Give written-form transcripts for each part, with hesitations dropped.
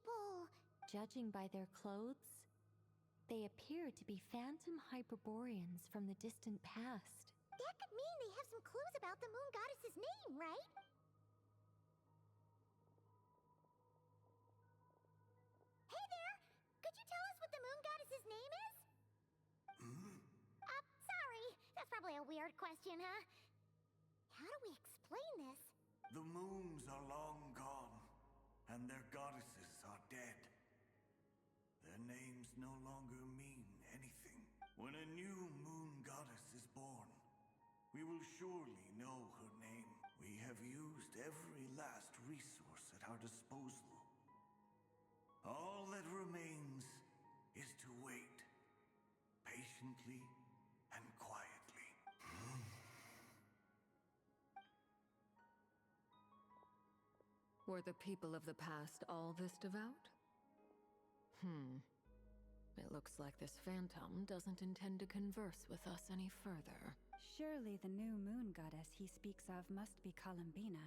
people? Judging by their clothes, they appear to be phantom Hyperboreans from the distant past. That could mean they have some clues about the moon goddess's name, right? Hey there! Could you tell us what the moon goddess's name is? Sorry. That's probably a weird question, huh? How do we explain this? The moons are long gone, and their goddesses are dead. Their names no longer mean anything. When a new moon goddess is born, we will surely know her name. We have used every last resource at our disposal. All that remains is to wait, patiently and quietly. Were the people of the past all this devout? It looks like this phantom doesn't intend to converse with us any further. Surely the new moon goddess he speaks of must be Columbina.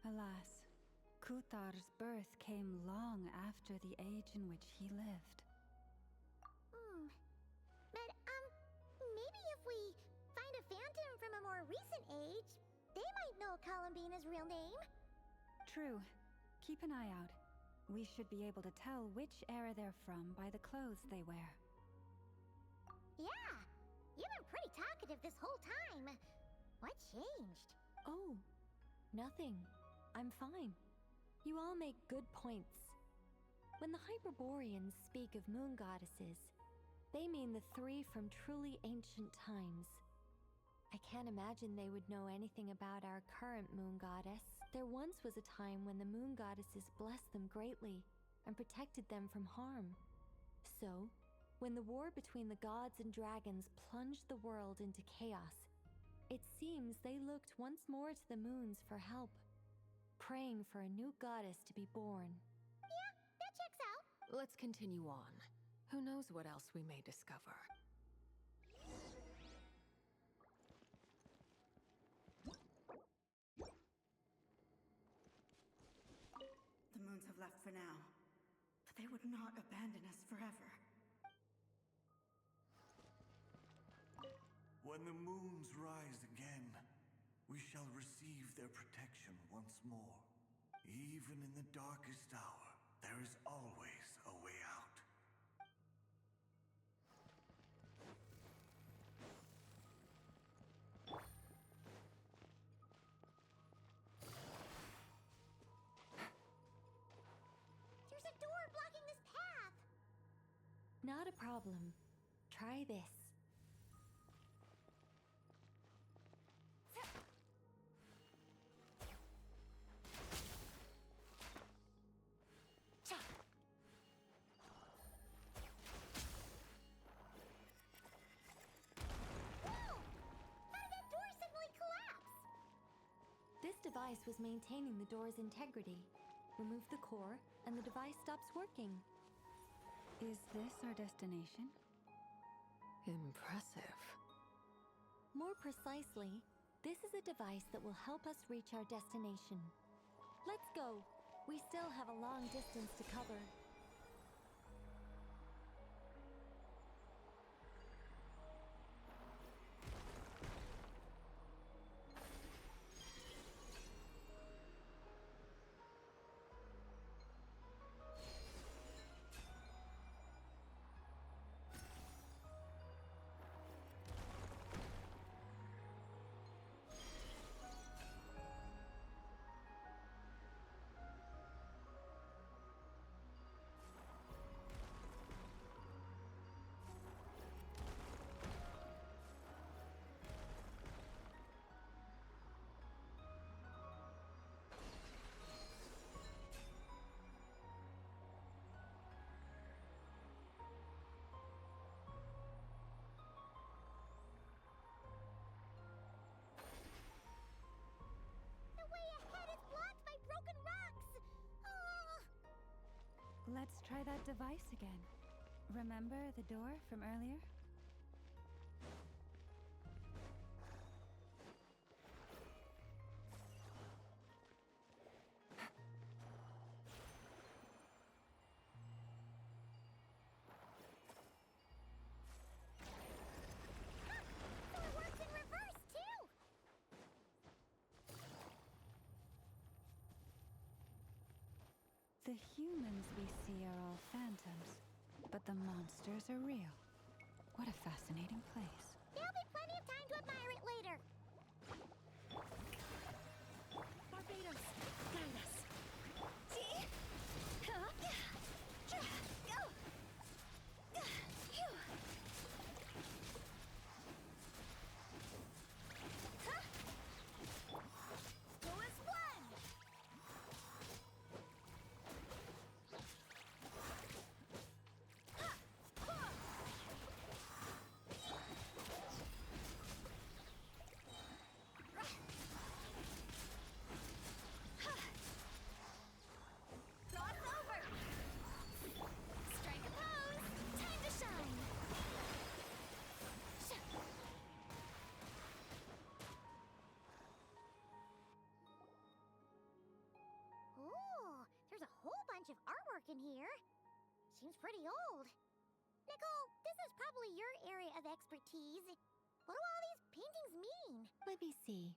Alas, Kuthar's birth came long after the age in which he lived. But, maybe if we find a phantom from a more recent age, they might know Columbina's real name. True. Keep an eye out. We should be able to tell which era they're from by the clothes they wear. Yeah, you've been pretty talkative this whole time. What changed? Oh, nothing. I'm fine. You all make good points. When the Hyperboreans speak of moon goddesses, they mean the three from truly ancient times. I can't imagine they would know anything about our current moon goddess. There once was a time when the moon goddesses blessed them greatly and protected them from harm. So, when the war between the gods and dragons plunged the world into chaos, it seems they looked once more to the moons for help, praying for a new goddess to be born. Yeah, that checks out. Let's continue on. Who knows what else we may discover? The moons have left for now, but they would not abandon us forever. When the moons rise again, we shall receive their protection once more. Even in the darkest hour, there is always a way out. There's a door blocking this path. Not a problem. Try this. This device was maintaining the door's integrity. Remove the core, and the device stops working. Is this our destination? Impressive. More precisely, this is a device that will help us reach our destination. Let's go. We still have a long distance to cover. Let's try that device again. Remember the door from earlier? The humans we see are all phantoms, but the monsters are real. What a fascinating place. There'll be plenty of time to admire it later. Barbados, guide us. There's a whole bunch of artwork in here. Seems pretty old. Nicole, this is probably your area of expertise. What do all these paintings mean? Let me see.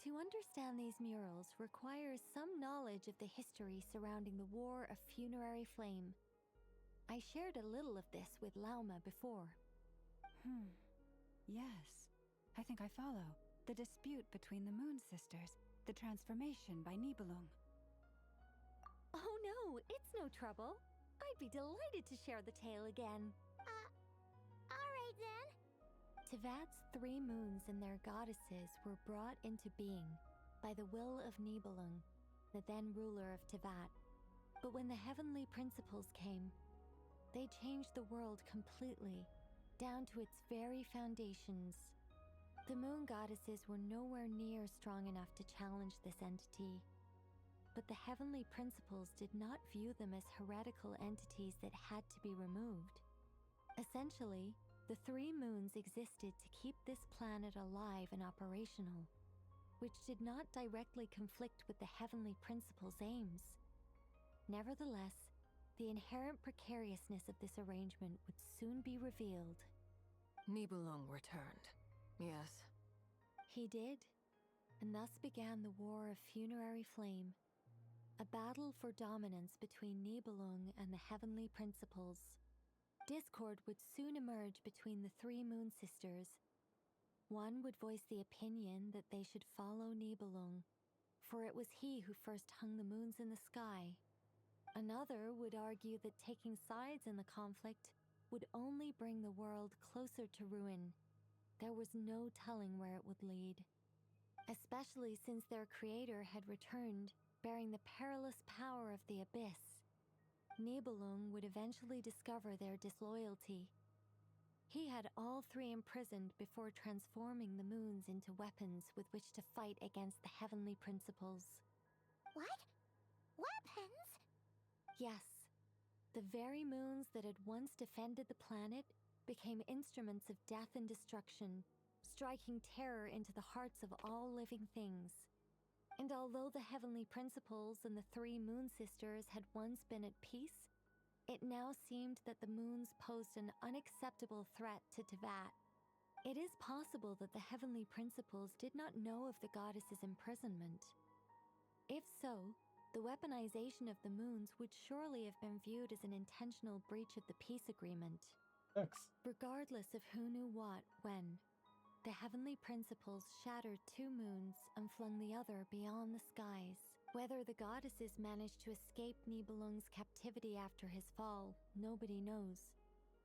To understand these murals requires some knowledge of the history surrounding the War of Funerary Flame. I shared a little of this with Lauma before. Yes, I think I follow. The dispute between the Moon Sisters, the transformation by Nibelung. Oh no, it's no trouble. I'd be delighted to share the tale again. Alright then. Tevat's 3 moons and their goddesses were brought into being by the will of Nibelung, the then ruler of Tevat. But when the heavenly principles came, they changed the world completely, down to its very foundations. The moon goddesses were nowhere near strong enough to challenge this entity. But the heavenly principles did not view them as heretical entities that had to be removed. Essentially, the 3 moons existed to keep this planet alive and operational, which did not directly conflict with the heavenly principles' aims. Nevertheless, the inherent precariousness of this arrangement would soon be revealed. Nibelung returned. Yes. He did, and thus began the War of Funerary Flame, a battle for dominance between Nibelung and the heavenly principles. Discord would soon emerge between the 3 moon sisters. One would voice the opinion that they should follow Nibelung, for it was he who first hung the moons in the sky. Another would argue that taking sides in the conflict would only bring the world closer to ruin. There was no telling where it would lead, especially since their creator had returned, bearing the perilous power of the abyss. Nibelung would eventually discover their disloyalty. He had all 3 imprisoned before transforming the moons into weapons with which to fight against the heavenly principles. What? Weapons? Yes, the very moons that had once defended the planet became instruments of death and destruction, striking terror into the hearts of all living things. And although the heavenly principles and the 3 moon sisters had once been at peace, it now seemed that the moons posed an unacceptable threat to Tevat. It is possible that the heavenly principles did not know of the goddess's imprisonment. If so, the weaponization of the moons would surely have been viewed as an intentional breach of the peace agreement. Regardless of who knew what, when, the heavenly principles shattered 2 moons and flung the other beyond the skies. Whether the goddesses managed to escape Nibelung's captivity after his fall, nobody knows.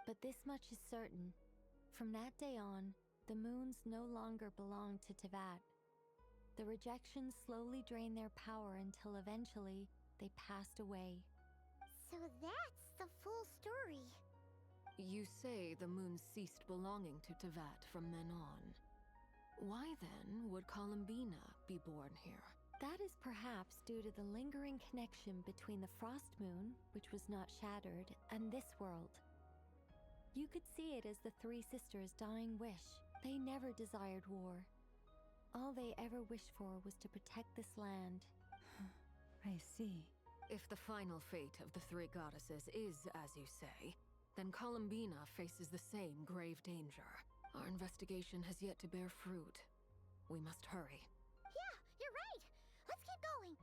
But this much is certain. From that day on, the moons no longer belonged to Tevat. The rejections slowly drained their power until eventually they passed away. So that's the full story. You say the moon ceased belonging to Tevat from then on. Why then would Columbina be born here? That is perhaps due to the lingering connection between the Frost Moon, which was not shattered, and this world. You could see it as the 3 sisters' dying wish. They never desired war. All they ever wished for was to protect this land. I see. If the final fate of the 3 goddesses is as you say, then Columbina faces the same grave danger. Our investigation has yet to bear fruit. We must hurry. Yeah, you're right. Let's keep going.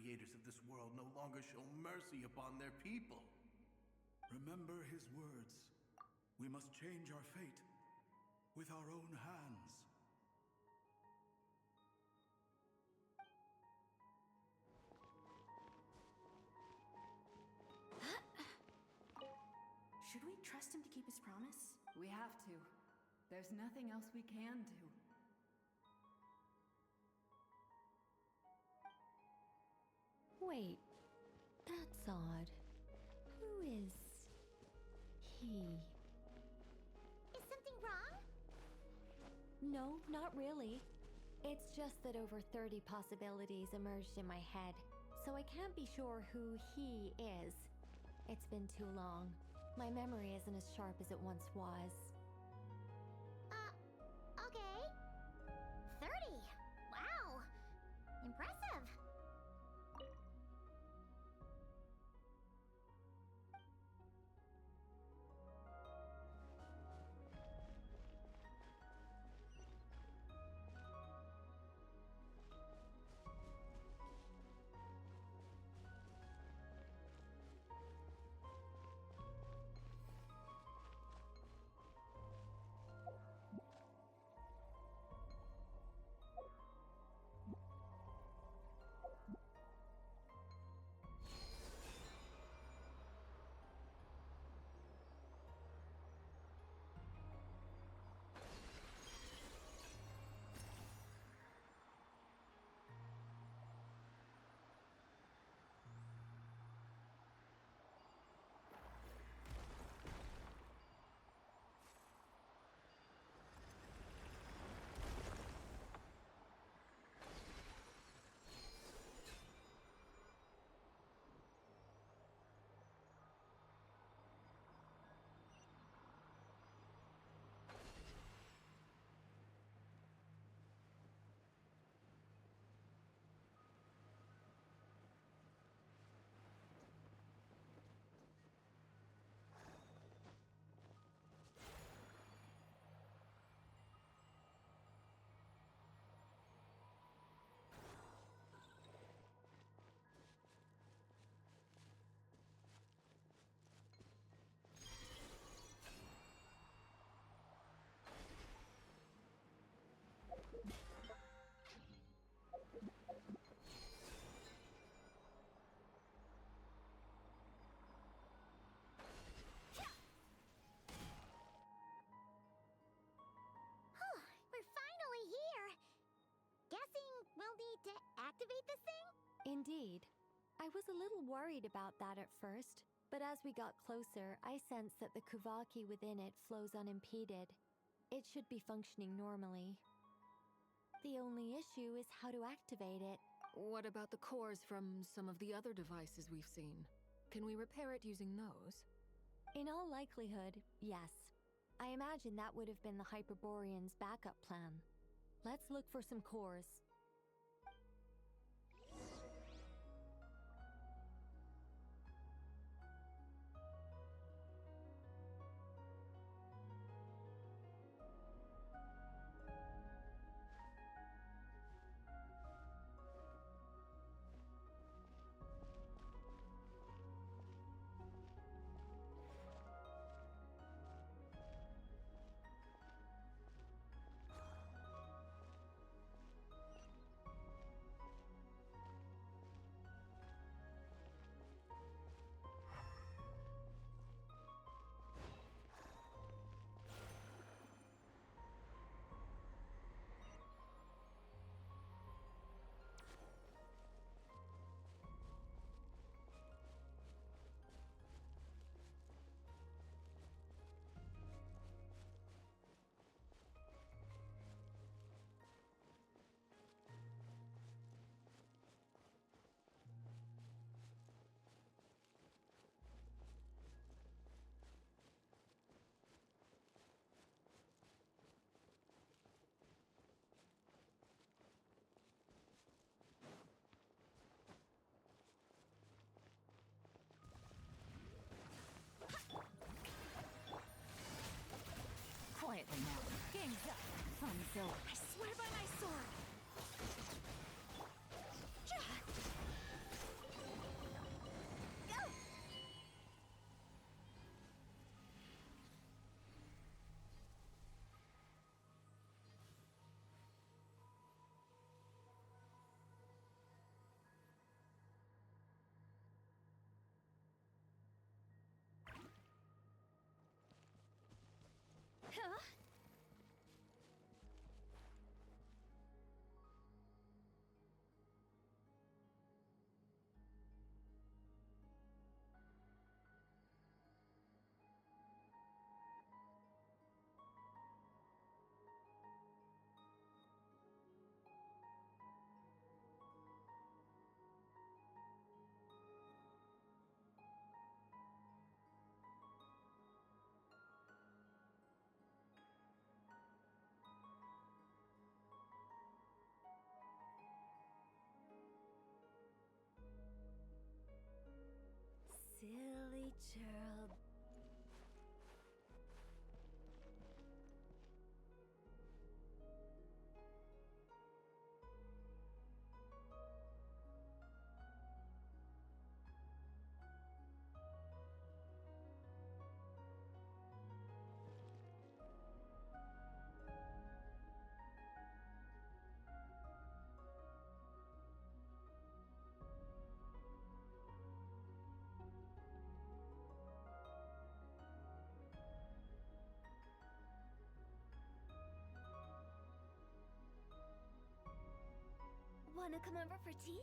creators of this world no longer show mercy upon their people. Remember his words. We must change our fate with our own hands. Should we trust him to keep his promise? We have to. There's nothing else we can do. Wait, that's odd. Who is he? Is something wrong? No, not really. It's just that over 30 possibilities emerged in my head, so I can't be sure who he is. It's been too long. My memory isn't as sharp as it once was. Okay. 30. Wow. Impressive. We're finally here. Guessing we'll need to activate this thing? Indeed. I was a little worried about that at first, but as we got closer, I sensed that the Kuvaki within it flows unimpeded. It should be functioning normally. The only issue is how to activate it. What about the cores from some of the other devices we've seen? Can we repair it using those? In all likelihood, yes. I imagine that would have been the Hyperborean's backup plan. Let's look for some cores. Huh? Silly churl. Wanna come over for tea?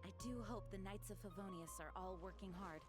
I do hope the Knights of Favonius are all working hard.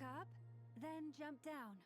Walk up, then jump down.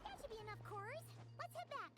That should be enough cores. Let's head back.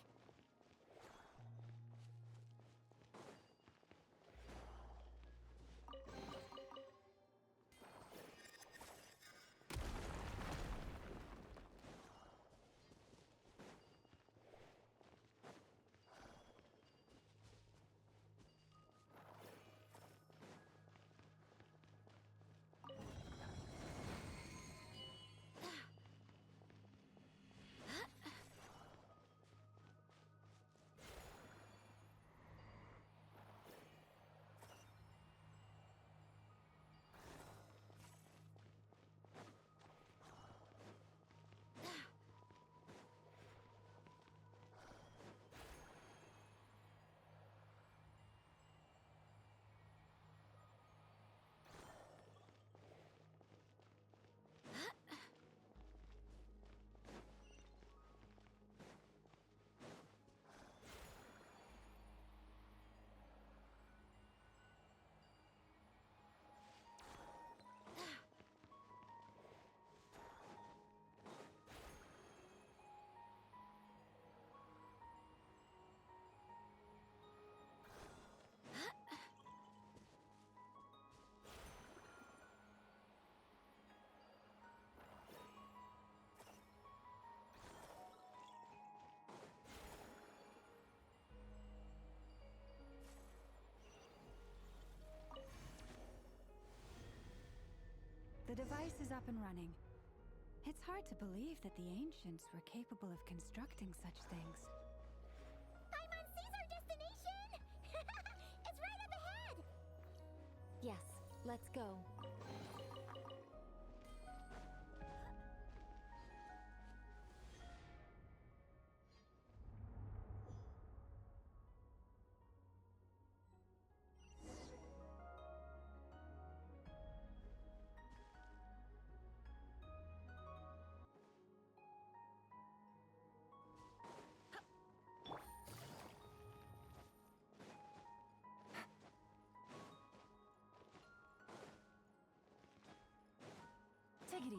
The device is up and running. It's hard to believe that the ancients were capable of constructing such things. Paimon sees our destination! It's right up ahead! Yes, let's go.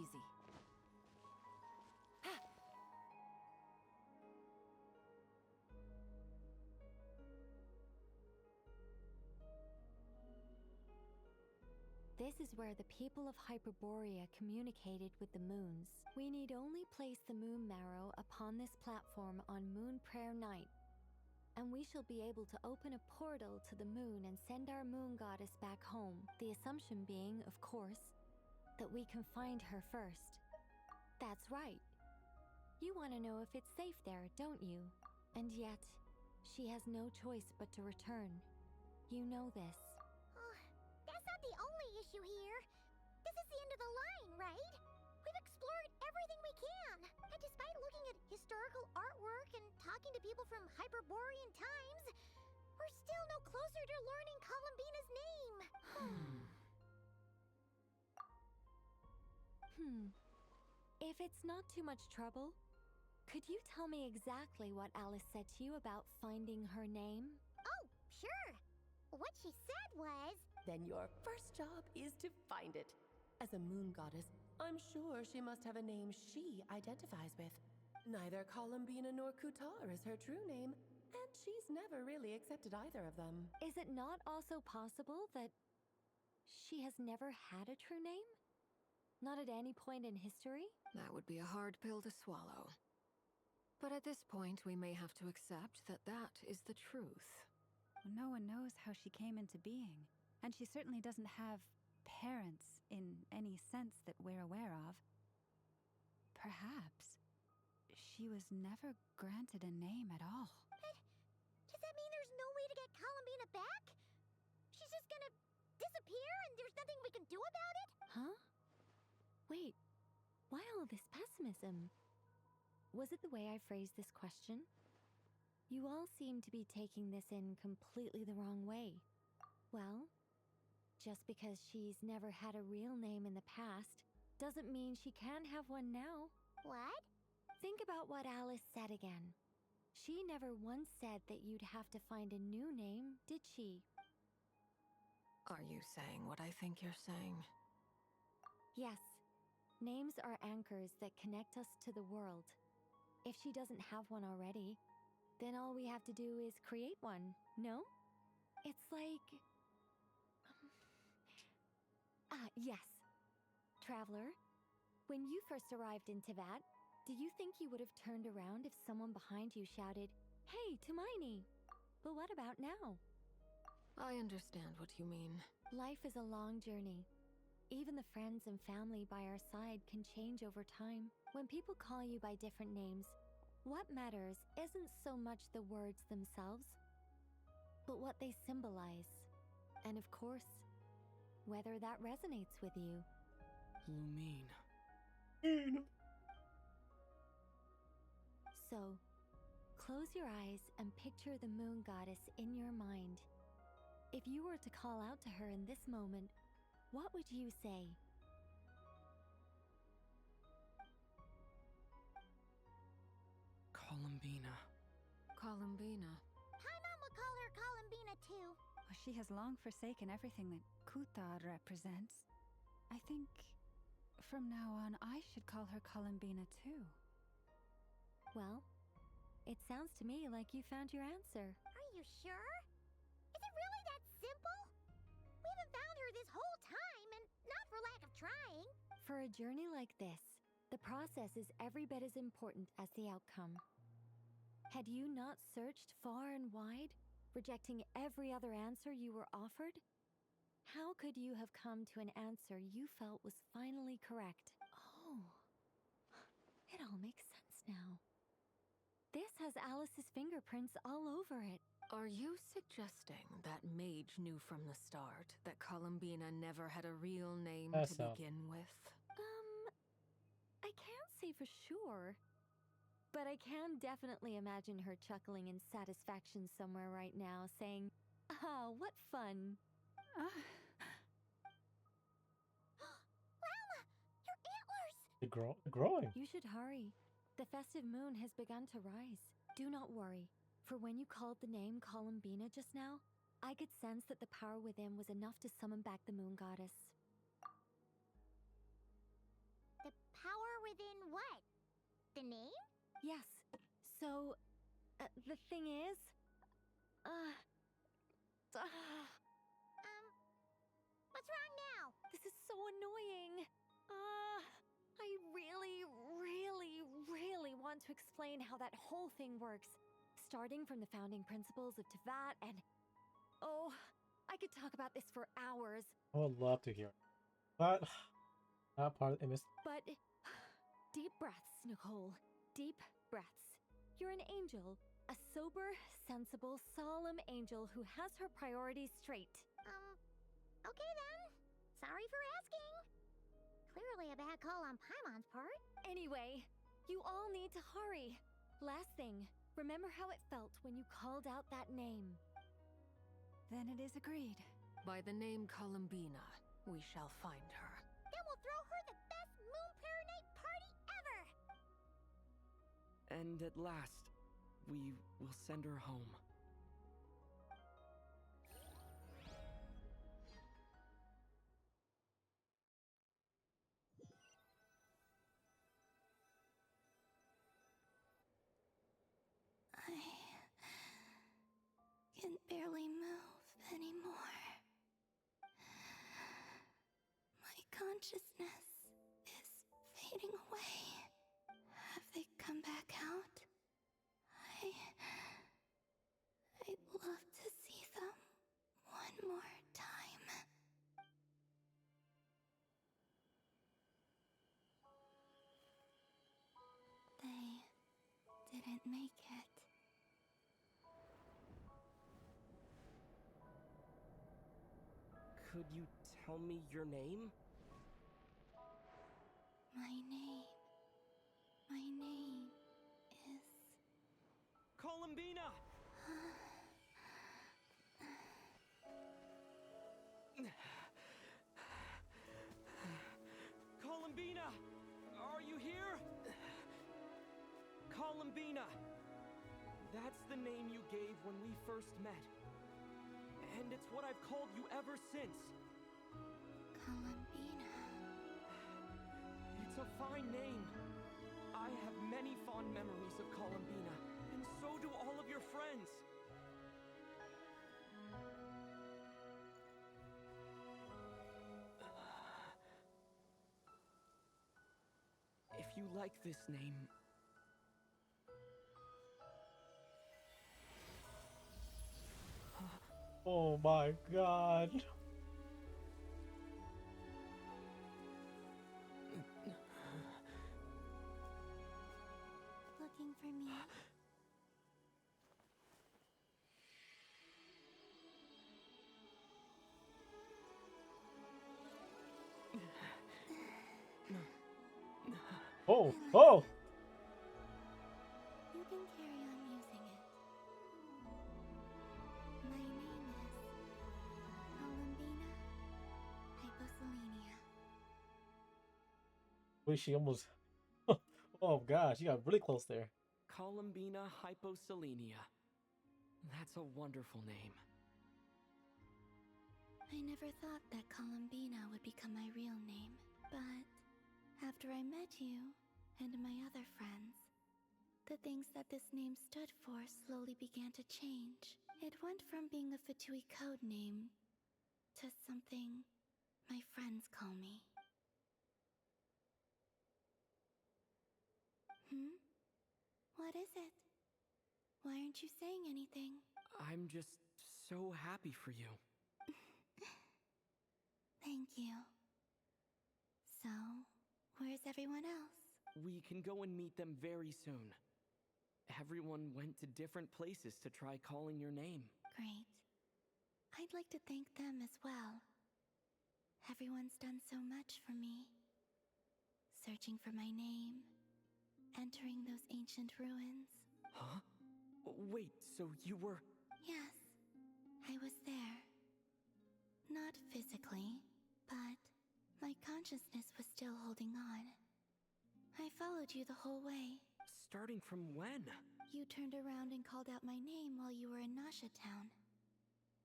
easy. This is where the people of Hyperborea communicated with the moons. We need only place the moon marrow upon this platform on Moon Prayer Night, and we shall be able to open a portal to the moon and send our moon goddess back home. The assumption being, of course, that we can find her first. That's right. You want to know if it's safe there, don't you? And yet, she has no choice but to return. You know this. That's not the only issue here. This is the end of the line, right? We've explored everything we can. And despite looking at historical artwork and talking to people from Hyperborean times, we're still no closer to learning Columbina's name. If it's not too much trouble, could you tell me exactly what Alice said to you about finding her name? Oh, sure. What she said was... Then your first job is to find it. As a moon goddess, I'm sure she must have a name she identifies with. Neither Columbina nor Kutar is her true name, and she's never really accepted either of them. Is it not also possible that she has never had a true name? Not at any point in history? That would be a hard pill to swallow. But at this point, we may have to accept that that is the truth. No one knows how she came into being, and she certainly doesn't have parents in any sense that we're aware of. Perhaps she was never granted a name at all. Does that mean there's no way to get Columbina back? She's just gonna disappear and there's nothing we can do about it? Huh? Wait, why all this pessimism? Was it the way I phrased this question? You all seem to be taking this in completely the wrong way. Well, just because she's never had a real name in the past doesn't mean she can't have one now. What? Think about what Alice said again. She never once said that you'd have to find a new name, did she? Are you saying what I think you're saying? Yes. Names are anchors that connect us to the world. If she doesn't have one already, then all we have to do is create one, no? It's like... yes. Traveler, when you first arrived in Teyvat, do you think you would have turned around if someone behind you shouted, "Hey, Tumaini"? But what about now? I understand what you mean. Life is a long journey. Even the friends and family by our side can change over time. When people call you by different names, what matters isn't so much the words themselves, but what they symbolize. And of course, whether that resonates with you. Lumine. So, close your eyes and picture the moon goddess in your mind. If you were to call out to her in this moment, what would you say? Columbina. Columbina. Paimon would call her Columbina too. Well, she has long forsaken everything that Kutar represents. I think from now on I should call her Columbina too. Well, it sounds to me like you found your answer. Are you sure? Is it really that simple? We haven't found her this whole time, and not for lack of trying. For a journey like this, the process is every bit as important as the outcome. Had you not searched far and wide, rejecting every other answer you were offered, how could you have come to an answer you felt was finally correct? Oh, it all makes sense now. This has Alice's fingerprints all over it. Are you suggesting that Mage knew from the start that Columbina never had a real name to begin with? I can't say for sure, but I can definitely imagine her chuckling in satisfaction somewhere right now, saying, "Ah, what fun." Lalma, your antlers! They're growing. You should hurry. The festive moon has begun to rise. Do not worry, for when you called the name Columbina just now, I could sense that the power within was enough to summon back the moon goddess. The within what? The name? Yes. So, the thing is, What's wrong now? this is so annoying. I really, really, really want to explain how that whole thing works. Starting from the founding principles of Tevat and... Oh, I could talk about this for hours. I would love to hear it. But not part of MS. But deep breaths, Nicole. Deep breaths. You're an angel. A sober, sensible, solemn angel who has her priorities straight. Okay then. Sorry for asking. Clearly a bad call on Paimon's part. Anyway, you all need to hurry. Last thing, remember how it felt when you called out that name. Then it is agreed. By the name Columbina, we shall find her. Then we'll throw her the best Moon Pair Night party ever! And at last, we will send her home. I can barely move anymore. My consciousness is fading away. Have they come back out? I'd love to see them one more time. They didn't make it. Could you tell me your name? My name is... Columbina! Columbina! Are you here? Columbina! That's the name you gave when we first met. And it's what I've called you ever since. Columbina. It's a fine name. I have many fond memories of Columbina, and so do all of your friends. If you like this name, Oh my god. Looking for me? Oh, oh! You can carry on using it. My name is Columbina Hyposelenia. Wait, she almost. Oh gosh, you got really close there. Columbina Hyposelenia. That's a wonderful name. I never thought that Columbina would become my real name, but after I met you and my other friends, the things that this name stood for slowly began to change. It went from being a Fatui code name to something my friends call me. What is it? Why aren't you saying anything? I'm just so happy for you. Thank you. So, where's everyone else? We can go and meet them very soon. Everyone went to different places to try calling your name. Great. I'd like to thank them as well. Everyone's done so much for me. Searching for my name, entering those ancient ruins. Huh? Wait, so you were... Yes, I was there. Not physically, but my consciousness was still holding on. I followed you the whole way. Starting from when? You turned around and called out my name while you were in Nasha Town.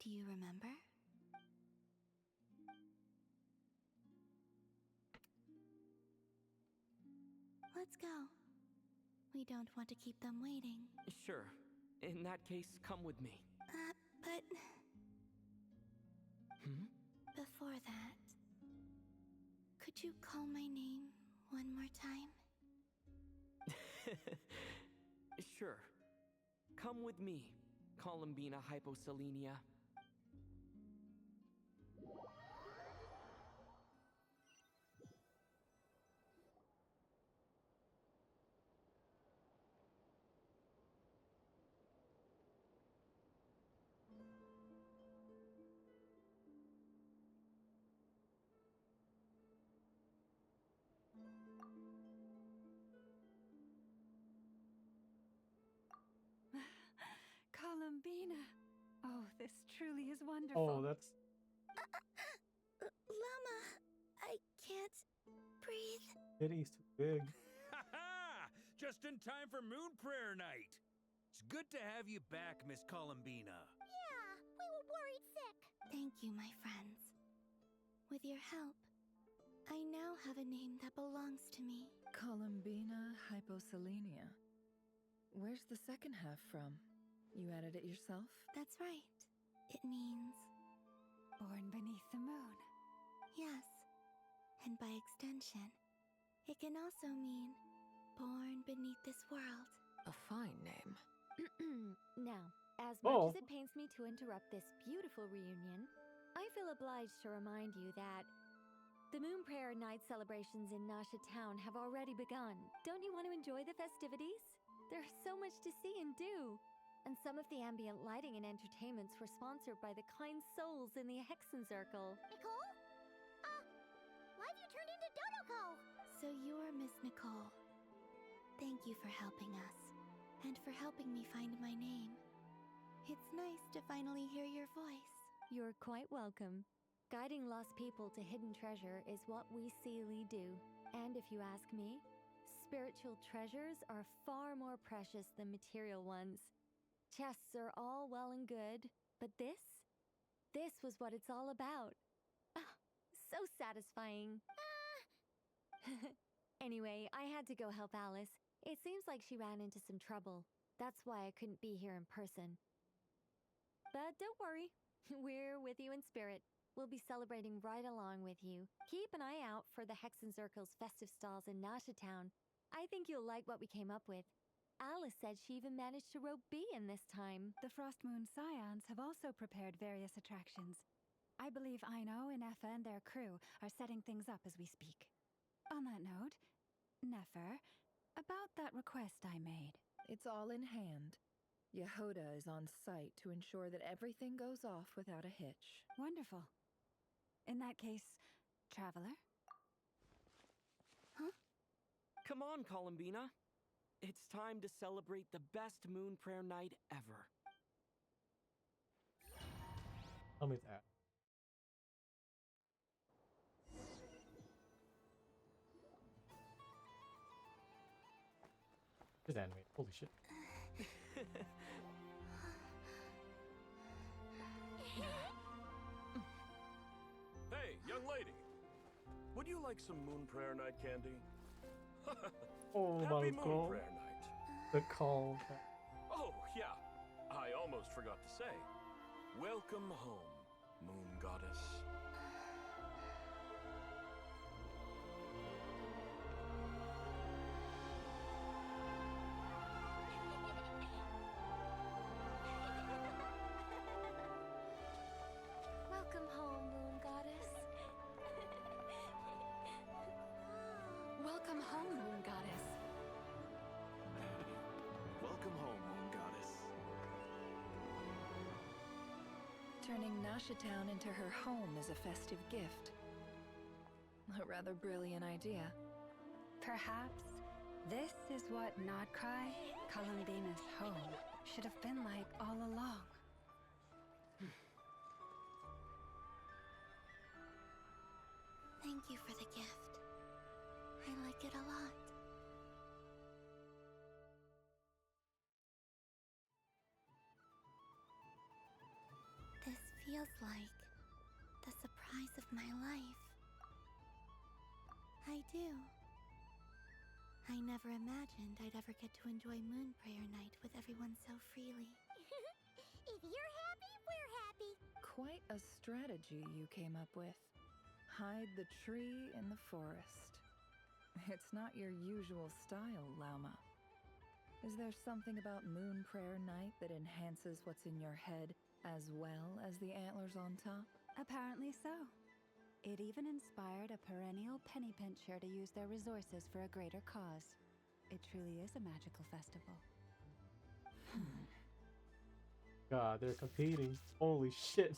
Do you remember? Let's go. We don't want to keep them waiting. Sure. In that case, come with me. But Hmm? before that, could you call my name one more time? Sure. Come with me, Columbina Hyposelenia. Columbina! Oh, this truly is wonderful. Oh, that's Llama, I can't breathe. Kitty's too big. Ha ha! Just in time for Moon Prayer Night. It's good to have you back, Miss Columbina. Yeah, we were worried sick. Thank you, my friends. With your help, I now have a name that belongs to me. Columbina Hyposelenia. Where's the second half from? You added it yourself? That's right. It means Born beneath the moon. yes. And by extension, it can also mean born beneath this world. A fine name. Now, as Oh. much as it pains me to interrupt this beautiful reunion, I feel obliged to remind you that the Moon Prayer Night celebrations in Nasha Town have already begun. Don't you want to enjoy the festivities? There's so much to see and do. And some of the ambient lighting and entertainments were sponsored by the kind souls in the Hexen Circle. Nicole? Why have you turned into Dodoko? So you're Miss Nicole. Thank you for helping us, and for helping me find my name. It's nice to finally hear your voice. You're quite welcome. Guiding lost people to hidden treasure is what we Seelie do. And if you ask me, spiritual treasures are far more precious than material ones. Chests are all well and good, but this was what it's all about. Ah, so satisfying. Anyway, I had to go help Alice. It seems like she ran into some trouble. That's why I couldn't be here in person. But don't worry, we're with you in spirit. We'll be celebrating right along with you. Keep an eye out for the Hexen Circle's festive stalls in Nasha Town. I think you'll like what we came up with. Alice said she even managed to rope B in this time. The Frost Moon Scions have also prepared various attractions. I believe Aino and Effa and their crew are setting things up as we speak. On that note, Nefer, about that request I made. It's all in hand. Yehoda is on site to ensure that everything goes off without a hitch. Wonderful. In that case, Traveler? Come on, Columbina. It's time to celebrate the best Moon Prayer Night ever. Tell me that. It's anime. Holy shit. Hey, young lady. Would you like some Moon Prayer Night candy? Oh Happy my Moon god. Prayer Night. The call. Oh, yeah. I almost forgot to say. Welcome home, Moon Goddess. Welcome home, Moon Goddess. Welcome home, Moon Goddess. Welcome home, Moon Goddess. Turning Nasha Town into her home is a festive gift. A rather brilliant idea. Perhaps this is what Nodcry, Columbina's home, should have been like all along. Thank you for the gift. I like it a lot. This feels like the surprise of my life. I do. I never imagined I'd ever get to enjoy Moon Prayer Night with everyone so freely. If you're happy, we're happy. Quite a strategy you came up with. Hide the tree in the forest. It's not your usual style, Lauma. Is there something about Moon Prayer Night that enhances what's in your head as well as the antlers on top? Apparently so. It even inspired a perennial penny pincher to use their resources for a greater cause. It truly is a magical festival. God, they're competing. Holy shit.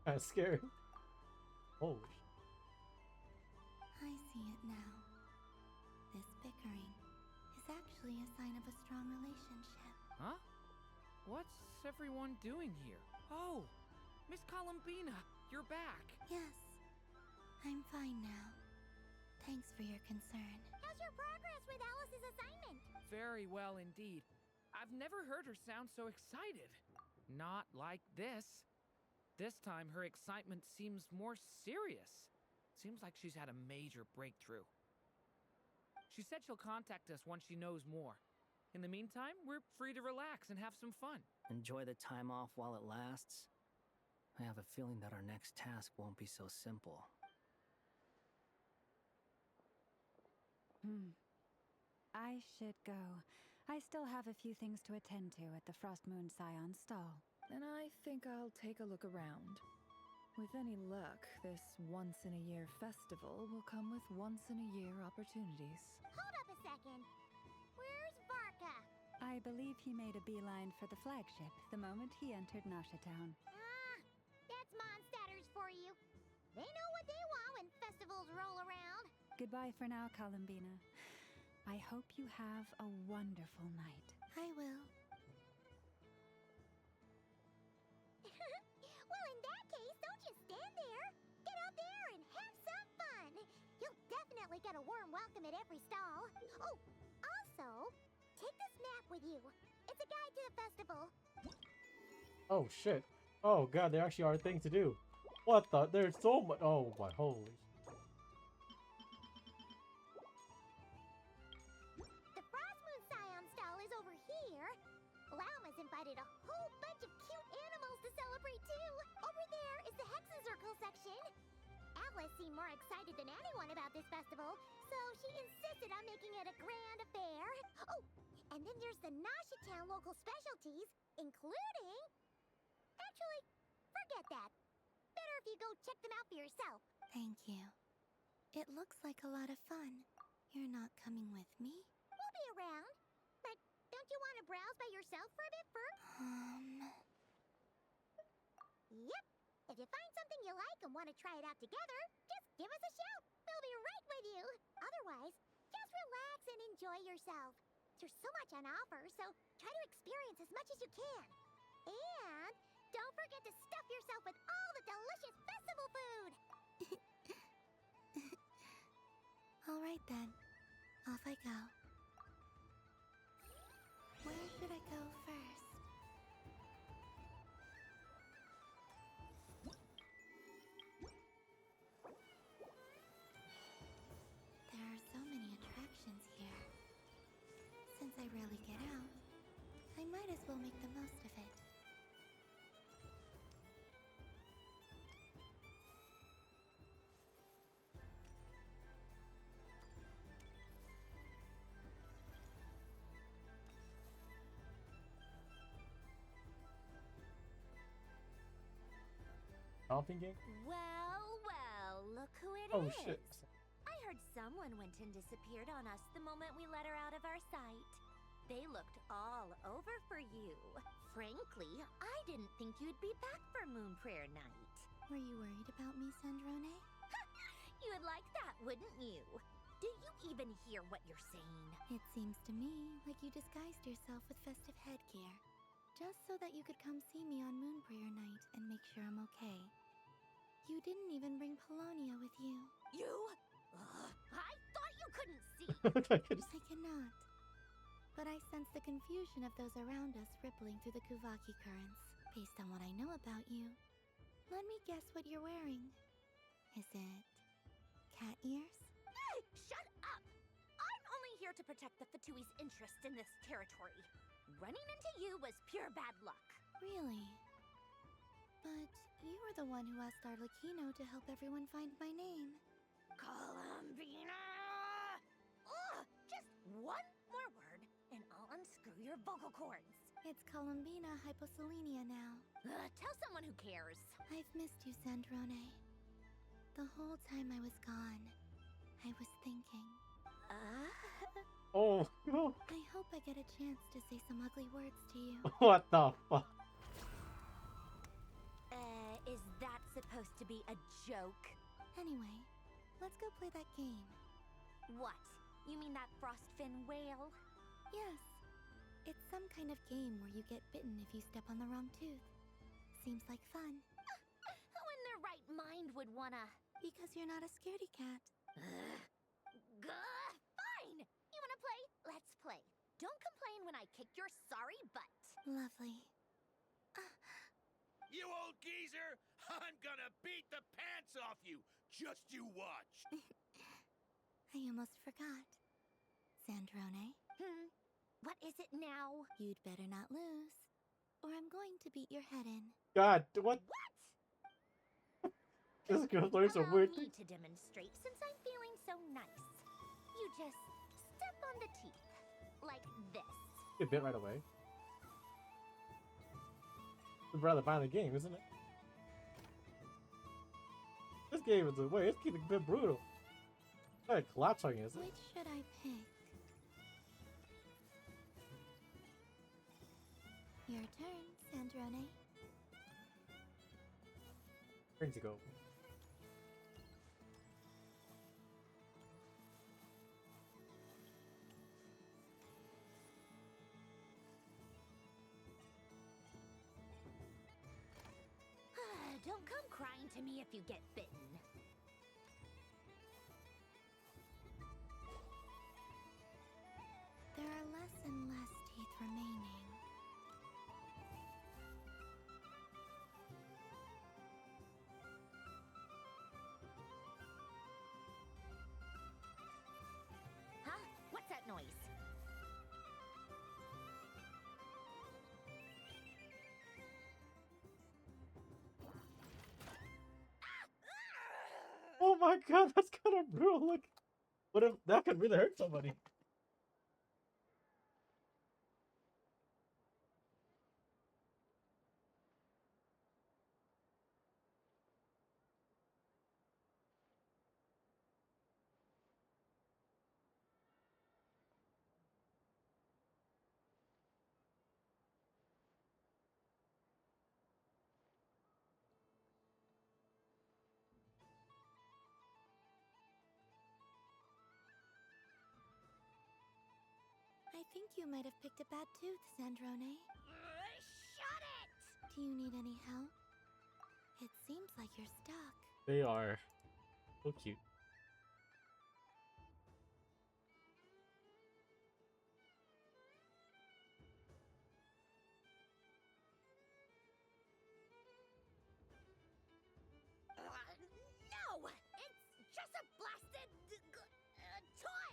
That's scary. Holy shit. I see it now. This bickering is actually a sign of a strong relationship. Huh? What's everyone doing here? Oh, Miss Columbina, you're back. Yes, I'm fine now. Thanks for your concern. How's your progress with Alice's assignment? Very well indeed. I've never heard her sound so excited. Not like this. This time her excitement seems more serious. Seems like she's had a major breakthrough. She said she'll contact us once she knows more. In the meantime, we're free to relax and have some fun. Enjoy the time off while it lasts. I have a feeling that our next task won't be so simple. I should go. I still have a few things to attend to at the Frost Moon Scion stall. And I think I'll take a look around. With any luck, this once-in-a-year festival will come with once-in-a-year opportunities. Hold up a second. Where's Varka? I believe he made a beeline for the flagship the moment he entered Nasha Town. Ah, that's Mondstadters for you. They know what they want when festivals roll around. Goodbye for now, Columbina. I hope you have a wonderful night. I will. Well, in that case, don't just stand there. Get out there and have some fun. You'll definitely get a warm welcome at every stall. Oh, also, take this map with you. It's a guide to the festival. Oh shit. Oh god, there actually are things to do. What the? There's so much. Oh my, holy. The Frost Moon Scion stall is over here. Lauma's invited a whole bunch of cute animals to celebrate too. Over there is the Hexacircle section. Alice seemed more excited than anyone about this festival, so she insisted on making it a grand affair. Oh, and then there's the Nasha Town local specialties, including... Actually, forget that. Better if you go check them out for yourself. Thank you. It looks like a lot of fun. You're not coming with me? We'll be around. But don't you want to browse by yourself for a bit first? Yep. If you find something you like and want to try it out together, just give us a shout. We'll be right with you. Otherwise, just relax and enjoy yourself. There's so much on offer, so try to experience as much as you can. And don't forget to stuff yourself with all the delicious festival food. All right then. Off I go. Where should I go first? There are so many attractions here. Since I rarely get out, I might as well make the most of it. Stomping game? Well, look who it is. Oh shit. I heard someone went and disappeared on us the moment we let her out of our sight. They looked all over for you. Frankly, I didn't think you'd be back for Moon Prayer Night. Were you worried about me, Sandrone? You would like that, wouldn't you? Do you even hear what you're saying? It seems to me like you disguised yourself with festive headgear, just so that you could come see me on Moon Prayer Night and make sure I'm okay. You didn't even bring Polonia with you. You? I thought you couldn't see. I cannot. But I sense the confusion of those around us rippling through the Kuvaki currents. Based on what I know about you, let me guess what you're wearing. Is it cat ears? Shut up! I'm only here to protect the Fatui's interest in this territory. Running into you was pure bad luck. Really? But you were the one who asked Arlecchino to help everyone find my name. Columbina! Ugh! Just one more word, and I'll unscrew your vocal cords. It's Columbina Hyposelenia now. Tell someone who cares. I've missed you, Sandrone. The whole time I was gone, I was thinking. Oh, no. I hope I get a chance to say some ugly words to you. What the fuck? Is that supposed to be a joke? Anyway, let's go play that game. What? You mean that frostfin whale? Yes. It's some kind of game where you get bitten if you step on the wrong tooth. Seems like fun. Who in their right mind would wanna? Because you're not a scaredy cat. Fine! You wanna play? Let's play. Don't complain when I kick your sorry butt. Lovely. You old geezer! I'm gonna beat the pants off you! Just you watch! I almost forgot. Sandrone? What is it now? You'd better not lose, or I'm going to beat your head in. God, what? What? This girl's learning some weird Allow me things. to demonstrate since I'm feeling so nice. You just step on the teeth. Like this. Get bit right away. It's rather violent game, isn't it? This game is a way. It's getting a bit brutal. It's like collapse on you, isn't it? Which should I pick? Your turn, Sandrone. Turn to go. Don't come crying to me if you get bitten. There are less and less teeth remaining. Huh? What's that noise? Oh my god, that's kind of brutal. Like, what if that could really hurt somebody? I think you might have picked a bad tooth, Sandrone. Shut it! Do you need any help? It seems like you're stuck. They are so cute. No! It's just a blasted toy!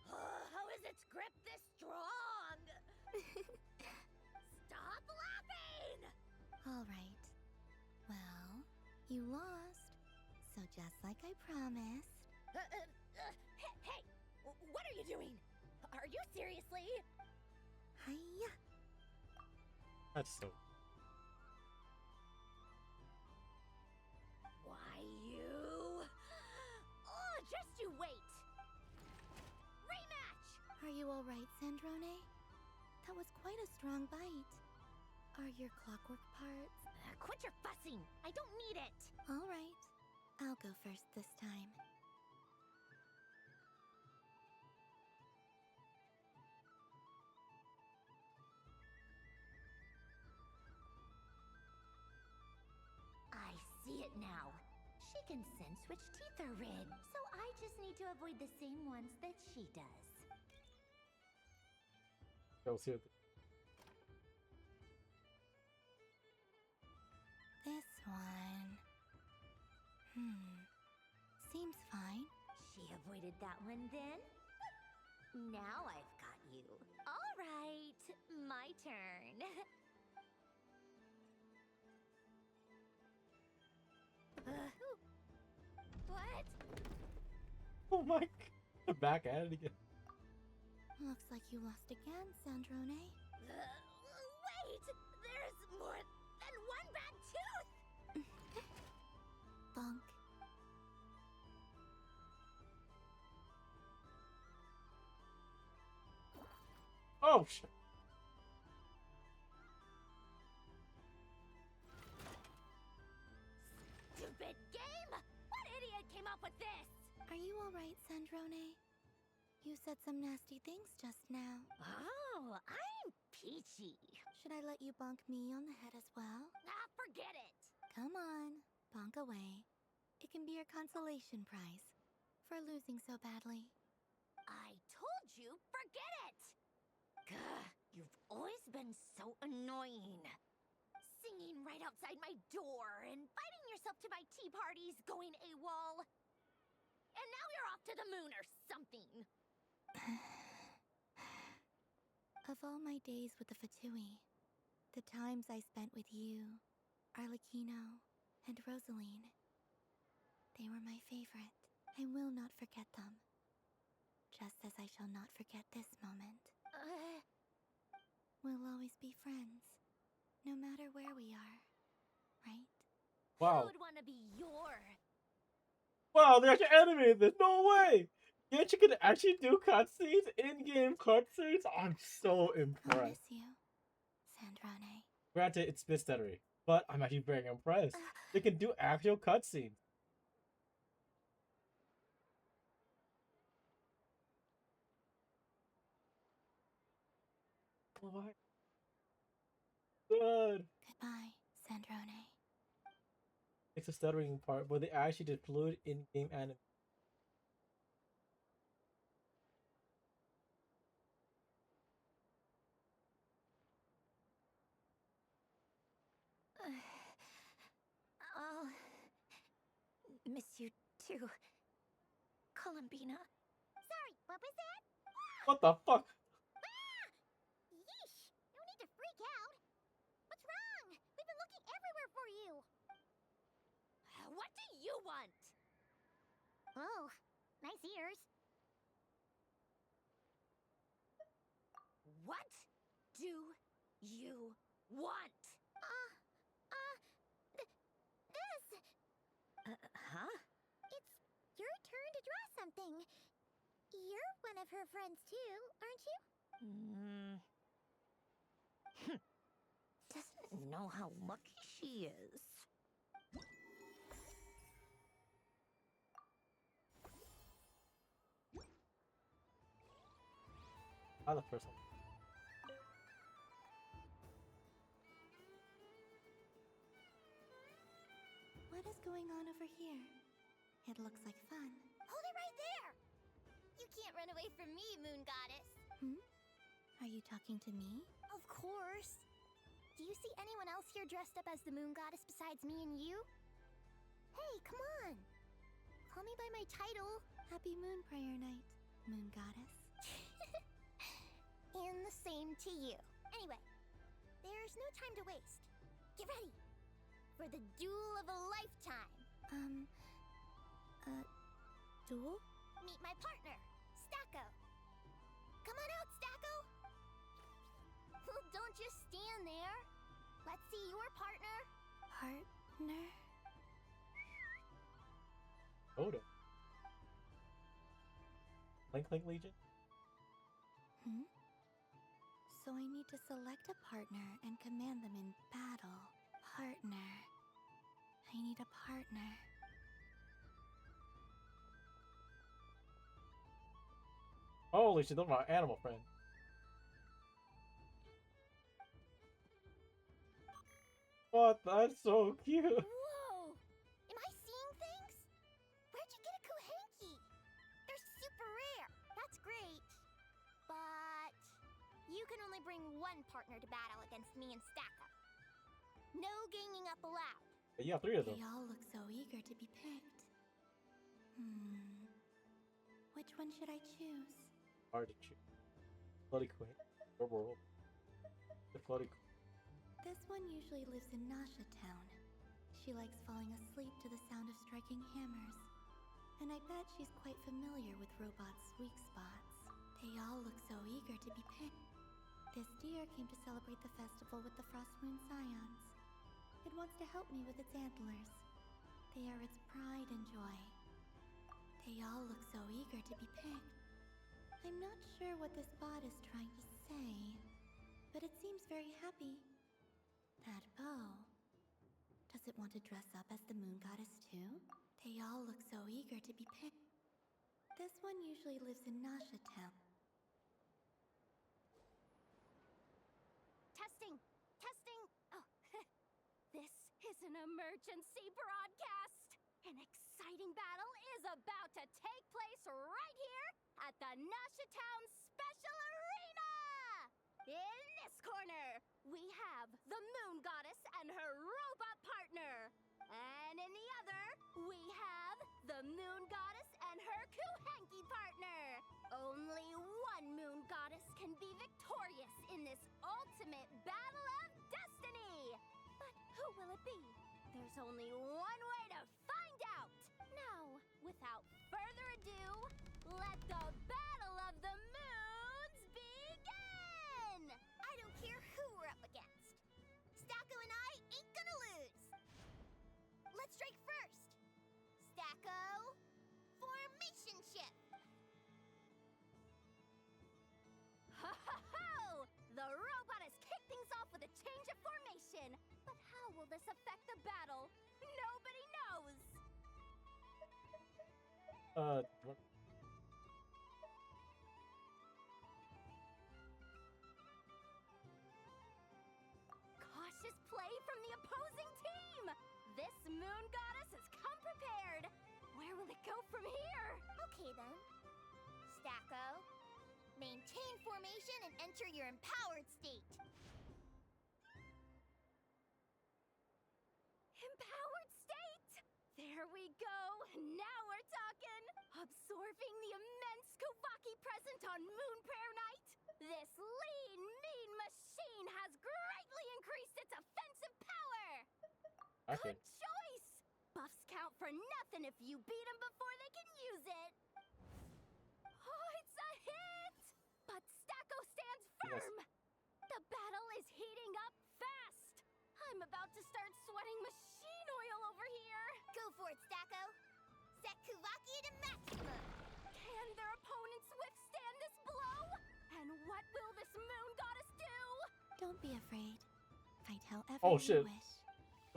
How is its grip this strong? Stop laughing! All right. Well, you lost. So just like I promised. Hey! What are you doing? Are you seriously? Hiya! That's so. Why you? Oh, just you wait! Rematch! Are you all right, Sandrone? That was quite a strong bite. Are your clockwork parts? Quit your fussing! I don't need it! All right. I'll go first this time. I see it now. She can sense which teeth are red, so I just need to avoid the same ones that she does. Girls here. This one. Seems fine. She avoided that one then? Now I've got you. All right, my turn. What? Oh my god. Back at it again. Looks like you lost again, Sandrone. Wait! There's more than one bad tooth! Bunk. Oh shit. Stupid game! What idiot came up with this? Are you alright, Sandrone? You said some nasty things just now. Oh, I'm peachy. Should I let you bonk me on the head as well? Ah, forget it! Come on, bonk away. It can be your consolation prize for losing so badly. I told you, forget it! Gah, you've always been so annoying. Singing right outside my door, inviting yourself to my tea parties, going AWOL. And now you're off to the moon or something. Of all my days with the Fatui, the times I spent with you, Arlecchino, and Rosaline, they were my favorite. I will not forget them. Just as I shall not forget this moment. We'll always be friends, no matter where we are, right? Wow. Who would want to be your... Wow, they're actually animated this. No way! Yet you can actually do cutscenes, in-game cutscenes. I'm so I'll impressed. miss you, Sandrone. Granted, it's Mystery, but I'm actually very impressed. They can do actual cutscenes. Oh my god. Goodbye, Sandrone. It's a stuttering part, but they actually deployed in-game anime. I'll miss you too, Columbina. Sorry, what was that? What the fuck? Yeesh! No need to freak out. What's wrong? We've been looking everywhere for you. What do you want? Oh, nice ears. What do you want? This. Huh? It's your turn to draw something. You're one of her friends too, aren't you? Doesn't know how lucky she is. The first one. What is going on over here? It looks like fun. Hold it right there! You can't run away from me, Moon Goddess. Are you talking to me? Of course. Do you see anyone else here dressed up as the Moon Goddess besides me and you? Hey, come on. Call me by my title. Happy Moon Prayer Night, Moon Goddess. And the same to you. Anyway, there's no time to waste. Get ready for the duel of a lifetime. Duel? Meet my partner, Stacko. Come on out, Stacko. Well, don't just stand there. Let's see your partner. Partner? Oda. Clink Clink Legion? So I need to select a partner and command them in battle. Partner. I need a partner. Holy shit, those are my animal friend. What? That's so cute. Whoa! Am I seeing things? Where'd you get a Kuhenki? They're super rare. That's great. But you can only bring one partner to battle against me and Stacko. No ganging up allowed. Yeah, 3 of them. They all look so eager to be picked. Which one should I choose? Hard to choose. Bloody Queen. Your world. The Bloody Queen. This one usually lives in Nasha Town. She likes falling asleep to the sound of striking hammers. And I bet she's quite familiar with robots' weak spots. They all look so eager to be picked. This deer came to celebrate the festival with the Frost Moon Scions. It wants to help me with its antlers. They are its pride and joy. They all look so eager to be picked. I'm not sure what this bot is trying to say, but it seems very happy. That bow. Does it want to dress up as the moon goddess too? They all look so eager to be picked. This one usually lives in Nasha Town. Testing! Testing! Oh, this is an emergency broadcast! An exciting battle is about to take place right here at the Nasha Town Special Arena! In this corner, we have the Moon Goddess and her robot partner. And in the other, we have the Moon Goddess and her Kuhanki partner. Only one Moon Goddess can be victorious in this ultimate battle of destiny. But who will it be? There's only one way to find out. Now, without further ado, let the Battle of the Moons begin! I don't care who we're up against. Stacko and I ain't gonna lose. Let's strike first. Stacko, formation shift. Ho ho ho! The robot has kicked things off with a change of formation. But how will this affect the battle? Nobody knows. What? Cautious play from the opposing team. This Moon Goddess has come prepared. Where will it go from here? Okay then. Stacko, maintain formation and enter your empowered state. Empowered state? There we go. Now we're talking. Absorbing the immense Kuvaki present on Moon Prayer Night, this lean, mean machine has greatly increased its offensive power. Good choice. Buffs count for nothing if you beat them before they can use it. Oh, it's a hit! But Stacko stands firm. The battle is heating up fast. I'm about to start sweating machine oil over here. Go for it, Stacko. Set Kuvaki to maximum. Can their opponents withstand this blow? And what will this Moon Goddess do? Don't be afraid. Fight however Oh, you shit. wish.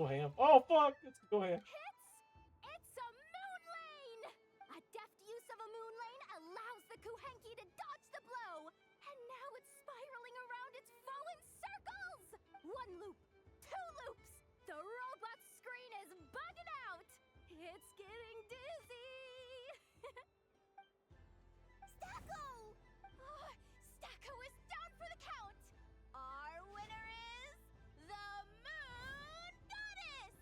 Go ham. Oh, fuck! It's go ham. It's a moon lane! A deft use of a moon lane allows the Kuhenki to dodge the blow. And now it's spiraling around its foe in circles! One loop, two loops. The robot screen is bugging out. It's getting dizzy. Stacko! Oh, Stacko is down for the count. Our winner is the Moon Goddess!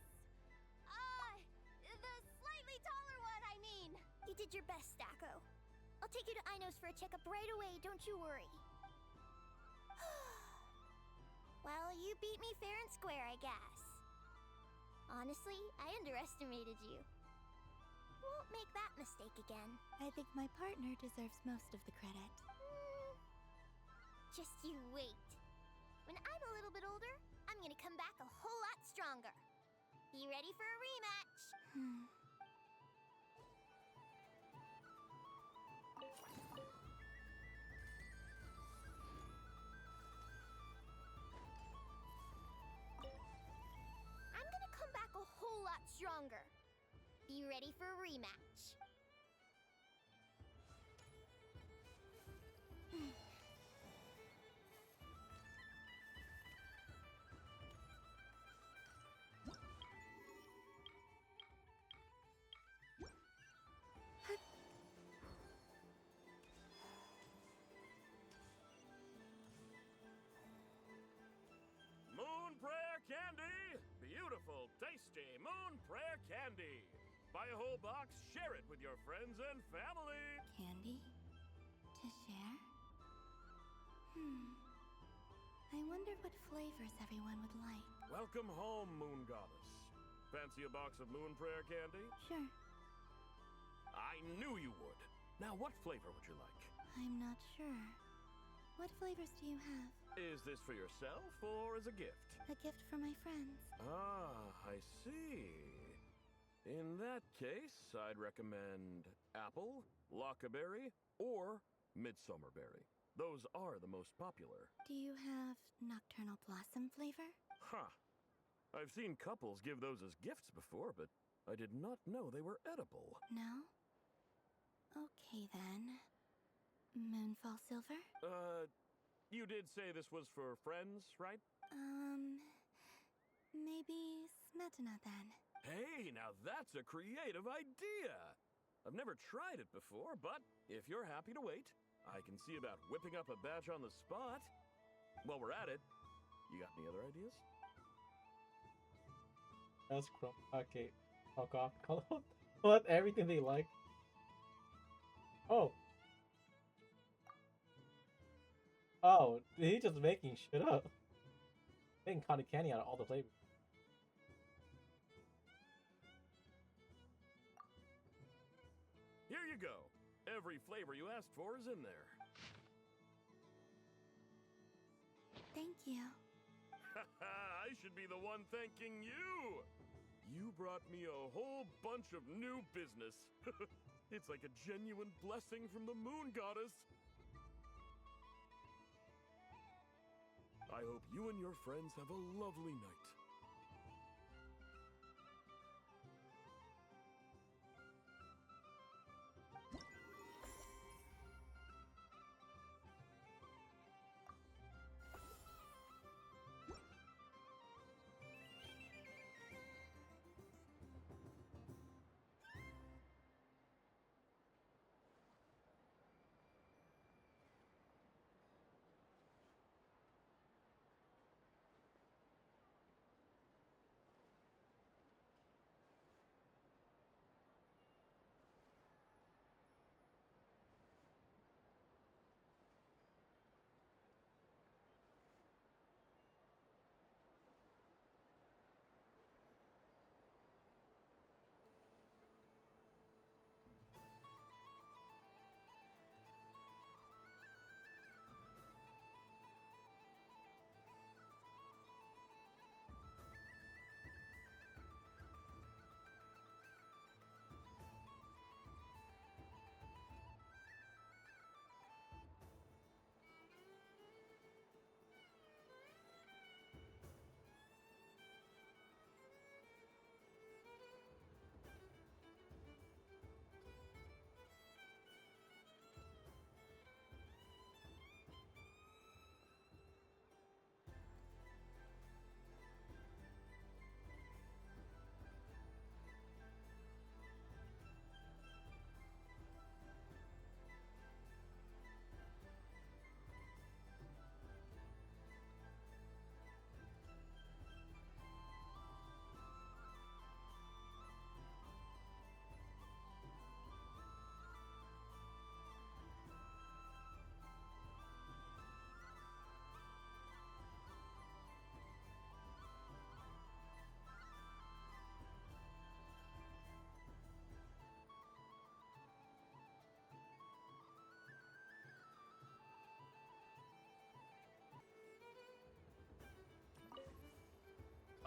The slightly taller one, I mean. You did your best, Stacko. I'll take you to Ainos for a checkup right away, don't you worry. Well, you beat me fair and square, I guess. Honestly, I underestimated you. Won't make that mistake again. I think my partner deserves most of the credit. Just you wait. When I'm a little bit older, I'm gonna come back a whole lot stronger. Be ready for a rematch. I'm gonna come back a whole lot stronger. Be ready for a rematch. Moon Prayer Candy! Beautiful, tasty Moon Prayer Candy! Buy a whole box, share it with your friends and family! Candy? To share? I wonder what flavors everyone would like. Welcome home, Moon Goddess. Fancy a box of moon prayer candy? Sure. I knew you would. Now, what flavor would you like? I'm not sure. What flavors do you have? Is this for yourself or as a gift? A gift for my friends. Ah, I see. In that case, I'd recommend apple, lockaberry, or midsummerberry. Those are the most popular. Do you have nocturnal blossom flavor? Huh. I've seen couples give those as gifts before, but I did not know they were edible. No? Okay then. Moonfall silver? You did say this was for friends, right? Maybe smetana then. Hey, now that's a creative idea! I've never tried it before, but if you're happy to wait, I can see about whipping up a batch on the spot. While we're at it, you got any other ideas? That's cool. Okay. Fuck off. What? Everything they like. Oh. Oh, he's just making shit up. Making cotton candy out of all the flavors. Here you go. Every flavor you asked for is in there. Thank you. I should be the one thanking you. You brought me a whole bunch of new business. It's like a genuine blessing from the Moon Goddess. I hope you and your friends have a lovely night.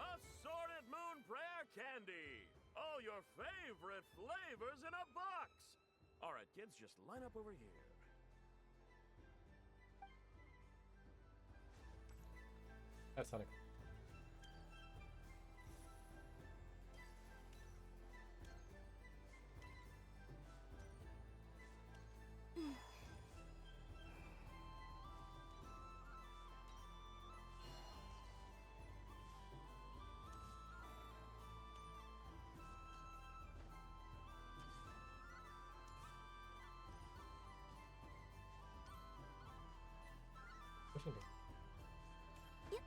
Assorted Moon Prayer Candy! All your favorite flavors in a box! Alright, kids, just line up over here. That's Sonic. Pushing it. Yep.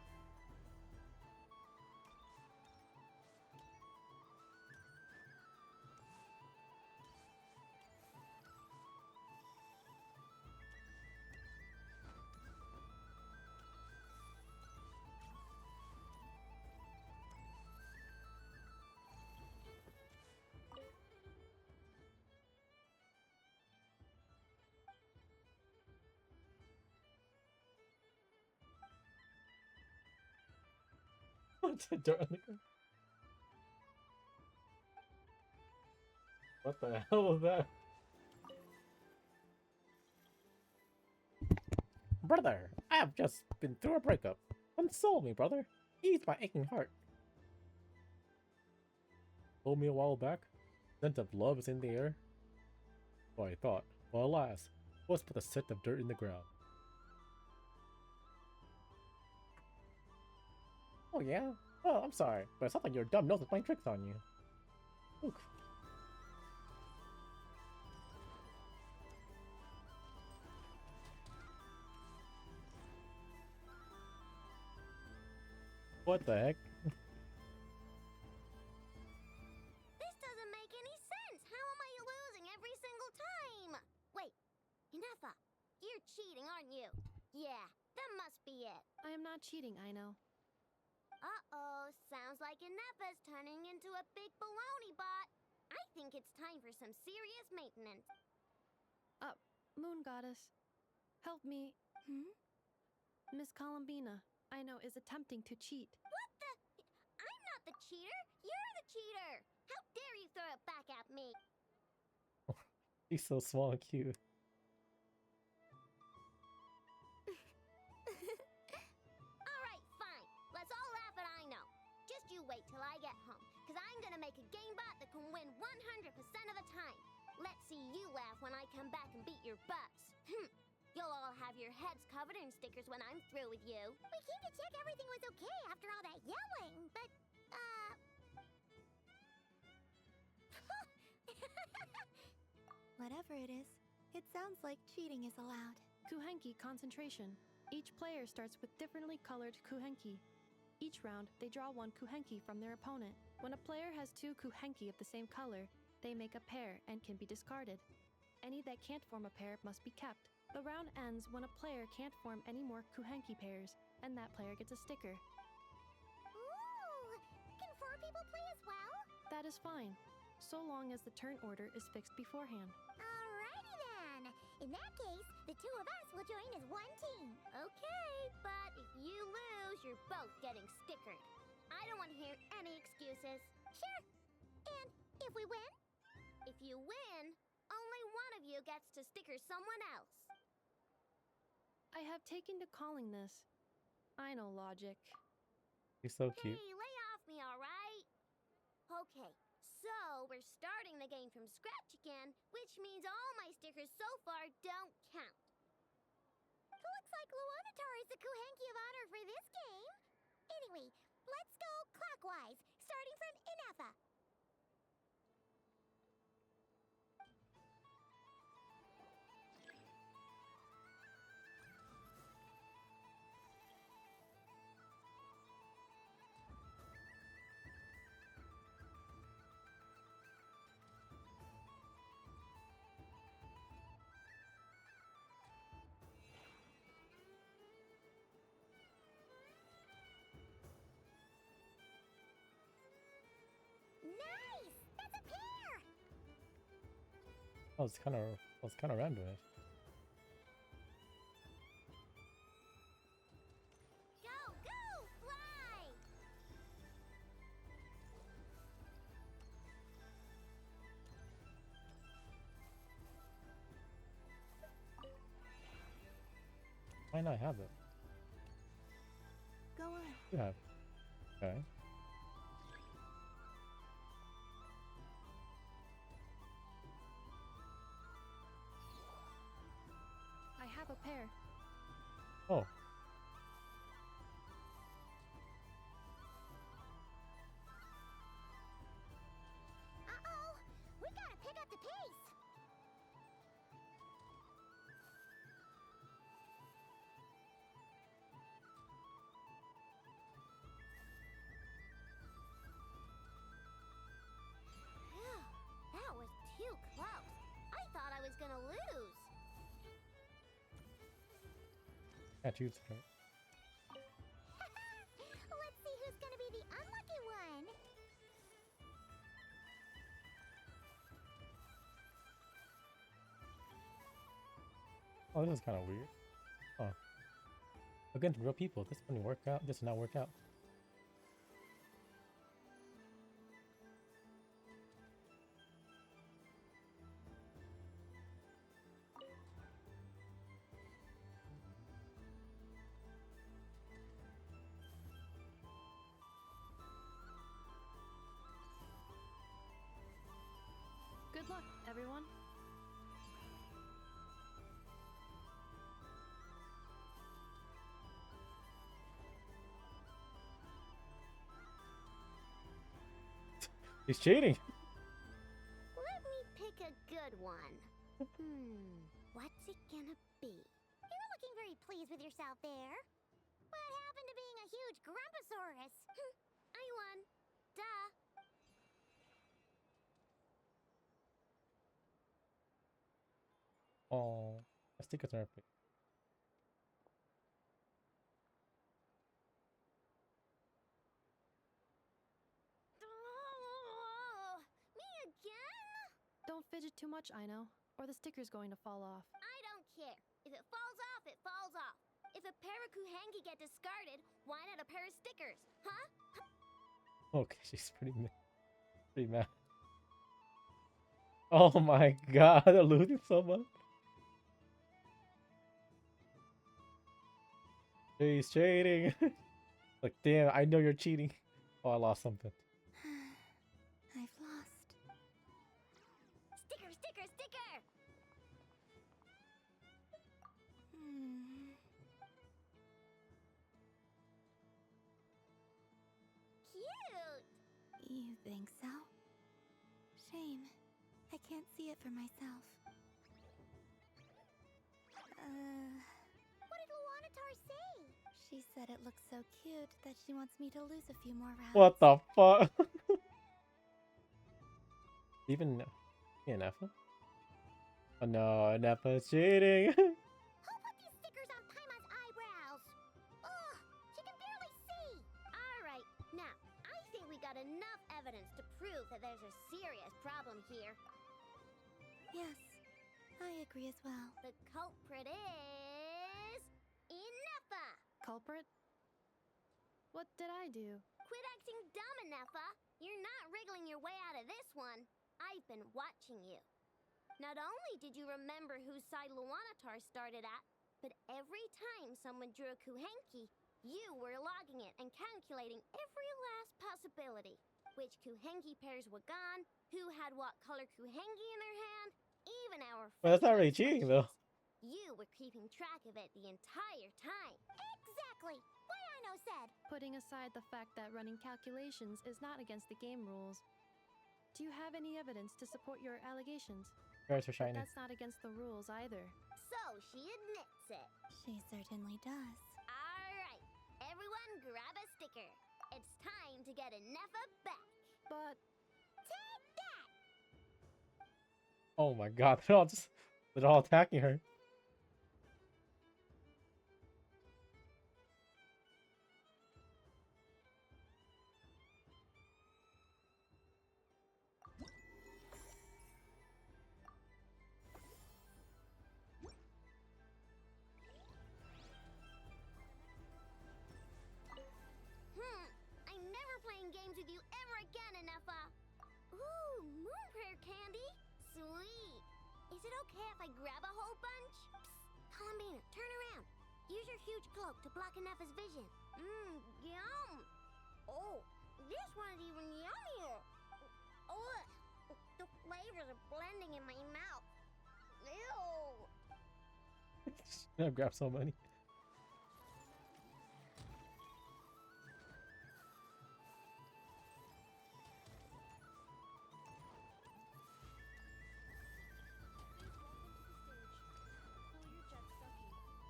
Dirt on the ground. What the hell was that? Brother, I have just been through a breakup. Console me, brother. Ease my aching heart. Told me a while back. Scent of love is in the air. So I thought. Well, alas, what's but a scent of dirt in the ground? Oh yeah? Well, I'm sorry, but it sounds like your dumb nose is playing tricks on you. Oof. What the heck? This doesn't make any sense. How am I losing every single time? Wait, Inefa, you're cheating, aren't you? Yeah, that must be it. I am not cheating, Aino. Uh-oh, sounds like Inefa's turning into a big baloney bot. I think it's time for some serious maintenance. Moon Goddess, help me. Miss Columbina, Aino is attempting to cheat. What the? I'm not the cheater. You're the cheater. How dare you throw it back at me? He's so small and cute. Alright, fine. Let's all laugh at Aino. Just you wait till I get home, because I'm gonna make a game bot that can win 100% of the time. Let's see you laugh when I come back and beat your butts. You'll all have your heads covered in stickers when I'm through with you. We came to check everything was okay after all that yelling, but, Whatever it is, it sounds like cheating is allowed. Kuhenki concentration. Each player starts with differently colored kuhenki. Each round, they draw one kuhenki from their opponent. When a player has two kuhenki of the same color, they make a pair and can be discarded. Any that can't form a pair must be kept. The round ends when a player can't form any more kuhenki pairs, and that player gets a sticker. ooh, can 4 people play as well? That is fine, so long as the turn order is fixed beforehand. Alrighty then. In that case, the 2 of us will join as one team. Okay, but if you lose, you're both getting stickered. I don't want to hear any excuses. Sure. And if we win? If you win, only one of you gets to sticker someone else. I have taken to calling this Aino logic. He's so cute. Hey, lay off me, alright? Okay, so we're starting the game from scratch again, which means all my stickers so far don't count. Looks like Luonatar is the Kuhenki of honor for this game. Anyway, let's go clockwise, starting from Inefa. Nice! That's a pair! I was kind of random. Go, go, fly! Why not have it? Go on. You have. Okay. I have a pair. Oh. Uh-oh! We gotta pick up the pace! Phew, that was too close. I thought I was gonna lose. Can't use it. Let's see who's gonna be the unlucky one. Oh, this is kind of weird. Oh. Against real people, this wouldn't work out. This did not work out. Good luck, everyone. He's cheating. Let me pick a good one. What's it gonna be? You're looking very pleased with yourself there. What happened to being a huge Grumposaurus? I won. Duh. Oh, let's take a turn. Oh, me again? Don't fidget too much, I know, or the sticker's going to fall off. I don't care. If it falls off, it falls off. If a pair of Kuhengi get discarded, why not a pair of stickers? Huh? Okay, she's pretty mad. Oh my god, they're losing so much. He's cheating. Like, damn, I know you're cheating. Oh, I lost something. I've lost. Sticker, sticker, sticker! Cute! You think so? Shame. I can't see it for myself. What did Luanatar say? She said it looks so cute that she wants me to lose a few more rounds. What the fuck? Even Nefa? Oh no, Nefa's cheating. Who put these stickers on Paimon's eyebrows? Ugh, she can barely see. Alright, now, I think we got enough evidence to prove that there's a serious problem here. Yes, I agree as well. The culprit is... Nefa! Culprit? What did I do? Quit acting dumb, Nefa! You're not wriggling your way out of this one. I've been watching you. Not only did you remember whose side Luanatar started at, but every time someone drew a Kuhenki, you were logging it and calculating every last possibility. Which Kuhenki pairs were gone, who had what color Kuhenki in their hand, even our... Well, that's not really cheating, though. You were keeping track of it the entire time. Exactly! What Aino said! Putting aside the fact that running calculations is not against the game rules, do you have any evidence to support your allegations? Parrots are shiny. That's not against the rules either. So she admits it. She certainly does. Alright, everyone grab a sticker. It's time to get Nefa back. But... Take that! Oh my god, they're all attacking her. I'm never playing games with you ever again, Nefa. Ooh, moon prayer candy. Sweet. Is it okay if I grab a whole bunch? Psst, Columbina, turn around. Use your huge cloak to block Nefa's vision. Yum. Oh, this one's even yummier. Oh, the flavors are blending in my mouth. Ew. I've grabbed so many.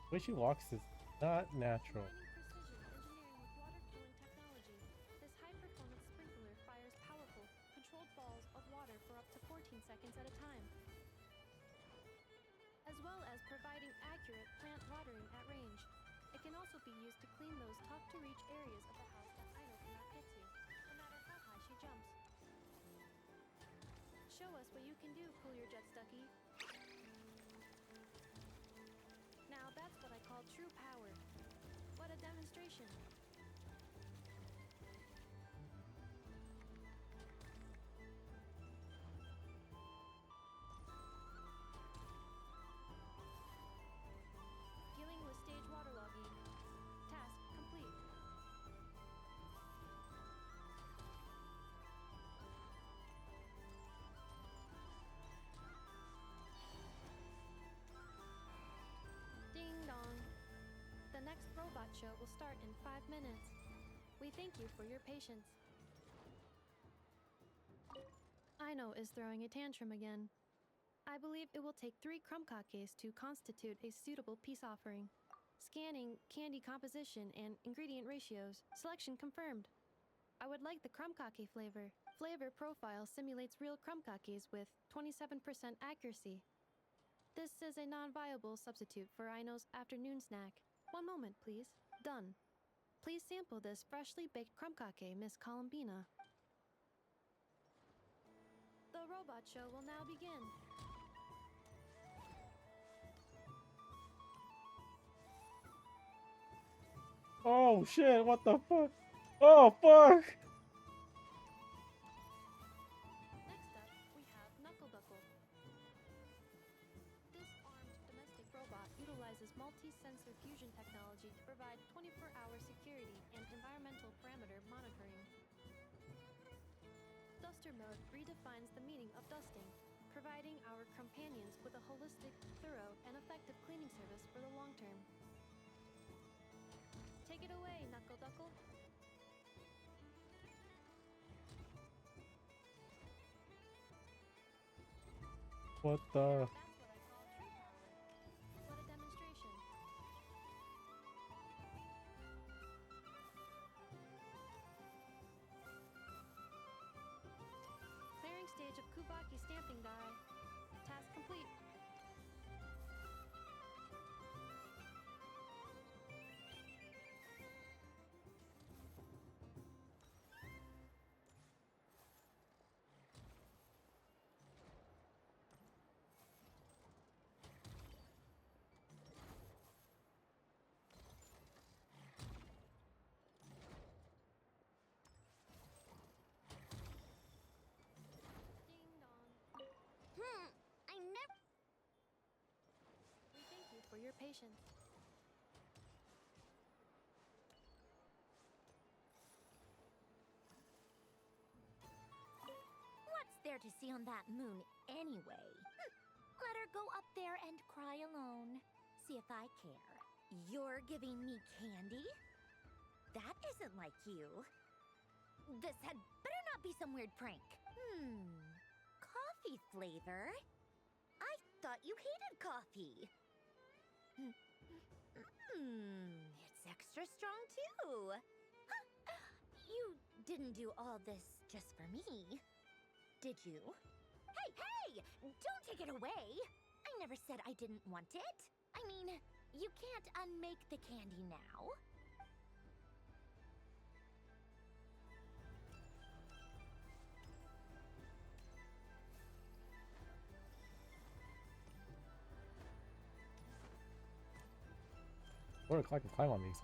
The way she walks is not natural. This high-performance sprinkler fires powerful, controlled balls of water for up to 14 seconds at a time, as well as providing accurate plant watering at range. It can also be used to clean those tough-to-reach areas of the house that Aino cannot get to, no matter how high she jumps. Show us what you can do, Cool Your Jet Stucky. Now that's what I call true power. What a demonstration. Dealing with stage waterlogging. Task complete. show will start in 5 minutes. We thank you for your patience. Aino is throwing a tantrum again. I believe it will take 3 crumcakes to constitute a suitable peace offering. Scanning candy composition and ingredient ratios. Selection confirmed. I would like the crumcake flavor. Flavor profile simulates real crumcakes with 27% accuracy. This is a non-viable substitute for Aino's afternoon snack. One moment, please. Done. Please sample this freshly baked crumcake, Miss Columbina. The robot show will now begin. Oh shit, what the fuck? Oh fuck! Next up, we have Knuckle Duckle. This armed domestic robot utilizes multi-sensor fusion technology to provide 24-hour security and environmental parameter monitoring. Duster mode redefines the meaning of dusting, providing our companions with a holistic, thorough, and effective cleaning service for the long term. Take it away, Knuckle Duckle. What the? What a demonstration. Clearing stage of Kubaki stamping die. Task complete. I never. We thank you for your patience. What's there to see on that moon anyway? Let her go up there and cry alone. See if I care. You're giving me candy? That isn't like you. This had better not be some weird prank. Coffee flavor? I thought you hated coffee. It's extra strong too. Huh. You didn't do all this just for me, did you? Hey, hey! Don't take it away! I never said I didn't want it. I mean, you can't unmake the candy now. What a I can climb on these.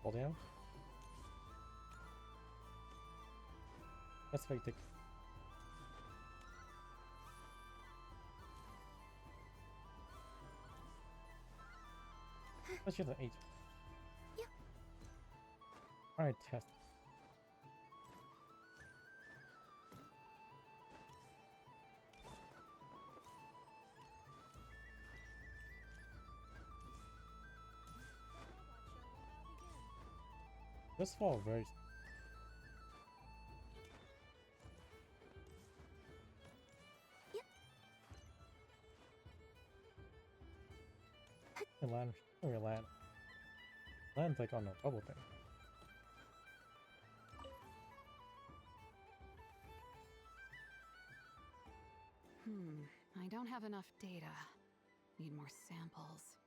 Hold down. That's fake. Let's just an 8. Yep. Alright, test. This fall very. And land, land's like on the bubble thing. I don't have enough data. Need more samples.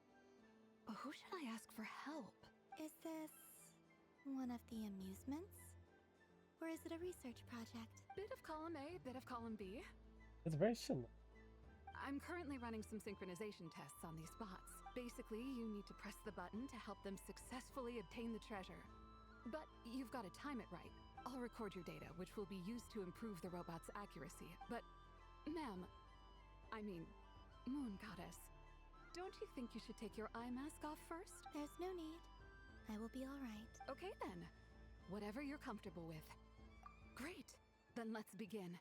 But who should I ask for help? Is this one of the amusements? Or is it a research project? Bit of column A, bit of column B. It's very chill. I'm currently running some synchronization tests on these spots. Basically, you need to press the button to help them successfully obtain the treasure. But you've got to time it right. I'll record your data, which will be used to improve the robot's accuracy. But, ma'am, I mean, Moon Goddess, don't you think you should take your eye mask off first? There's no need. I will be all right. Okay then. Whatever you're comfortable with. Great. Then let's begin.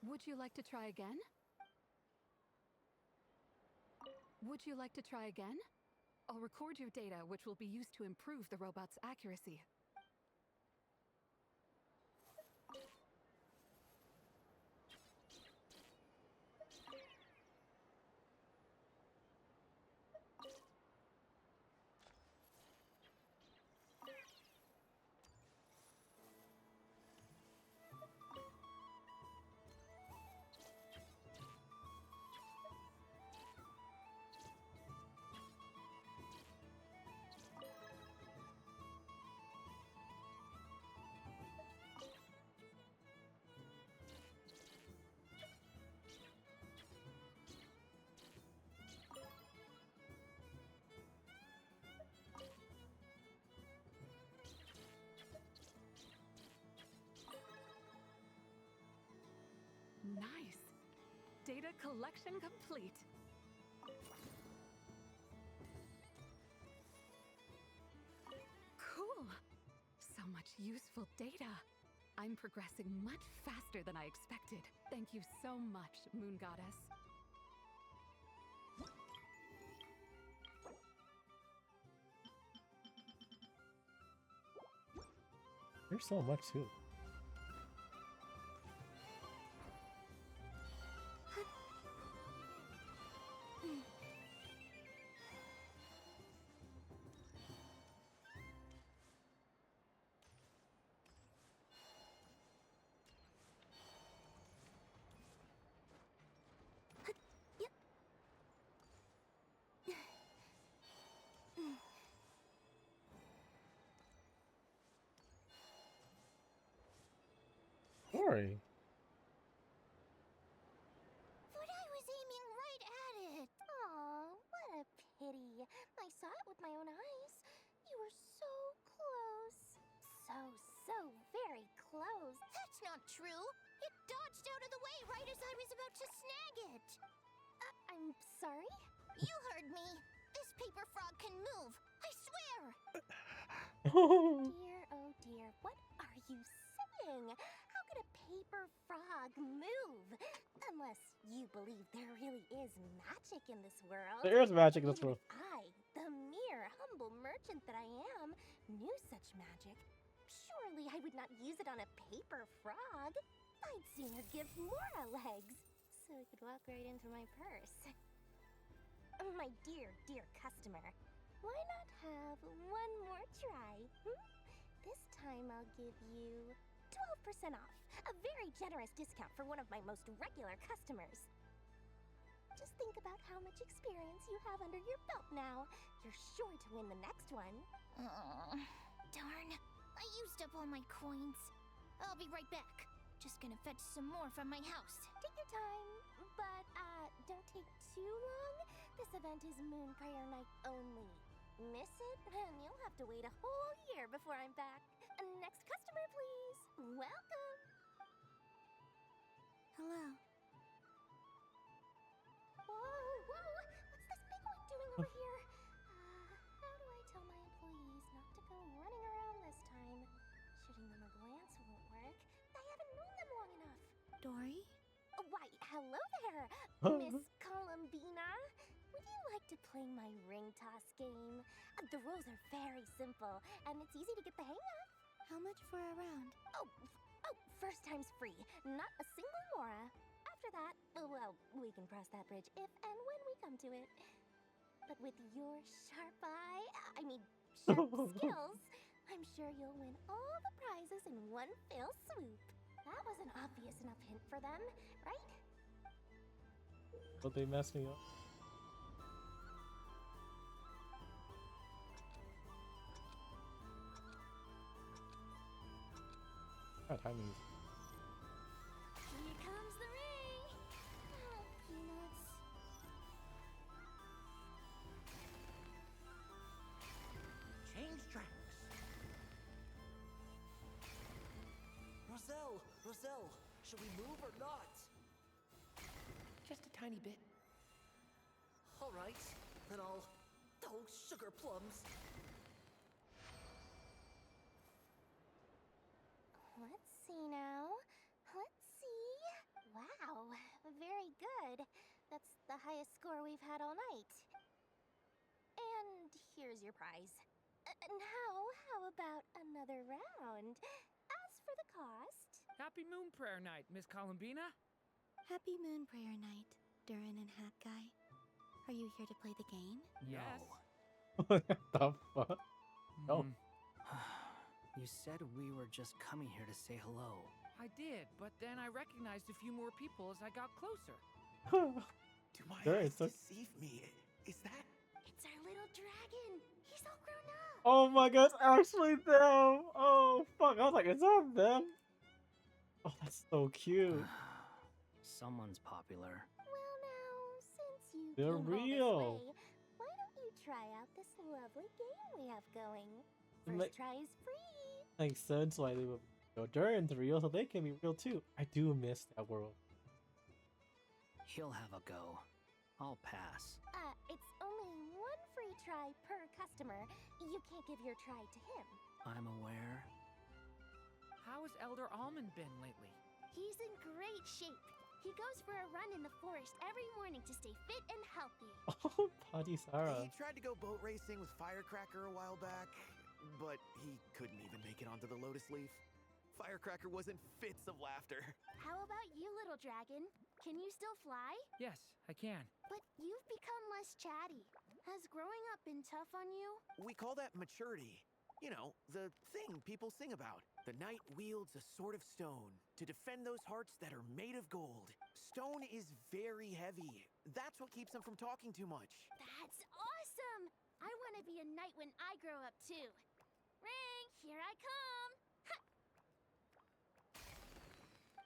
Would you like to try again? Would you like to try again? I'll record your data, which will be used to improve the robot's accuracy. Nice. Data collection complete. Cool. So much useful data. I'm progressing much faster than I expected. Thank you so much, Moon Goddess. There's so much too. Sorry. But I was aiming right at it. Aw, what a pity. I saw it with my own eyes. You were so close. So very close. That's not true. It dodged out of the way right as I was about to snag it. I'm sorry? You heard me. This paper frog can move. I swear. Dear, oh dear, what are you saying? How could a paper frog move? Unless you believe there really is magic in this world. There is magic in this Even world. if I, the mere humble merchant that I am, knew such magic, surely I would not use it on a paper frog. I'd sooner give Mora legs, so it could walk right into my purse. My dear, dear customer, why not have one more try? This time I'll give you 12% off, a very generous discount for one of my most regular customers. Just think about how much experience you have under your belt now. You're sure to win the next one. Darn, I used up all my coins. I'll be right back. Just gonna fetch some more from my house. Take your time, but don't take too long. This event is Moon Prayer Night only. Miss it, and you'll have to wait a whole year before I'm back. Next customer, please. Welcome. Hello. Whoa, what's this big one doing over here? How do I tell my employees not to go running around this time? Shooting them a glance won't work. I haven't known them long enough. Dory? Why, hello there, Miss Columbina. Would you like to play my ring toss game? The rules are very simple, and it's easy to get the hang of. How much for a round? Oh, first time's free. Not a single Mora. After that, well, we can cross that bridge if and when we come to it. But with your sharp sharp skills, I'm sure you'll win all the prizes in one fell swoop. That was an obvious enough hint for them, right? But they messed me up. God, timing. Here comes the ring. Oh, peanuts. Change tracks. Roselle, should we move or not? Just a tiny bit. All right, then I'll... Oh, sugar plums. Let's see now. Let's see. Wow, good. That's the highest score we've had all night. And here's your prize. Now, how about another round? As for the cost... Happy Moon Prayer Night, Miss Columbina. Happy Moon Prayer Night, Durin and Hat Guy. Are you here to play the game? Yes. What the fuck? No. You said we were just coming here to say hello. I did, but then I recognized a few more people as I got closer. Do my eyes so... deceive me? Is that... It's our little dragon. He's all grown up. Oh my god, it's actually them. Oh fuck, I was like, is that them? Oh, that's so cute. Someone's popular. Well now, since you They're came real. all this way, why don't you try out this lovely game we have going? It First try is free. Makes sense why they would go. Durin's real, so they can be real too. I do miss that world. He'll have a go. I'll pass. It's only one free try per customer. You can't give your try to him. I'm aware. How has Elder Almond been lately? He's in great shape. He goes for a run in the forest every morning to stay fit and healthy. Oh, Padi Sara. He tried to go boat racing with Firecracker a while back, but he couldn't even make it onto the Lotus Leaf. Firecracker was in fits of laughter. How about you, little dragon? Can you still fly? Yes, I can. But you've become less chatty. Has growing up been tough on you? We call that maturity. You know, the thing people sing about. The knight wields a sword of stone to defend those hearts that are made of gold. Stone is very heavy. That's what keeps him from talking too much. That's awesome! I want to be a knight when I grow up, too. Ring, here I come!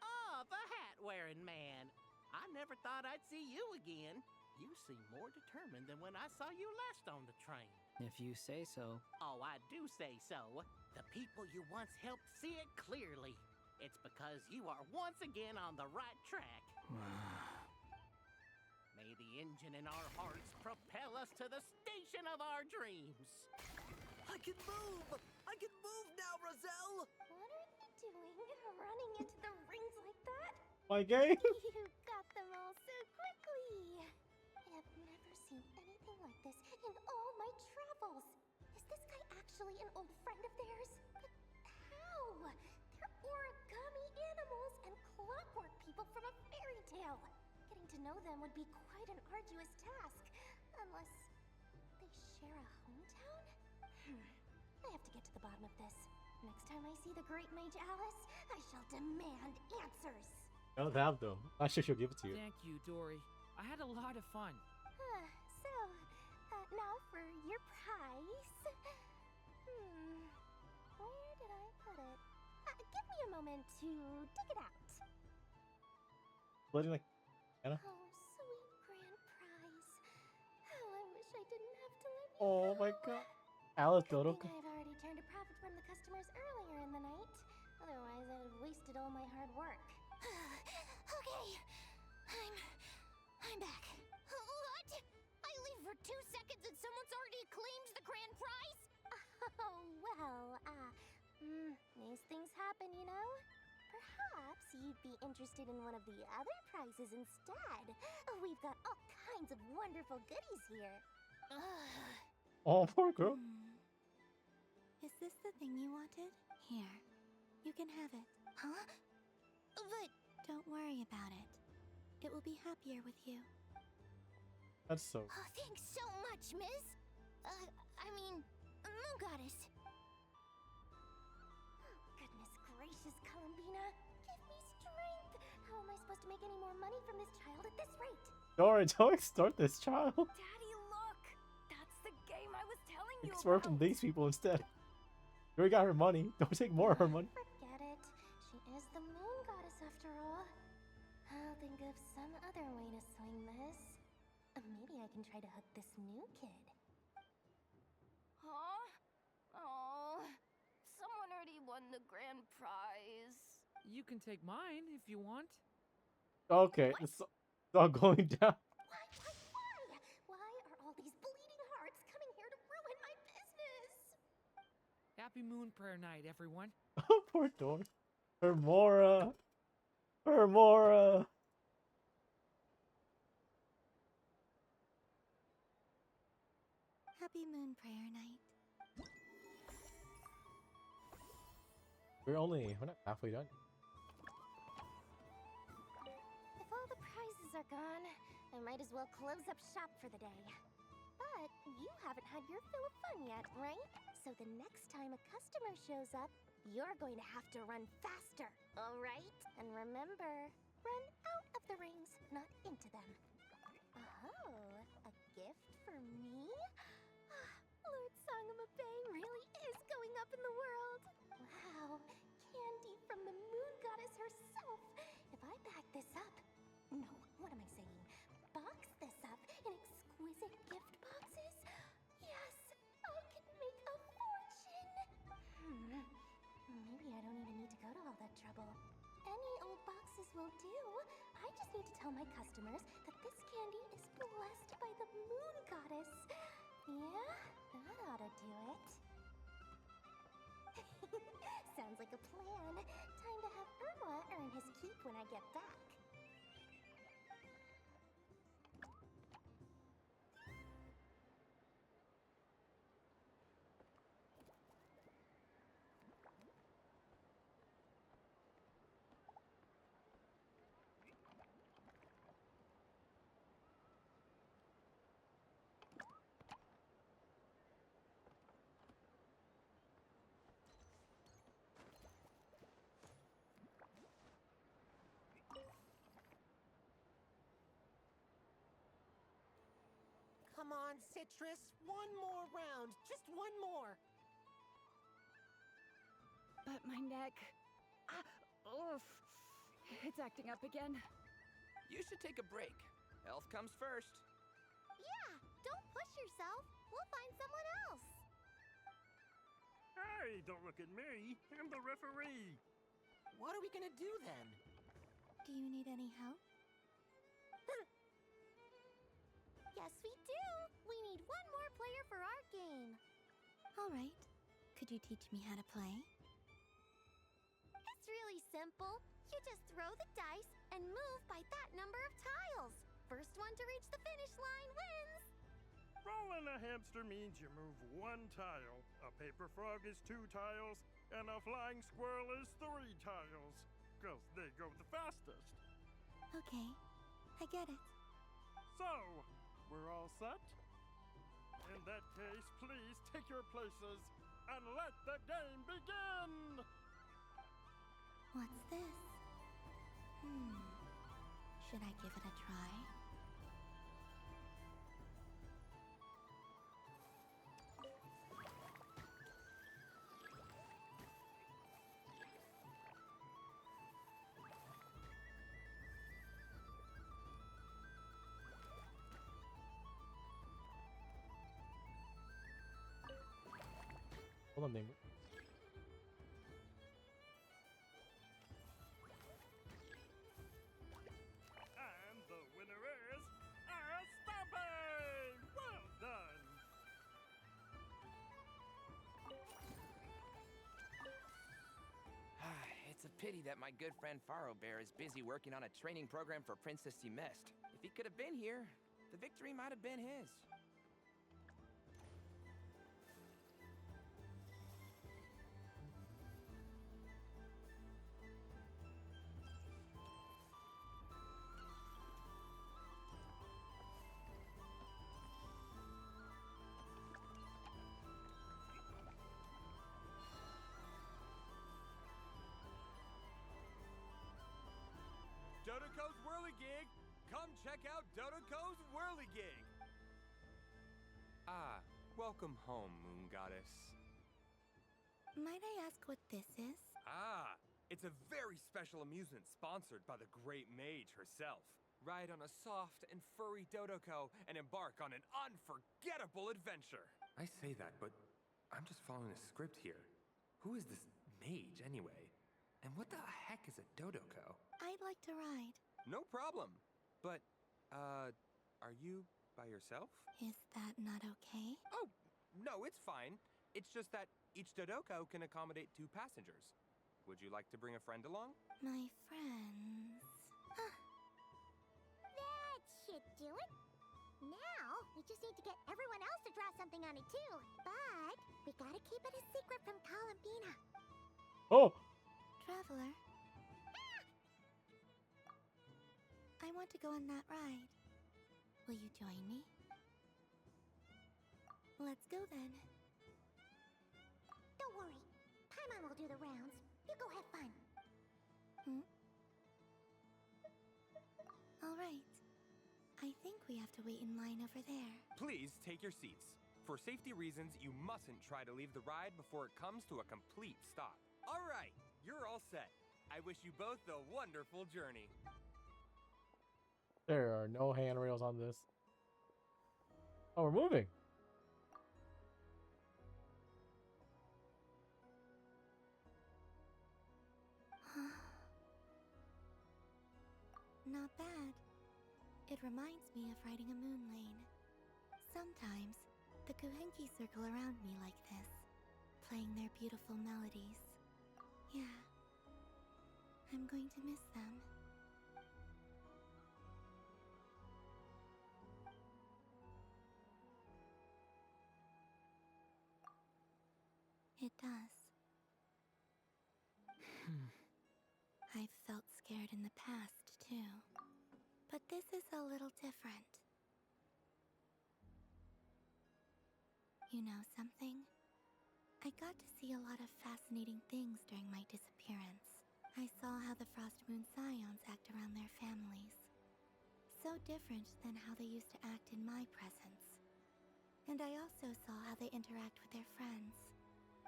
Oh, the hat-wearing man. I never thought I'd see you again. You seem more determined than when I saw you last on the train. If you say so. Oh, I do say so. The people you once helped see it clearly. It's because you are once again on the right track. May the engine in our hearts propel us to the station of our dreams. I can move! I can move now, Roselle! What are you doing? Running into the rings like that? My game? You got them all so quickly. I've never seen anything like this in all my travels. Is this guy actually an old friend of theirs? But how? They're origami animals and clockwork people from a fairy tale. Getting to know them would be quite an arduous task. Unless they share a hometown? I have to get to the bottom of this. Next time I see the great mage Alice, I shall demand answers. I don't have them. I'm sure she'll give it to you. Thank you, Dory. I had a lot of fun. Now for your prize. Where did I put it? Give me a moment to dig it out. Bloody like Anna? Oh, sweet grand prize. How I wish I didn't have to let you Oh go. my god. Alice Dodo. I've already turned a profit from the customers earlier in the night. Otherwise, I'd have wasted all my hard work. Okay. I'm back. What? I leave for 2 seconds and someone's already claimed the grand prize? Oh, well, these things happen, you know? Perhaps you'd be interested in one of the other prizes instead. We've got all kinds of wonderful goodies here. Oh, poor girl. Is this the thing you wanted? Here. You can have it. Huh? But... Don't worry about it. It will be happier with you. That's so... Oh, thanks so much, Miss. Moon Goddess. Goodness gracious, Columbina. Give me strength. How am I supposed to make any more money from this child at this rate? Dory, don't extort this child. Daddy, look! That's the game I was telling you Extort from these people instead. You already got her money. Don't take more of her money. Forget it. She is the Moon Goddess after all. I'll think of some other way to swing this. Maybe I can try to hook this new kid. Huh? Oh, someone already won the grand prize. You can take mine if you want. Okay, it's all going down. Why? Why are all these bleeding hearts coming here to ruin my business? Happy Moon Prayer Night, everyone. Oh, poor Dory. Her Mora. Happy Moon Prayer Night. We're not halfway done. If all the prizes are gone, I might as well close up shop for the day. But you haven't had your fill of fun yet, right? So the next time a customer shows up, you're going to have to run faster, all right? And remember, run out of the rings, not into them. Oh, a gift for me? Lord Sangamabe really is going up in the world. Wow, candy from the moon goddess herself. If I bag this up, no, what am I saying? Box this up in exquisite gift boxes? Yes, I can make a fortune. Maybe I don't even need to go to all that trouble. Any old boxes will do. I just need to tell my customers that this candy is blessed by the moon goddess. Yeah, that ought to do it. Sounds like a plan. Time to have Irma earn his keep when I get back. Come on, Citrus. One more round. Just one more. But my neck. Oof. It's acting up again. You should take a break. Health comes first. Yeah, don't push yourself. We'll find someone else. Hey, don't look at me. I'm the referee. What are we gonna do then? Do you need any help? Yes, we do. We need one more player for our game. All right. Could you teach me how to play? It's really simple. You just throw the dice and move by that number of tiles. First one to reach the finish line wins. Rolling a hamster means you move one tile. A paper frog is 2 tiles, and a flying squirrel is 3 tiles. 'Cause they go the fastest. Okay, I get it. So, we're all set? In that case, please take your places and let the game begin! What's this? Should I give it a try? Hold on, name. And the winner is Stamping! Well done! It's a pity that my good friend Faro Bear is busy working on a training program for Princess Semest. If he could have been here, the victory might have been his. Dodoco's Whirligig! Come check out Dodoco's Whirligig! Ah, welcome home, Moon Goddess. Might I ask what this is? Ah, it's a very special amusement sponsored by the great mage herself. Ride on a soft and furry Dodoco and embark on an unforgettable adventure. I say that, but I'm just following a script here. Who is this mage, anyway? And what the heck is a Dodoco? I'd like to ride. No problem. But, are you by yourself? Is that not okay? Oh, no, it's fine. It's just that each Dodoco can accommodate 2 passengers. Would you like to bring a friend along? My friends. That should do it. Now, We just need to get everyone else to draw something on it too. But we gotta keep it a secret from Columbina. Oh! Traveler. I want to go on that ride. Will you join me? Let's go then. Don't worry. Paimon will do the rounds. You go have fun. All right. I think we have to wait in line over there. Please take your seats. For safety reasons, you mustn't try to leave the ride before it comes to a complete stop. All right, you're all set. I wish you both a wonderful journey. There are no handrails on this. Oh, we're moving. Not bad. It reminds me of riding a moon lane. Sometimes, the Kuhenki circle around me like this, playing their beautiful melodies. Yeah, I'm going to miss them. It does. I've felt scared in the past, too. But this is a little different. You know something? I got to see a lot of fascinating things during my disappearance. I saw how the Frost Moon Scions act around their families. So different than how they used to act in my presence. And I also saw how they interact with their friends.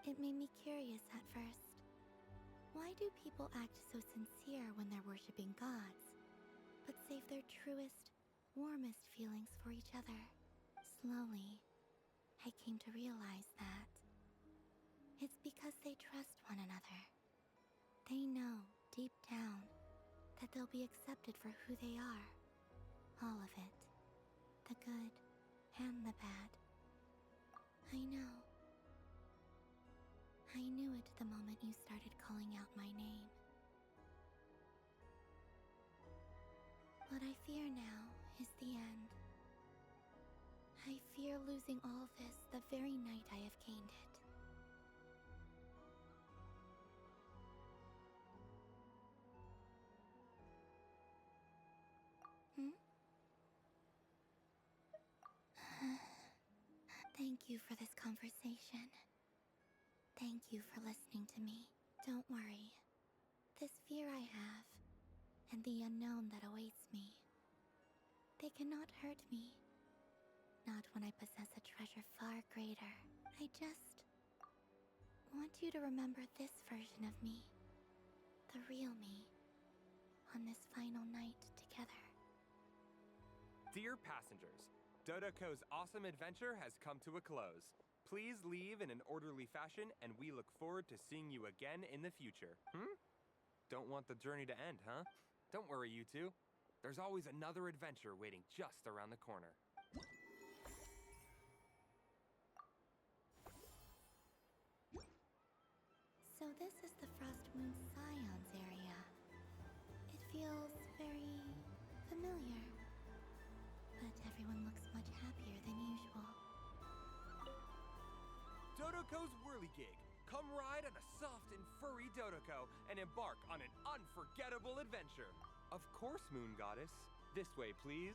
It made me curious at first. Why do people act so sincere when they're worshipping gods, but save their truest, warmest feelings for each other? Slowly, I came to realize that it's because they trust one another. They know, deep down, that they'll be accepted for who they are. All of it. The good and the bad. I know. I knew it the moment you started calling out my name. What I fear now is the end. I fear losing all this the very night I have gained it. Thank you for this conversation. Thank you for listening to me. Don't worry. This fear I have, and the unknown that awaits me, they cannot hurt me. Not when I possess a treasure far greater. I just want you to remember this version of me. The real me. On this final night together. Dear passengers, Dodoko's awesome adventure has come to a close. Please leave in an orderly fashion, and we look forward to seeing you again in the future. Don't want the journey to end, huh? Don't worry, you two. There's always another adventure waiting just around the corner. So this is the Frost Moon Scions area. It feels very familiar. But everyone looks much happier than usual. Dodoko's Whirligig. Come ride on a soft and furry Dodoko and embark on an unforgettable adventure. Of course, Moon Goddess. This way, please.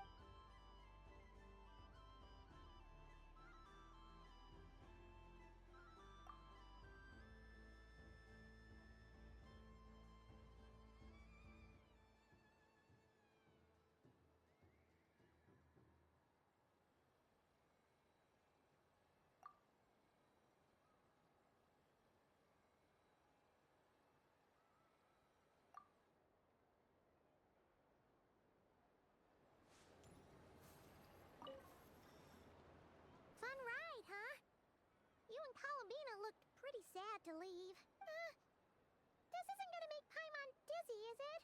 Fun ride, huh? You and Columbina looked pretty sad to leave. This isn't gonna make Paimon dizzy, is it?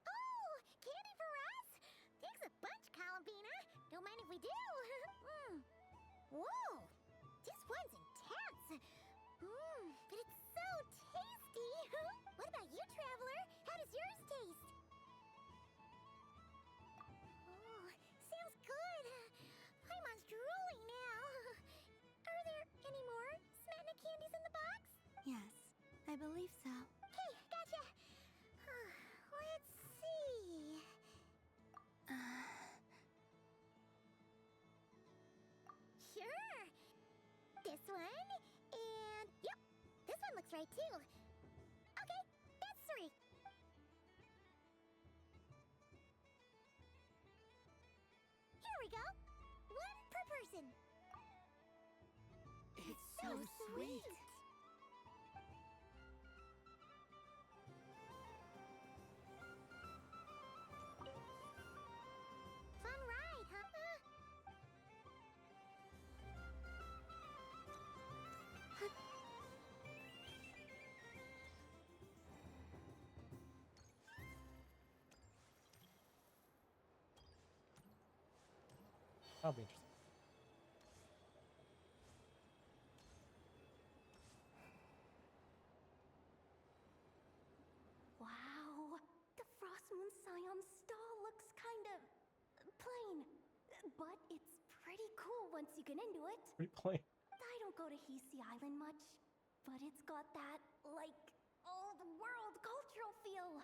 Oh, candy for us? Thanks a bunch, Columbina. Don't mind if we do. Whoa, this one's intense. But it's so tasty. What about you, Traveler? How does yours taste? Oh, believe so. Hey, gotcha. Let's see. Sure. This one, and yep, this one looks right too. Okay, that's 3. Here we go. 1 per person. It's so sweet. Fun ride, huh? That'll be interesting. Wow, the Frost Moon Scion stall looks kind of plain, but it's pretty cool once you get into it. Pretty plain. I don't go to Hisi Island much, but it's got that, like, old world cultural feel.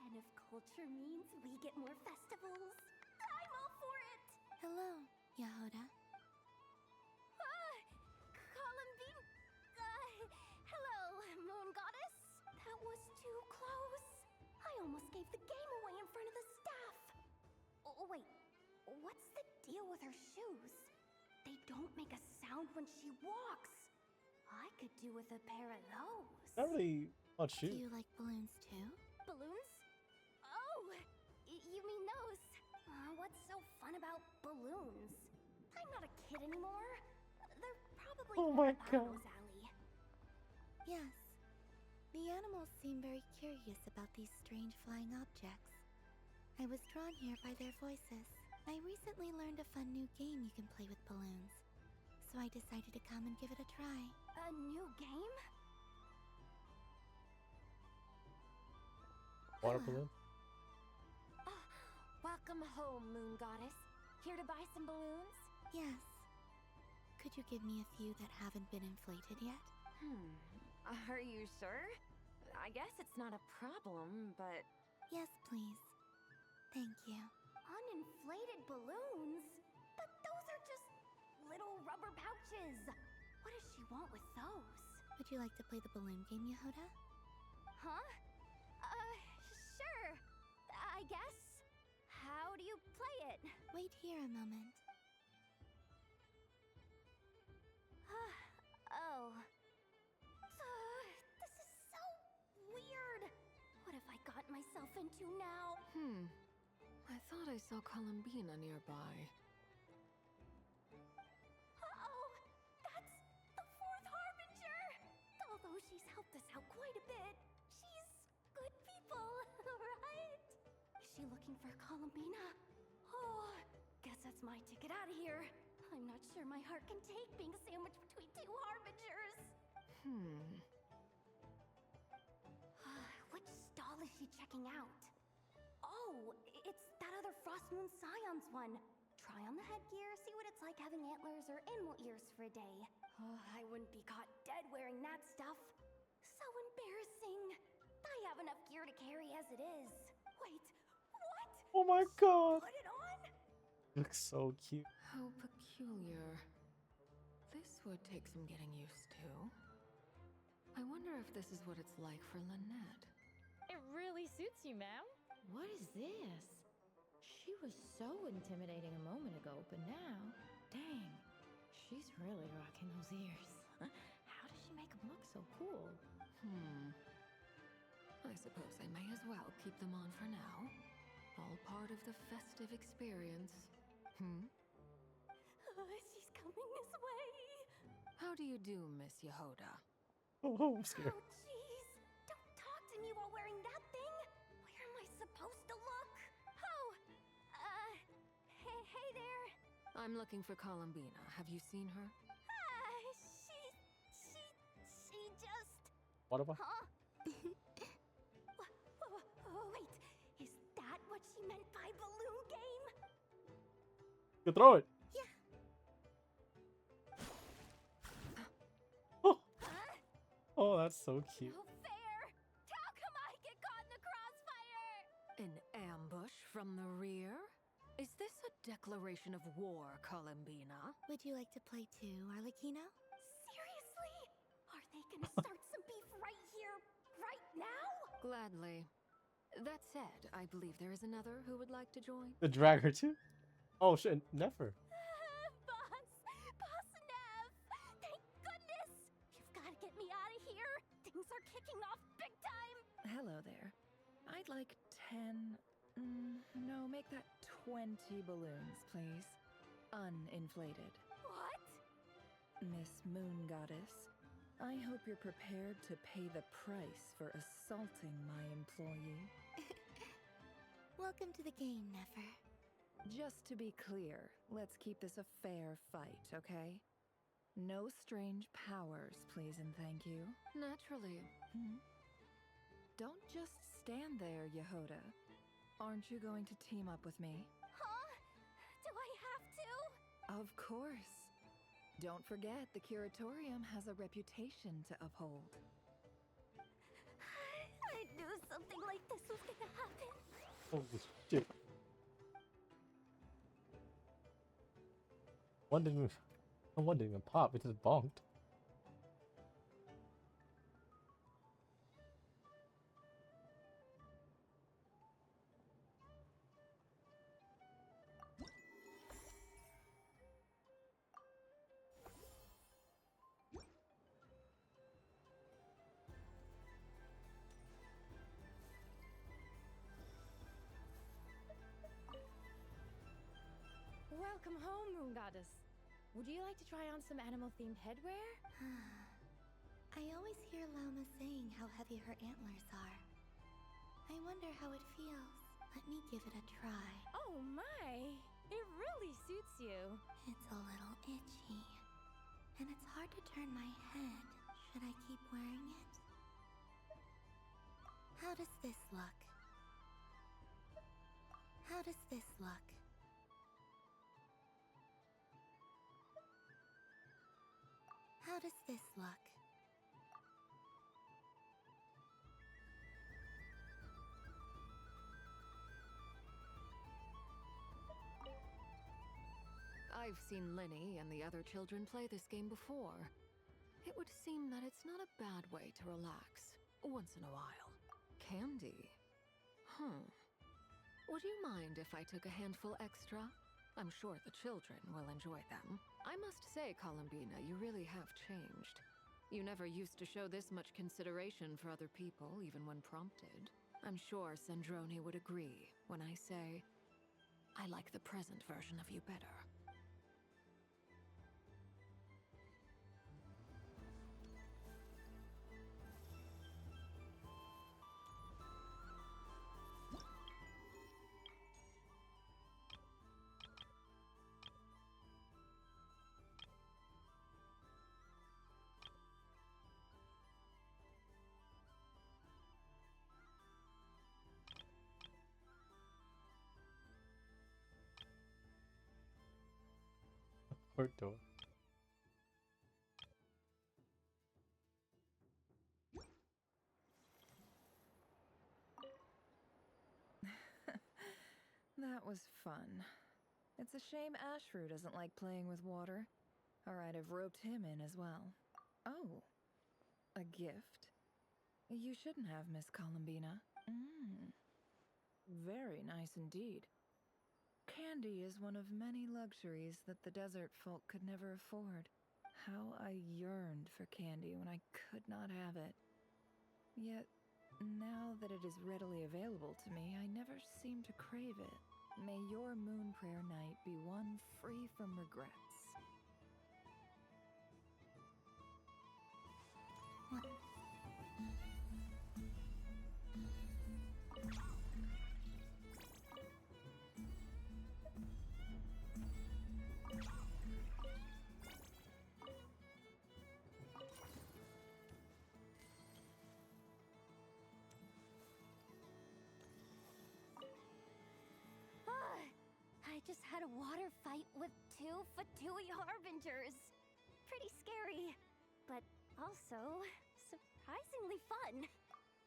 And if culture means we get more festivals, I'm all for it. Hello, Yehoda. Columbine. Hello, Moon Goddess. That was too close. I almost gave the game away in front of the staff. Oh, wait. What's the deal with her shoes? They don't make a sound when she walks. I could do with a pair of those. Not really much Do shoes. you like balloons too? Balloons? Oh, you mean those? What's so fun about balloons? I'm not a kid anymore. They're probably Oh more my up God. Anno's alley. Yes. The animals seem very curious about these strange flying objects. I was drawn here by their voices. I recently learned a fun new game you can play with balloons, so I decided to come and give it a try. A new game? Water balloon. Welcome home, Moon Goddess. Here to buy some balloons? Yes. Could you give me a few that haven't been inflated yet? Are you sure? I guess it's not a problem, but... Yes, please. Thank you. Uninflated balloons? But those are just little rubber pouches. What does she want with those? Would you like to play the balloon game, Yehoda? Huh? Sure. I guess. How do you play it? Wait here a moment. Oh. This is so weird. What have I got myself into now? I thought I saw Columbina nearby. Uh-oh! That's the 4th Harbinger! Although she's helped us out quite a bit, she's good people, right? Is she looking for Columbina? Oh, guess that's my ticket out of here. I'm not sure my heart can take being sandwiched between 2 Harbingers. Which stall is she checking out? Oh, it's that other Frost Moon Scion's one. Try on the headgear, see what it's like having antlers or animal ears for a day. Oh, I wouldn't be caught dead wearing that stuff. So embarrassing. I have enough gear to carry as it is. Wait, what? Oh my God. Put it on? Looks so cute. How peculiar. This would take some getting used to. I wonder if this is what it's like for Lynette. It really suits you, ma'am. What is this? She was so intimidating a moment ago, but now, dang, she's really rocking those ears. How does she make them look so cool? I suppose I may as well keep them on for now. All part of the festive experience. She's coming this way. How do you do, Miss Yehoda? Oh, I'm scared. Oh, jeez. Don't talk to me while wearing that thing. Where am I supposed to look? Oh, hey there. I'm looking for Columbina. Have you seen her? She just... What about? Huh? Wait, is that what she meant by balloon game? You throw it. Yeah. Oh. That's so cute. No fair! How come I get caught in the crossfire? An ambush from the rear? Is this a declaration of war, Columbina? Would you like to play too, Arlecchino? Seriously? Are they gonna start some beef right here, right now? Gladly. That said, I believe there is another who would like to join. The drag her too? Oh shit, never. Boss Nev! Thank goodness! You've gotta get me out of here! Things are kicking off big time! Hello there. I'd like 10. No, make that 20 balloons, please. Uninflated. What? Miss Moon Goddess, I hope you're prepared to pay the price for assaulting my employee. Welcome to the game, Nefer. Just to be clear, let's keep this a fair fight, okay? No strange powers, please and thank you. Naturally. Don't just stand there, Yehoda. Aren't you going to team up with me? Huh? Do I have to? Of course. Don't forget, the Curatorium has a reputation to uphold. I knew something like this was gonna happen. Holy shit. One didn't even pop, it just bonked. Welcome home, Moon Goddess. Would you like to try on some animal-themed headwear? I always hear Llama saying how heavy her antlers are. I wonder how it feels. Let me give it a try. Oh my! It really suits you. It's a little itchy. And it's hard to turn my head. Should I keep wearing it? How does this look? How does this look? How does this look? I've seen Lenny and the other children play this game before. It would seem that it's not a bad way to relax, once in a while. Candy? Would you mind if I took a handful extra? I'm sure the children will enjoy them. I must say, Columbina, you really have changed. You never used to show this much consideration for other people, even when prompted. I'm sure Sandrone would agree when I say, I like the present version of you better. Port door. That was fun. It's a shame Ashru doesn't like playing with water. Alright, I've roped him in as well. Oh, a gift? You shouldn't have, Miss Columbina. Very nice indeed. Candy is one of many luxuries that the desert folk could never afford. How I yearned for candy when I could not have it. Yet, now that it is readily available to me, I never seem to crave it. May your moon prayer night be one free from regrets. What? I just had a water fight with 2 Fatui Harbingers. Pretty scary, but also surprisingly fun.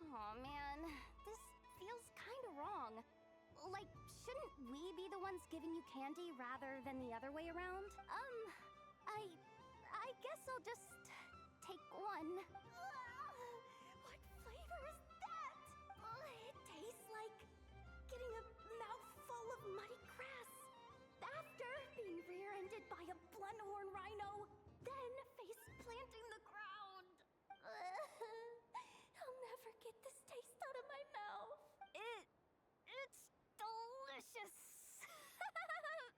Aw, man, this feels kinda wrong. Like, shouldn't we be the ones giving you candy rather than the other way around? I guess I'll just take one. What flavor is that? It tastes like getting a mouthful of muddy grass. After being rear-ended by a blunt-horn rhino, then face planting the ground. I'll never get this taste out of my mouth. It's delicious.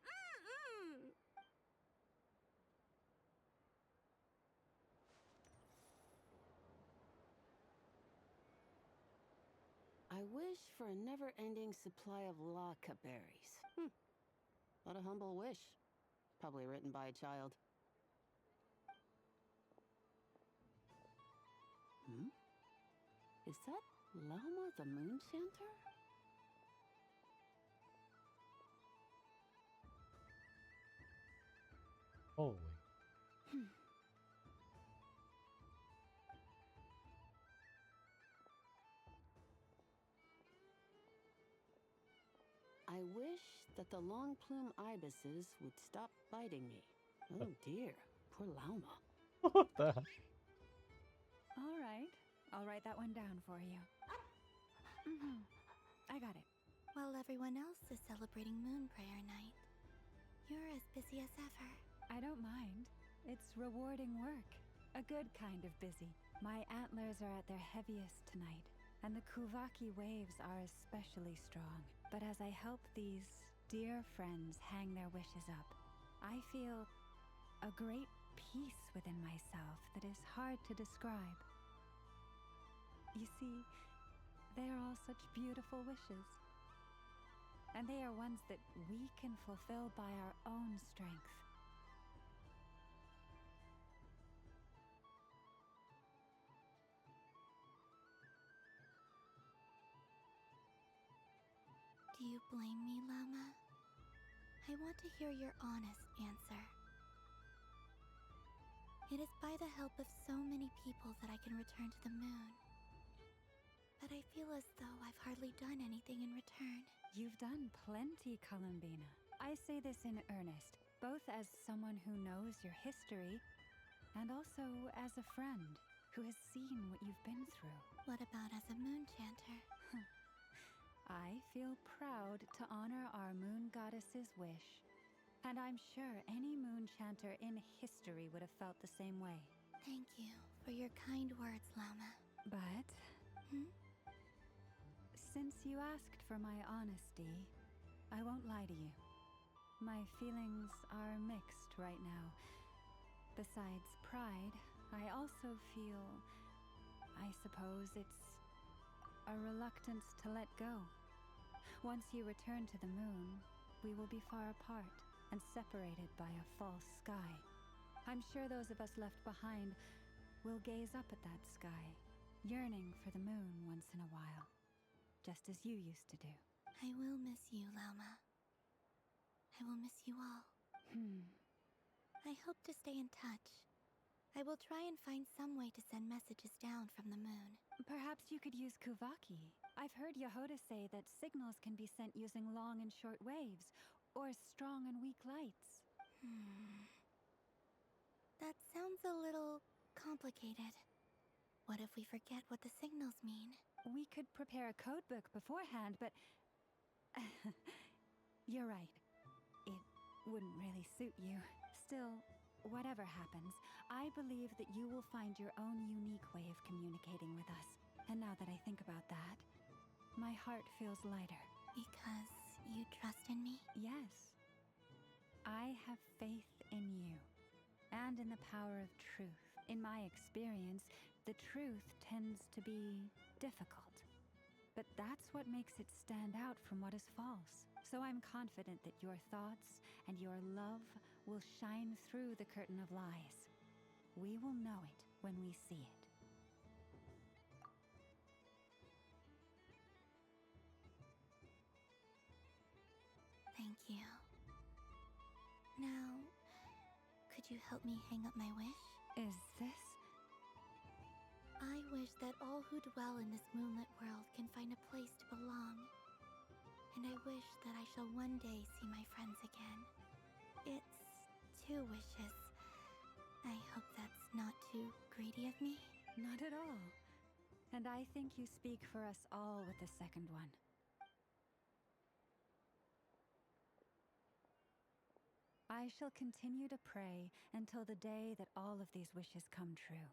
Mm-mm. I wish for a never-ending supply of laka berries. What a humble wish. Probably written by a child. Is that Lauma the Moon Chanter? Holy. I wish that the long plume ibises would stop biting me. Oh dear, poor Lauma. What the heck? All right. I'll write that one down for you. I got it. While everyone else is celebrating Moon Prayer Night, you're as busy as ever. I don't mind. It's rewarding work. A good kind of busy. My antlers are at their heaviest tonight, and the Kuvaki waves are especially strong. But as I help these dear friends hang their wishes up, I feel a great peace within myself that is hard to describe. You see, they are all such beautiful wishes. And they are ones that we can fulfill by our own strength. Do you blame me, Llama? I want to hear your honest answer. It is by the help of so many people that I can return to the moon. But I feel as though I've hardly done anything in return. You've done plenty, Columbina. I say this in earnest, both as someone who knows your history and also as a friend who has seen what you've been through. What about as a moon chanter? I feel proud to honor our moon goddess's wish, and I'm sure any moon chanter in history would have felt the same way. Thank you for your kind words, Llama. But since you asked for my honesty, I won't lie to you. My feelings are mixed right now. Besides pride, I also feel, I suppose it's a reluctance to let go. Once you return to the moon, we will be far apart and separated by a false sky. I'm sure those of us left behind will gaze up at that sky, yearning for the moon once in a while, just as you used to do. I will miss you, Llama. I will miss you all. I hope to stay in touch. I will try and find some way to send messages down from the moon. Perhaps you could use Kuvaki. I've heard Yehoda say that signals can be sent using long and short waves, or strong and weak lights. That sounds a little complicated. What if we forget what the signals mean? We could prepare a codebook beforehand, but you're right. It wouldn't really suit you. Still, whatever happens, I believe that you will find your own unique way of communicating with us. And now that I think about that, my heart feels lighter. Because you trust in me? Yes. I have faith in you, and in the power of truth. In my experience, the truth tends to be difficult. But that's what makes it stand out from what is false. So I'm confident that your thoughts and your love will shine through the curtain of lies. We will know it when we see it. Thank you. Now, could you help me hang up my wish? Is this? I wish that all who dwell in this moonlit world can find a place to belong. And I wish that I shall one day see my friends again. It's 2 wishes. I hope that's not too greedy of me. Not at all. And I think you speak for us all with the second one. I shall continue to pray until the day that all of these wishes come true.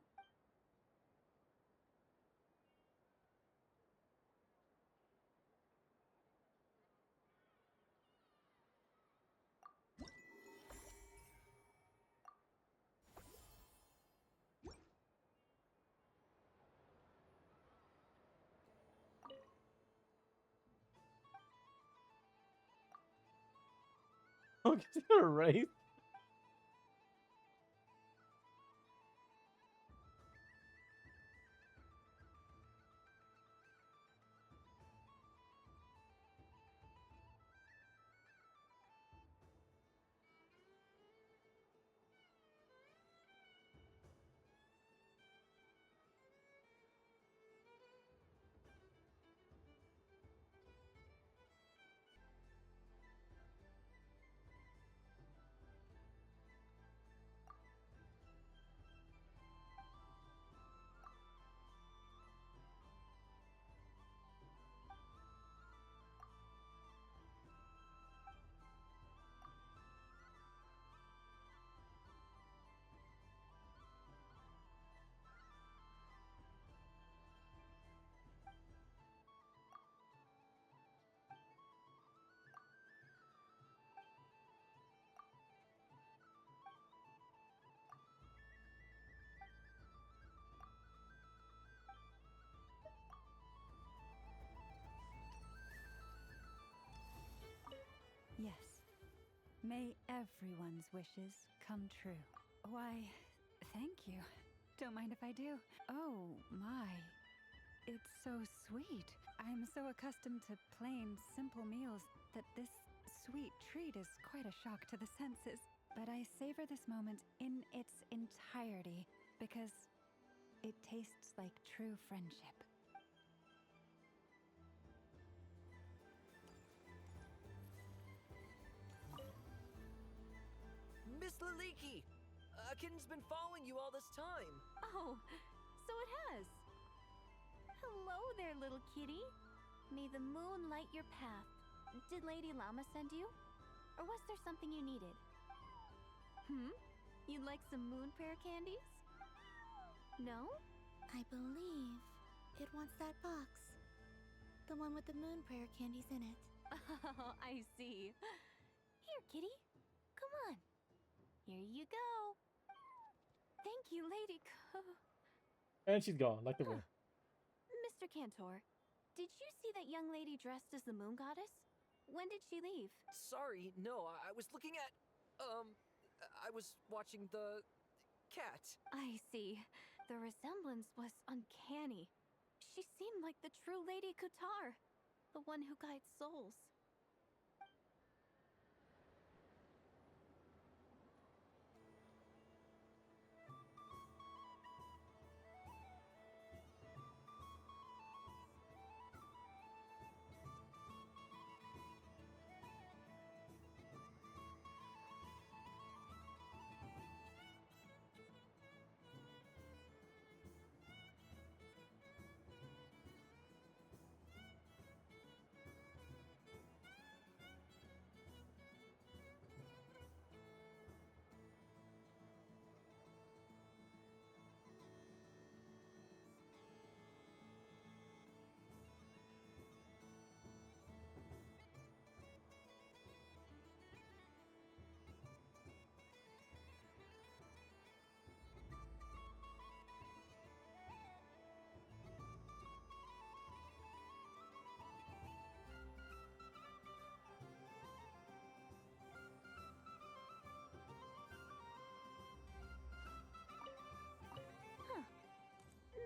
Oh, he's gonna raise. Yes. May everyone's wishes come true. Why, thank you. Don't mind if I do. Oh, my. It's so sweet. I'm so accustomed to plain, simple meals that this sweet treat is quite a shock to the senses. But I savor this moment in its entirety because it tastes like true friendship. Miss Laliki! Akin's been following you all this time. Oh, so it has. Hello there, little kitty. May the moon light your path. Did Lady Llama send you? Or was there something you needed? You'd like some moon prayer candies? No? I believe it wants that box. The one with the moon prayer candies in it. Oh, I see. Here, kitty. Come on. Here you go. Thank you, Lady And she's gone, like the wind. Mr. Cantor, did you see that young lady dressed as the moon goddess? When did she leave? Sorry, no, I was looking at, I was watching the cat. I see. The resemblance was uncanny. She seemed like the true Lady Kutar, the one who guides souls.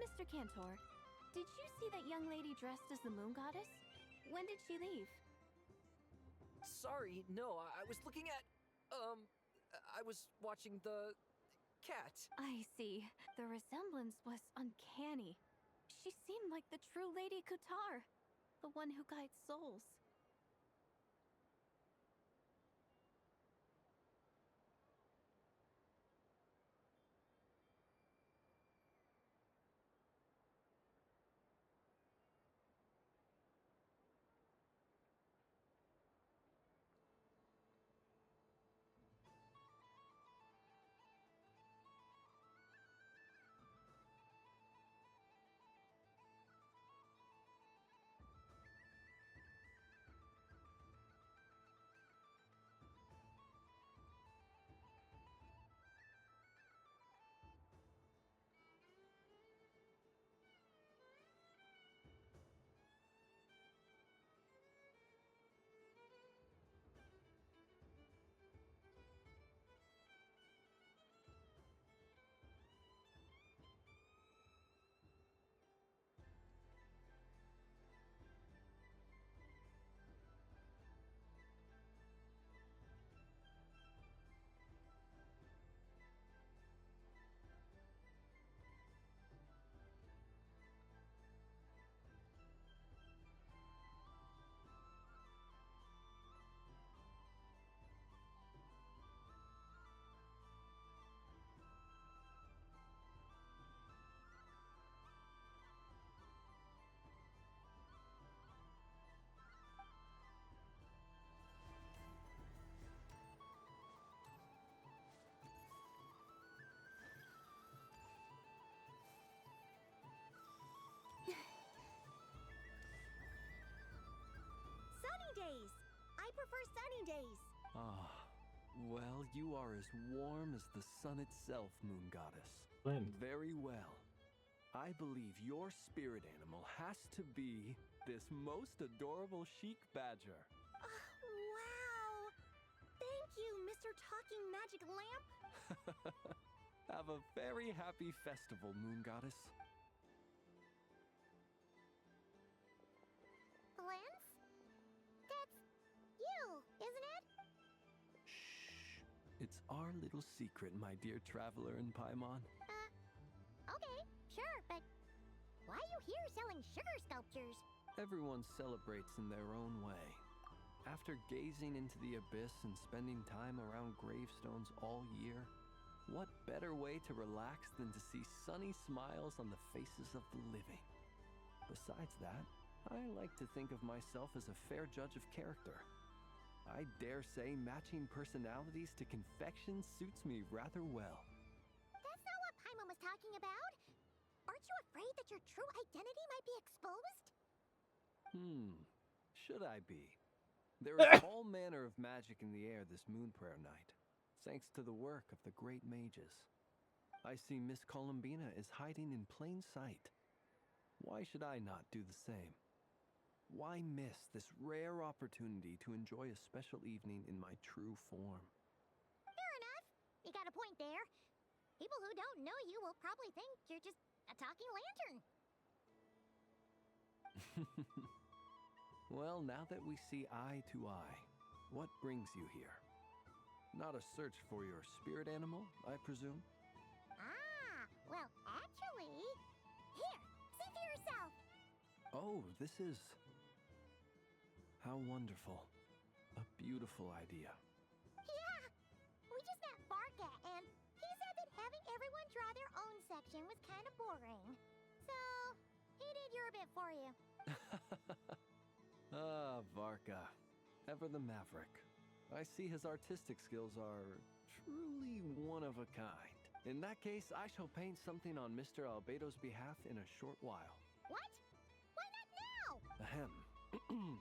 Mr. Cantor, did you see that young lady dressed as the moon goddess? When did she leave? Sorry, no, I was looking at, I was watching the cat. I see. The resemblance was uncanny. like the true Lady Kutar, the one who guides souls. Sunny days! I prefer sunny days. Ah, well, you are as warm as the sun itself, Moon Goddess. When? Very well. I believe your spirit animal has to be this most adorable chic badger. Wow! Thank you, Mr. Talking Magic Lamp. Have a very happy festival, Moon Goddess. Lance? That's you, isn't it? It's our little secret, my dear traveler in Paimon. Okay, sure, but why are you here selling sugar sculptures? Everyone celebrates in their own way. After gazing into the abyss and spending time around gravestones all year, what better way to relax than to see sunny smiles on the faces of the living? Besides that, I like to think of myself as a fair judge of character. I dare say matching personalities to confection suits me rather well. That's not what Paimon was talking about. Aren't you afraid that your true identity might be exposed? Should I be? There is all manner of magic in the air this moon prayer night, thanks to the work of the great mages. I see Miss Columbina is hiding in plain sight. Why should I not do the same? Why miss this rare opportunity to enjoy a special evening in my true form? Fair enough. You got a point there. People who don't know you will probably think you're just a talking lantern. Well, now that we see eye to eye, what brings you here? Not a search for your spirit animal, I presume? Well, actually... Here, see for yourself. Oh, this is... How wonderful. A beautiful idea. Yeah! We just met Barca, and he said that having everyone draw their own section was kind of boring. So, he did your bit for you. Varka. Ever the maverick. I see his artistic skills are truly one of a kind. In that case, I shall paint something on Mr. Albedo's behalf in a short while. What? Why not now? Ahem.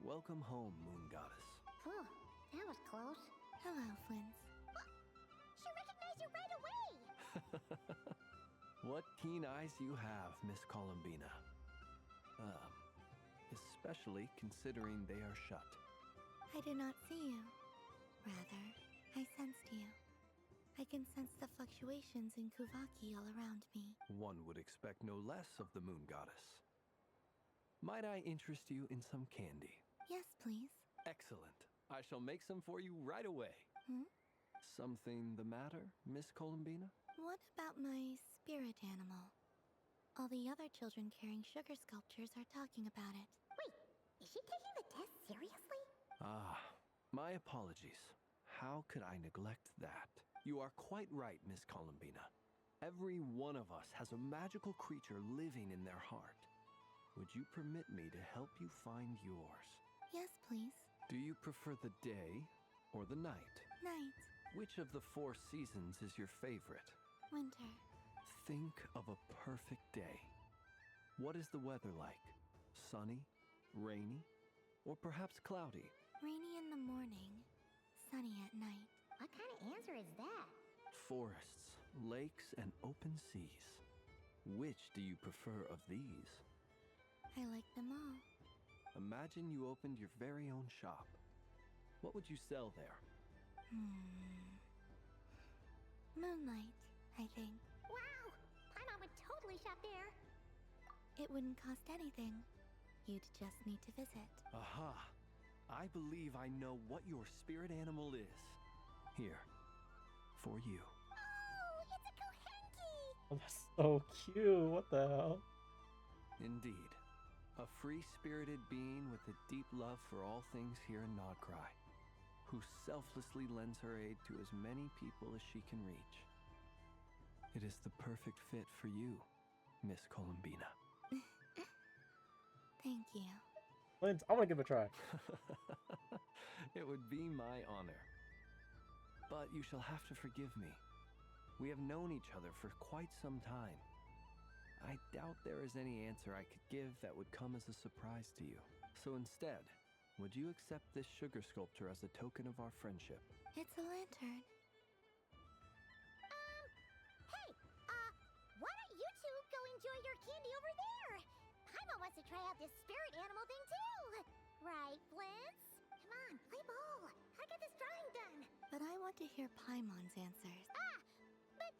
Welcome home, Moon Goddess. Phew, that was close. Hello, Flint. She recognized you right away! What keen eyes you have, Miss Columbina. Especially considering they are shut. I do not see you. Rather, I sensed you. I can sense the fluctuations in Kuvaki all around me. One would expect no less of the Moon Goddess. Might I interest you in some candy? Yes, please. Excellent. I shall make some for you right away. Something the matter, Miss Columbina? What about my spirit animal? All the other children carrying sugar sculptures are talking about it. Wait, is she taking the test seriously? Ah, my apologies. How could I neglect that? You are quite right, Miss Columbina. Every one of us has a magical creature living in their heart. Would you permit me to help you find yours? Yes, please. Do you prefer the day or the night? Night. Which of the 4 seasons is your favorite? Winter. Think of a perfect day. What is the weather like? Sunny, rainy, or perhaps cloudy? Rainy in the morning, sunny at night. What kind of answer is that? Forests, lakes, and open seas. Which do you prefer of these? I like them all. Imagine you opened your very own shop. What would you sell there? Moonlight, I think. Wow! Paimon would totally shop there. It wouldn't cost anything. You'd just need to visit. Aha! I believe I know what your spirit animal is. Here, for you. Oh, it's a Kohenki! Oh, that's so cute. What the hell? Indeed. A free-spirited being with a deep love for all things here in Nodcry, who selflessly lends her aid to as many people as she can reach. It is the perfect fit for you, Miss Columbina. Thank you. Lens, I want to give it a try. It would be my honor. But you shall have to forgive me. We have known each other for quite some time. I doubt there is any answer I could give that would come as a surprise to you. So instead, would you accept this sugar sculpture as a token of our friendship? It's a lantern. Hey, why don't you two go enjoy your candy over there? Paimon wants to try out this spirit animal thing too. Right, Blitz? Come on, play ball. I got this drawing done. But I want to hear Paimon's answers. But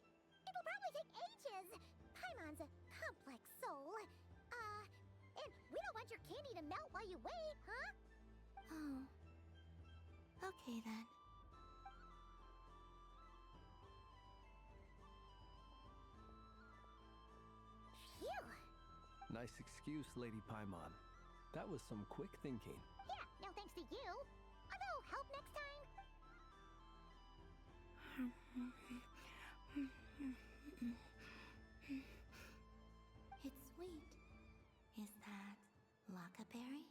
it'll probably take ages. Paimon's a complex soul. And we don't want your candy to melt while you wait, huh? Oh. Okay then. Phew. Nice excuse, Lady Paimon. That was some quick thinking. Yeah, no thanks to you. Although, help next time. It's sweet. Is that Lockaberry?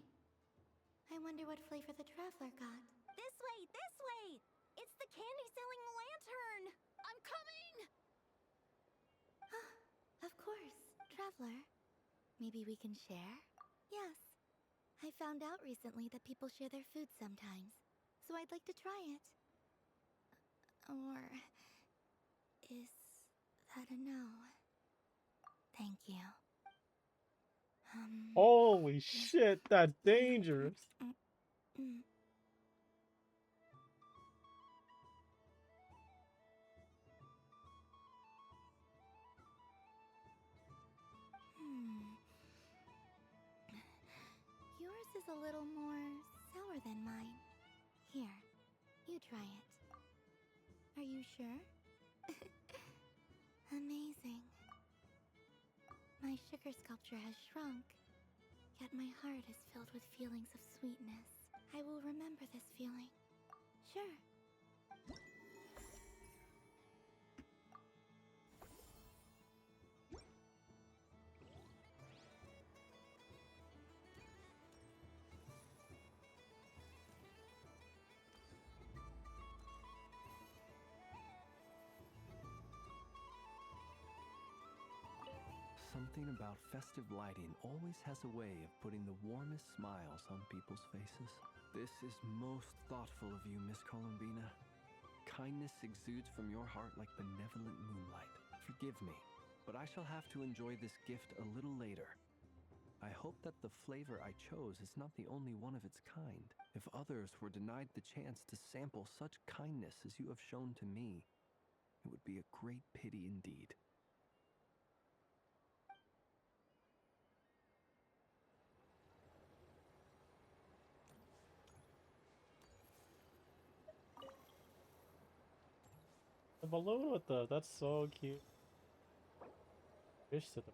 I wonder what flavor the traveler got. This way, this way! It's the candy-selling lantern! I'm coming! Of course, traveler. Maybe we can share? Yes. I found out recently that people share their food sometimes, so I'd like to try it. Or is that a no? Thank you. Holy shit, that's dangerous. Yours is a little more sour than mine. Here, you try it. Are you sure? Amazing. My sugar sculpture has shrunk, yet my heart is filled with feelings of sweetness. I will remember this feeling. Sure. Something about festive lighting always has a way of putting the warmest smiles on people's faces. This is most thoughtful of you, Miss Columbina. Kindness exudes from your heart like benevolent moonlight. Forgive me, but I shall have to enjoy this gift a little later. I hope that the flavor I chose is not the only one of its kind. If others were denied the chance to sample such kindness as you have shown to me, it would be a great pity indeed. The balloon with the, that's so cute. Fish to the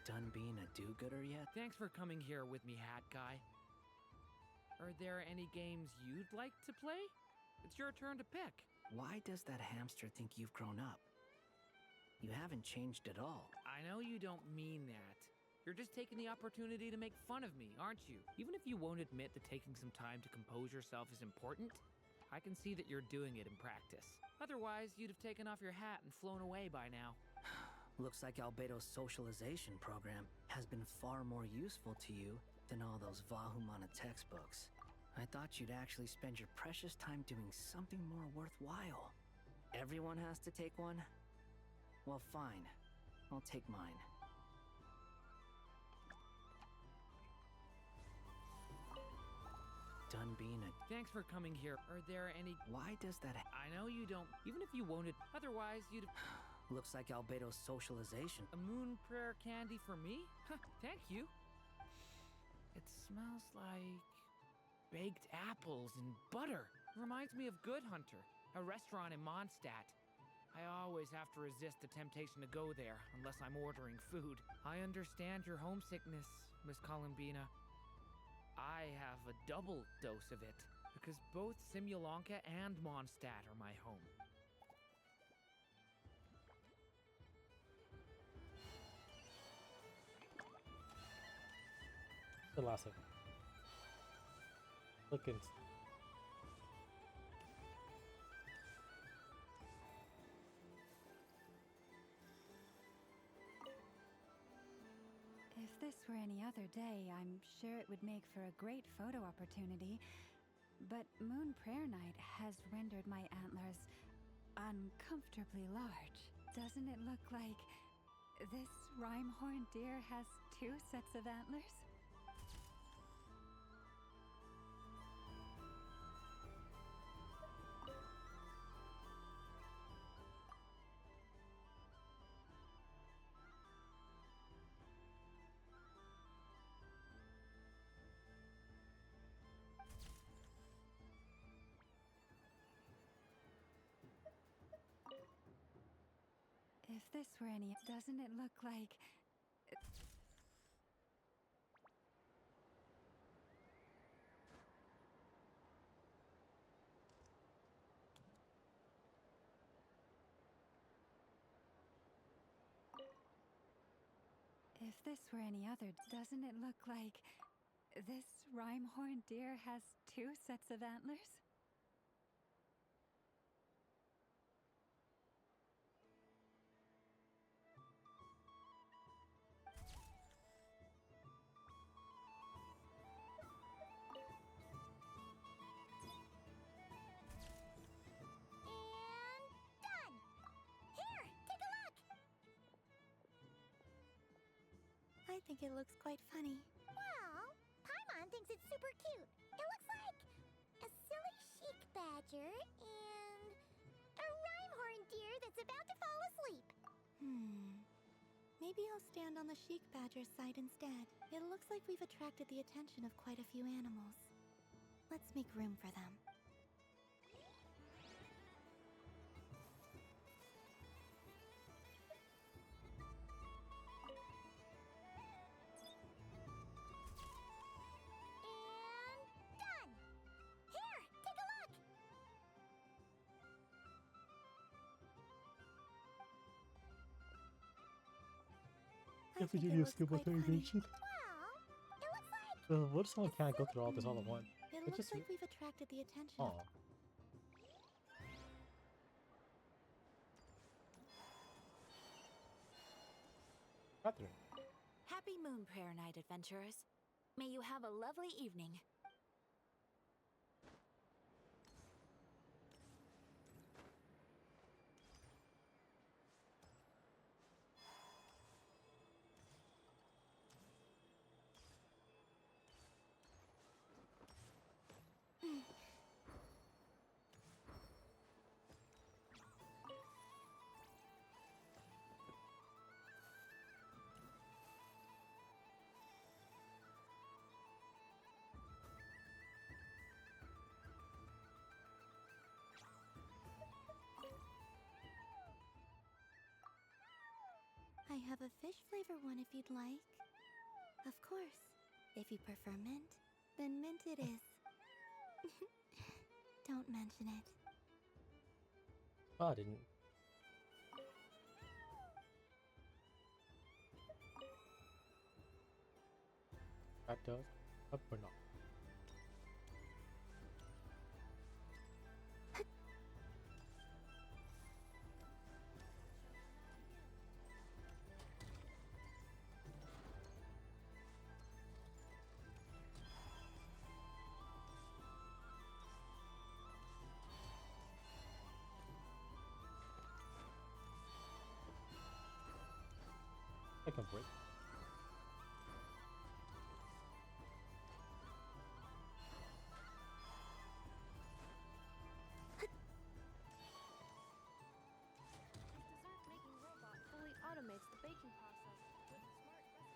done being a do-gooder yet? Thanks for coming here with me, Hat Guy. Are there any games you'd like to play? It's your turn to pick. Why does that hamster think you've grown up? You haven't changed at all. I know you don't mean that. You're just taking the opportunity to make fun of me, aren't you? Even if you won't admit that taking some time to compose yourself is important, I can see that you're doing it in practice. Otherwise, you'd have taken off your hat and flown away by now. Looks like Albedo's socialization program has been far more useful to you than all those Vahumana textbooks. I thought you'd actually spend your precious time doing something more worthwhile. Everyone has to take one? Well, fine. I'll take mine. Done being a... Thanks for coming here. Are there any... Why does that... I know you don't... Even if you won't... Otherwise, you'd... Looks like Albedo's socialization... A moon prayer candy for me? Thank you. It smells like... baked apples and butter. Reminds me of Good Hunter, a restaurant in Mondstadt. I always have to resist the temptation to go there, unless I'm ordering food. I understand your homesickness, Miss Columbina. I have a double dose of it, because both Simulanka and Mondstadt are my home. The last second. Looking. If this were any other day, I'm sure it would make for a great photo opportunity. But Moon Prayer Night has rendered my antlers uncomfortably large. Doesn't it look like this rhyme-horned deer has 2 sets of antlers? If this were any... Doesn't it look like... If this were any other... Doesn't it look like... This rhyme-horned deer has 2 sets of antlers? I think it looks quite funny. Well, Paimon thinks it's super cute. It looks like a silly chic badger and a rhyme-horned deer that's about to fall asleep. Maybe I'll stand on the chic badger's side instead. It looks like we've attracted the attention of quite a few animals. Let's make room for them. If we do skip with animation. What if someone can't go through all this all at once? It looks like we've attracted the attention. Oh. Catherine. Happy Moon Prayer Night, adventurers. May you have a lovely evening. I have a fish flavor one if you'd like. Of course. If you prefer mint, then mint it is. Don't mention it. Oh, I didn't. That does. Up or not? I can break. Dessert making robot fully automates the baking process with a smart recipe.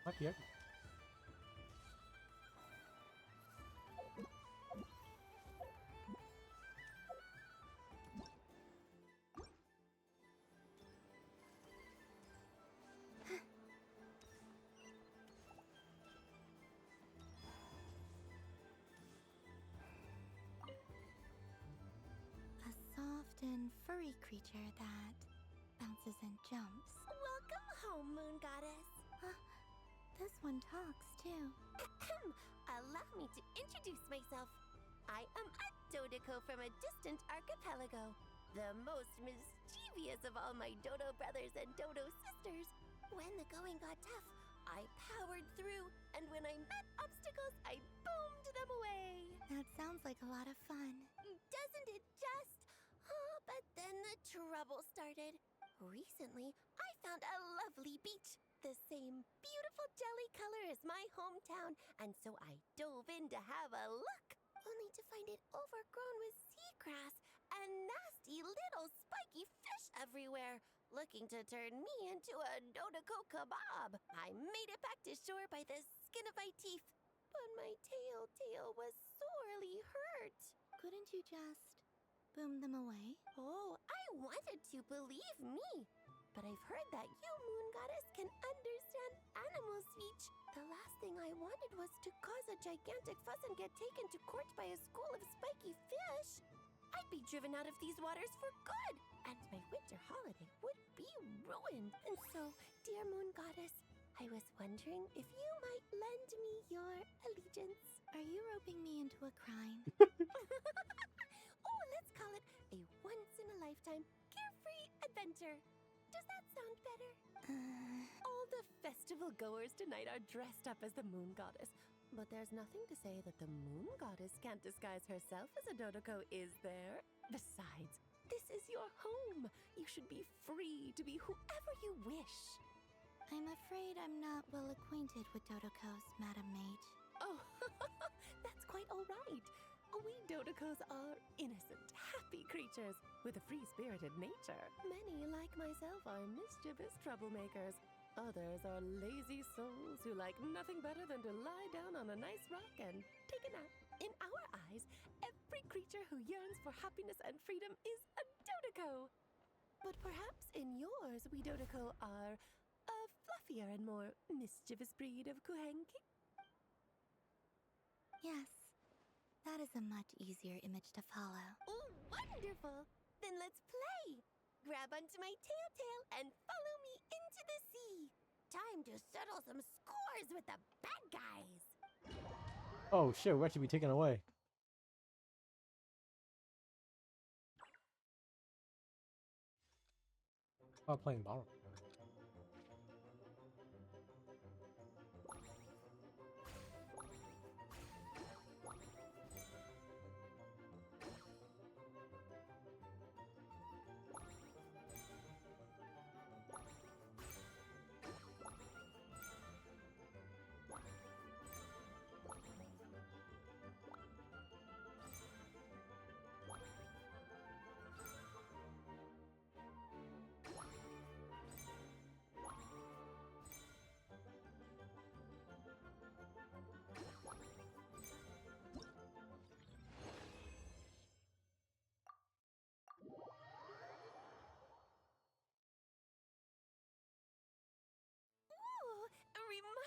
Not yet. A soft and furry creature that bounces and jumps. Welcome home, Moon Goddess. This one talks too. Allow me to introduce myself. I am a Dodoko from a distant archipelago, the most mischievous of all my Dodo brothers and Dodo sisters. When the going got tough, I powered through, and when I met obstacles, I boomed them away. That sounds like a lot of fun. Doesn't it just? Oh, but then the trouble started. Recently, I found a lovely beach, the same beautiful jelly color as my hometown, and so I dove in to have a look, only to find it overgrown with seagrass and nasty little spiky fish everywhere, looking to turn me into a Dodoko kebab. I made it back to shore by the skin of my teeth, but my tail was sorely hurt. Couldn't you just boom them away? Oh, I wanted to, believe me. But I've heard that you, Moon Goddess, can understand animal speech. The last thing I wanted was to cause a gigantic fuss and get taken to court by a school of spiky fish. I'd be driven out of these waters for good, and my winter holiday would be ruined. And so, dear Moon Goddess, I was wondering if you might lend me your allegiance. Are you roping me into a crime? Oh, let's call it a once-in-a-lifetime carefree adventure. Does that sound better? All the festival goers tonight are dressed up as the Moon Goddess. But there's nothing to say that the Moon Goddess can't disguise herself as a Dodoko, is there? Besides, this is your home. You should be free to be whoever you wish. I'm afraid I'm not well acquainted with Dodokos, Madam Mage. Oh, that's quite all right. We Dodokos are innocent, happy creatures with a free-spirited nature. Many, like myself, are mischievous troublemakers. Others are lazy souls who like nothing better than to lie down on a nice rock and take a nap. In our eyes, every creature who yearns for happiness and freedom is a Dodoko. But perhaps in yours, we Dodoko are a fluffier and more mischievous breed of Kuhenki? Yes. That is a much easier image to follow. Oh, wonderful! Then let's play! Grab onto my tail and follow me into the sea. Time to settle some scores with the bad guys. Oh shit, we're actually be taken away. Oh, playing Borrow.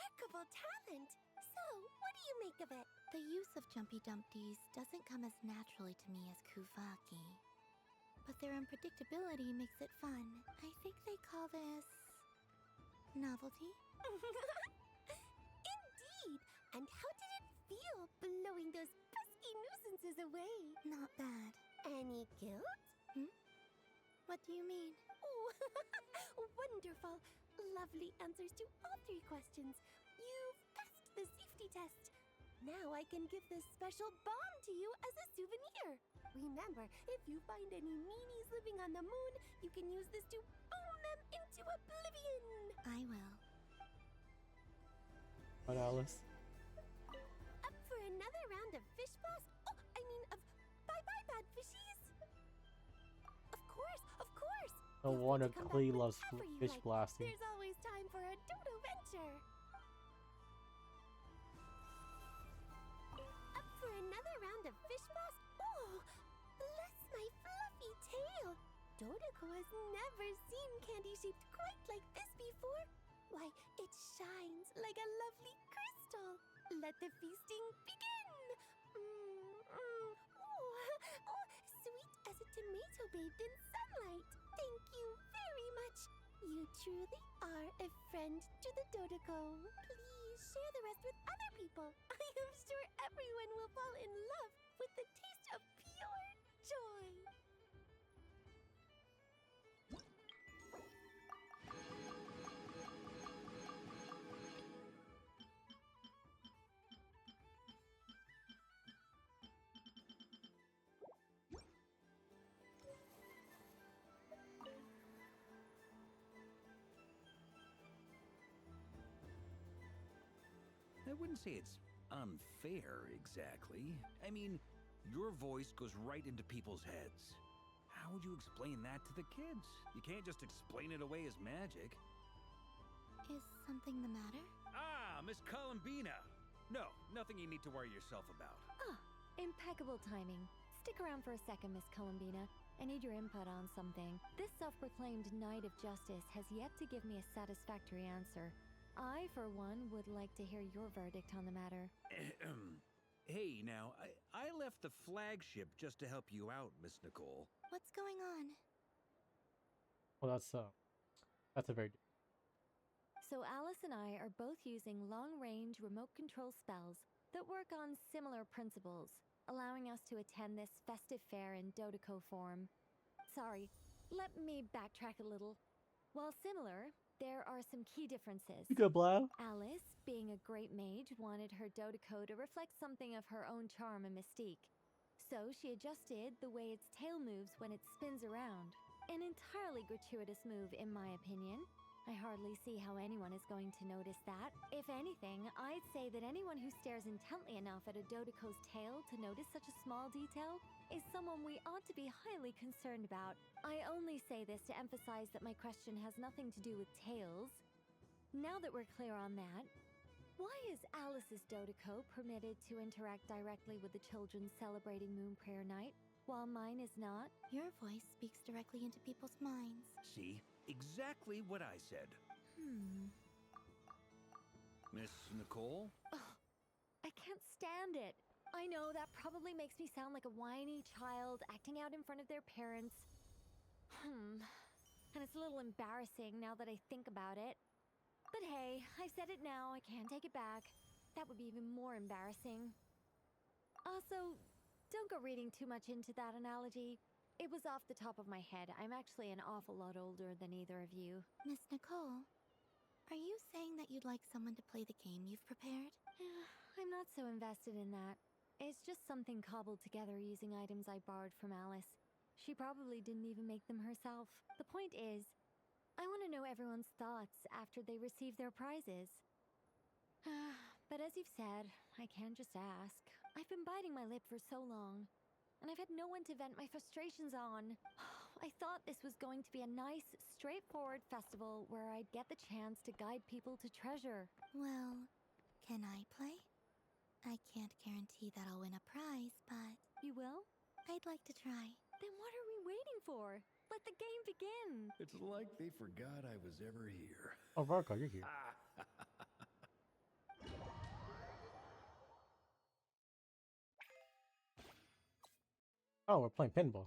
remarkable talent. So, what do you make of it? The use of Jumpy Dumpties doesn't come as naturally to me as Kuvaki. But their unpredictability makes it fun. I think they call this... novelty? Indeed! And how did it feel blowing those pesky nuisances away? Not bad. Any guilt? What do you mean? Oh, wonderful. Lovely answers to all 3 questions. You've passed the safety test. Now I can give this special bomb to you as a souvenir. Remember, if you find any meanies living on the moon, you can use this to boom them into oblivion. I will. What, Alice? Up for another round of fish blast? Oh, I mean of bye-bye bad fishies. Of course. No wonder Klee loves Whenever you fish like. blasting. There's always time for a dodo venture. Up for another round of fish blast? Oh, bless my fluffy tail. Dodoko has never seen candy shaped quite like this before. Why, it shines like a lovely crystal. Let the feasting begin. Oh, sweet as a tomato bathed in sunlight. Thank you very much. You truly are a friend to the Dodoko. Please share the rest with other people. I am sure everyone will fall in love with the taste of pure joy. I wouldn't say it's unfair, exactly. I mean, your voice goes right into people's heads. How would you explain that to the kids? You can't just explain it away as magic. Is something the matter? Ah, Miss Columbina! No, nothing you need to worry yourself about. Ah, impeccable timing. Stick around for a second, Miss Columbina. I need your input on something. This self-proclaimed Knight of Justice has yet to give me a satisfactory answer. I, for one, would like to hear your verdict on the matter. Hey, now, I left the flagship just to help you out, Miss Nicole. What's going on? Well, that's a very... So Alice and I are both using long-range remote control spells that work on similar principles, allowing us to attend this festive fair in Dodoko form. Sorry, let me backtrack a little. While similar, there are some key differences. You good, Blau? Alice, being a great mage, wanted her Dodoko to reflect something of her own charm and mystique. So she adjusted the way its tail moves when it spins around. An entirely gratuitous move, in my opinion. I hardly see how anyone is going to notice that. If anything, I'd say that anyone who stares intently enough at a Dodoko's tail to notice such a small detail is someone we ought to be highly concerned about. I only say this to emphasize that my question has nothing to do with tails. Now that we're clear on that, why is Alice's Dodoko permitted to interact directly with the children celebrating Moon Prayer Night, while mine is not? Your voice speaks directly into people's minds. See? Exactly what I said. Miss Nicole? Ugh, I can't stand it. I know that probably makes me sound like a whiny child acting out in front of their parents. And it's a little embarrassing now that I think about it. But hey, I said it now, I can't take it back. That would be even more embarrassing. Also, don't go reading too much into that analogy. It was off the top of my head. I'm actually an awful lot older than either of you. Miss Nicole, are you saying that you'd like someone to play the game you've prepared? I'm not so invested in that. It's just something cobbled together using items I borrowed from Alice. She probably didn't even make them herself. The point is, I want to know everyone's thoughts after they receive their prizes. But as you've said, I can't just ask. I've been biting my lip for so long, and I've had no one to vent my frustrations on. I thought this was going to be a nice, straightforward festival where I'd get the chance to guide people to treasure. Well, can I play? I can't guarantee that I'll win a prize, but... You will? I'd like to try. Then what are we waiting for? Let the game begin! It's like they forgot I was ever here. Oh, Varko, you're here. Oh, we're playing pinball.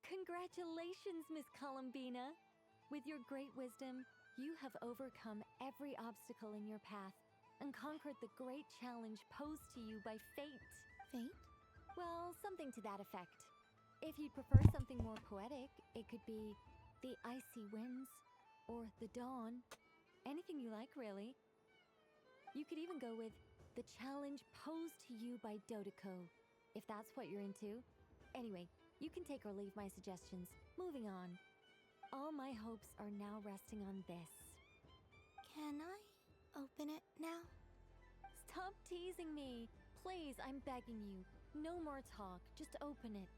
Congratulations, Miss Columbina! With your great wisdom, you have overcome every obstacle in your path and conquered the great challenge posed to you by fate. Fate? Well, something to that effect. If you'd prefer something more poetic, it could be the icy winds or the dawn. Anything you like, really. You could even go with the challenge posed to you by Dodeko, if that's what you're into. Anyway, you can take or leave my suggestions. Moving on. All my hopes are now resting on this. Can I open it now? Stop teasing me. Please, I'm begging you. No more talk. Just open it.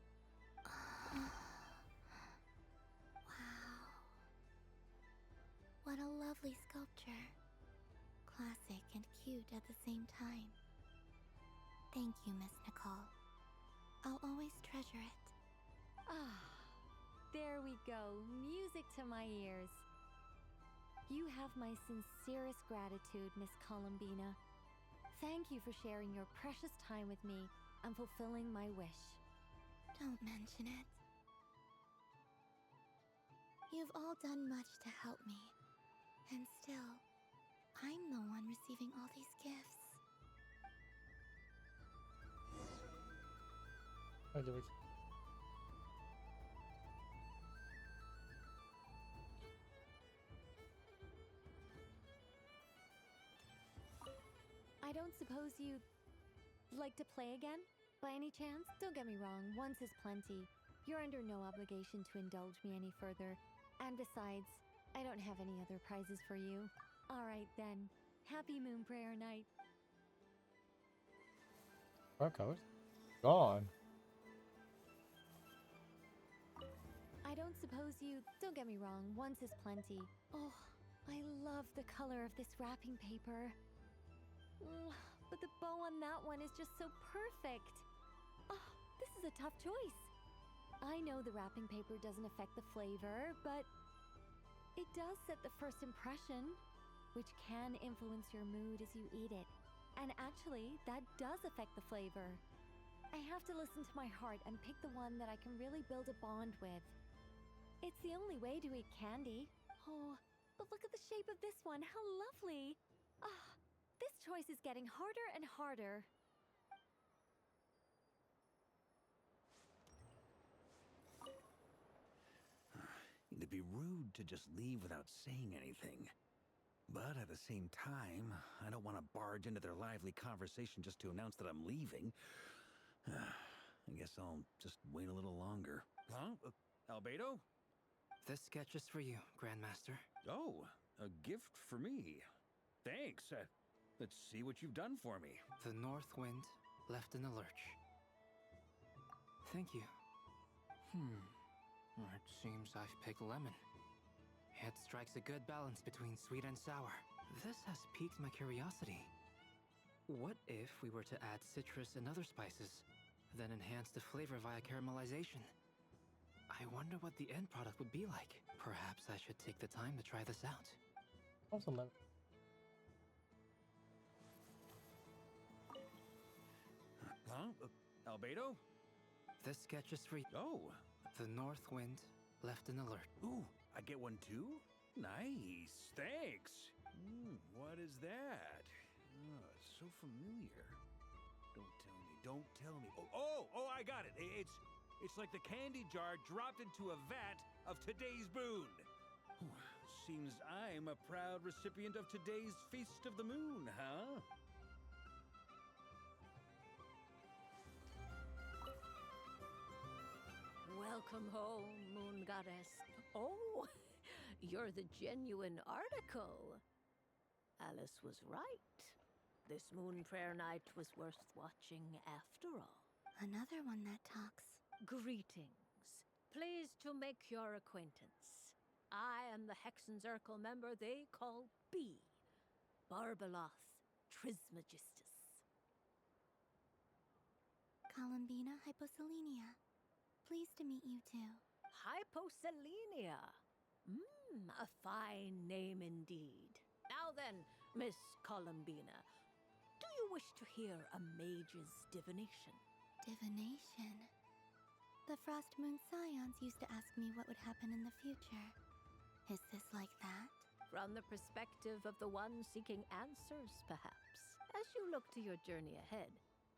Wow. What a lovely sculpture. Classic and cute at the same time. Thank you, Miss Nicole. I'll always treasure it. Ah, there we go. Music to my ears. You have my sincerest gratitude, Miss Columbina. Thank you for sharing your precious time with me and fulfilling my wish. Don't mention it. You've all done much to help me. And still, I'm the one receiving all these gifts. I don't suppose you'd like to play again? By any chance? Don't get me wrong, once is plenty. You're under no obligation to indulge me any further. And besides, I don't have any other prizes for you. Alright then. Happy Moon Prayer Night. Barcode? Gone. I don't suppose you... Don't get me wrong, once is plenty. Oh, I love the color of this wrapping paper. But the bow on that one is just so perfect. Oh, this is a tough choice. I know the wrapping paper doesn't affect the flavor, but it does set the first impression, which can influence your mood as you eat it. And actually, that does affect the flavor. I have to listen to my heart and pick the one that I can really build a bond with. It's the only way to eat candy. Oh, but look at the shape of this one. How lovely. Ah, this choice is getting harder and harder. It'd be rude to just leave without saying anything. But at the same time, I don't want to barge into their lively conversation just to announce that I'm leaving. I guess I'll just wait a little longer. Huh? Albedo? This sketch is for you, Grandmaster. Oh, a gift for me. Thanks. Let's see what you've done for me. The North Wind left in the lurch. Thank you. It seems I've picked lemon. It strikes a good balance between sweet and sour. This has piqued my curiosity. What if we were to add citrus and other spices, then enhance the flavor via caramelization? I wonder what the end product would be like. Perhaps I should take the time to try this out. Also lemon. Huh? Albedo? This sketch is for you. Oh. The north wind left an alert. Ooh, I get one too? Nice, thanks. What is that? Oh, it's so familiar. Don't tell me. Oh, I got it. It's like the candy jar dropped into a vat of today's boon. Seems I'm a proud recipient of today's Feast of the Moon, huh? Welcome home, Moon Goddess. Oh, you're the genuine article. Alice was right. This moon prayer night was worth watching after all. Another one that talks. Greetings. Pleased to make your acquaintance. I am the Hexenzirkel member they call B. Barbeloth Trismegistus. Columbina Hyposelenia. Pleased to meet you too. Hyposelenia. A fine name indeed. Now then, Miss Columbina, do you wish to hear a mage's divination? Divination? The Frost Moon Scions used to ask me what would happen in the future. Is this like that? From the perspective of the one seeking answers, perhaps. As you look to your journey ahead,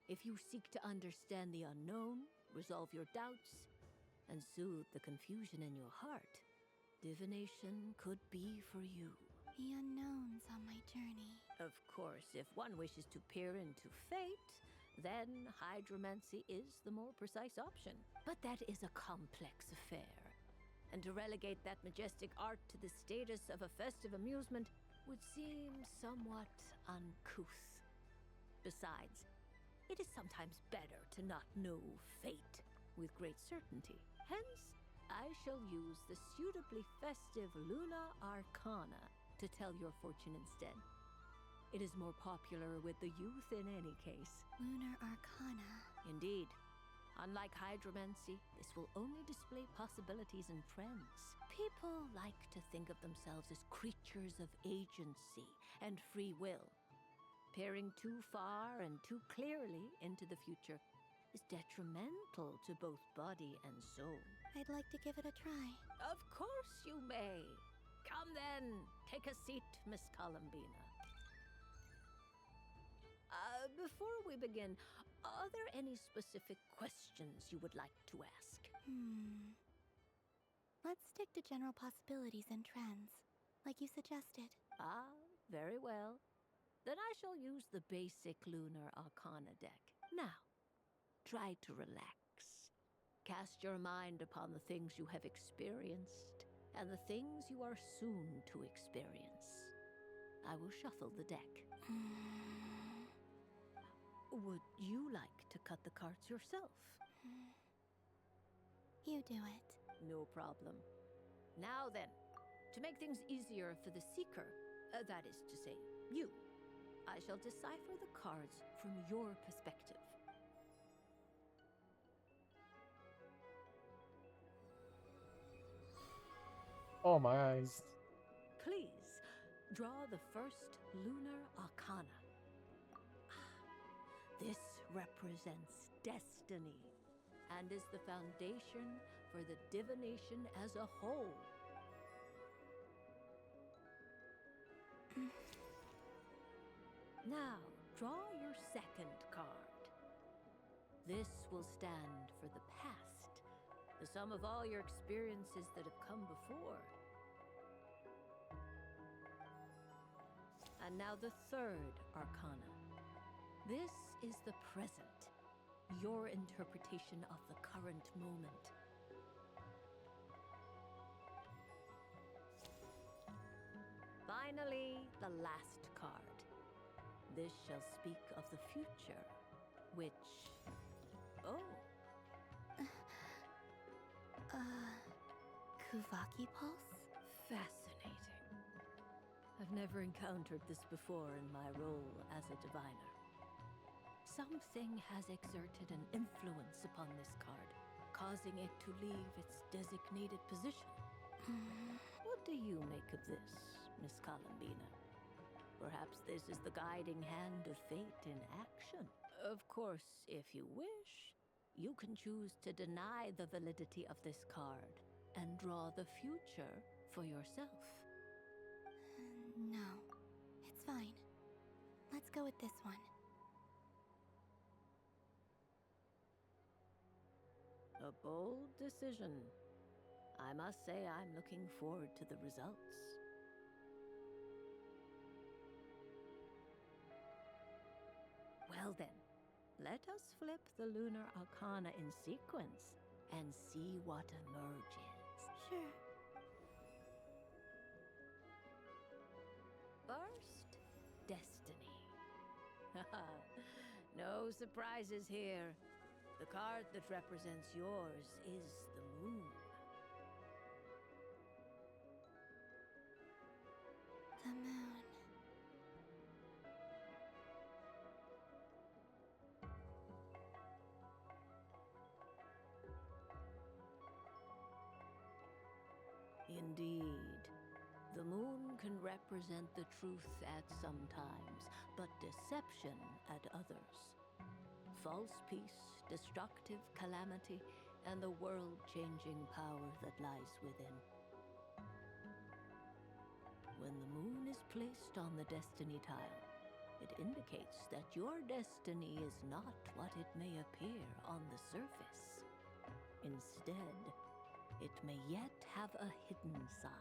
if you seek to understand the unknown, resolve your doubts, and soothe the confusion in your heart, divination could be for you. The unknowns on my journey. Of course, if one wishes to peer into fate, then hydromancy is the more precise option. But that is a complex affair, and to relegate that majestic art to the status of a festive amusement would seem somewhat uncouth. Besides, it is sometimes better to not know fate with great certainty. Hence, I shall use the suitably festive Luna Arcana to tell your fortune instead. It is more popular with the youth in any case. Lunar Arcana. Indeed. Unlike hydromancy, this will only display possibilities and trends. People like to think of themselves as creatures of agency and free will. Peering too far and too clearly into the future is detrimental to both body and soul. I'd like to give it a try. Of course you may. Come then, take a seat, Miss Columbina. Before we begin, are there any specific questions you would like to ask? Let's stick to general possibilities and trends, like you suggested. Ah, very well. Then I shall use the basic Lunar Arcana deck. Now, try to relax. Cast your mind upon the things you have experienced and the things you are soon to experience. I will shuffle the deck. Would you like to cut the cards yourself? You do it. No problem. Now then, to make things easier for the seeker, that is to say, you, I shall decipher the cards from your perspective. Oh, my eyes. Please, draw the first Lunar Arcana. This represents destiny and is the foundation for the divination as a whole. Now, draw your second card. This will stand for the past, the sum of all your experiences that have come before. And now the third Arcana. This is the present, your interpretation of the current moment. Finally, the last card. This shall speak of the future, which... Oh. Kuvaki pulse? Fascinating. I've never encountered this before in my role as a diviner. Something has exerted an influence upon this card, causing it to leave its designated position. What do you make of this, Miss Columbina? Perhaps this is the guiding hand of fate in action. Of course, if you wish, you can choose to deny the validity of this card and draw the future for yourself. No, it's fine. Let's go with this one. A bold decision. I must say I'm looking forward to the results. Well then, let us flip the lunar arcana in sequence and see what emerges. Sure. First, destiny. No surprises here. The card that represents yours is the moon. The moon. Indeed. The moon can represent the truth at some times, but deception at others. False peace, destructive calamity, and the world-changing power that lies within. When the moon is placed on the destiny tile, it indicates that your destiny is not what it may appear on the surface. Instead, it may yet have a hidden side.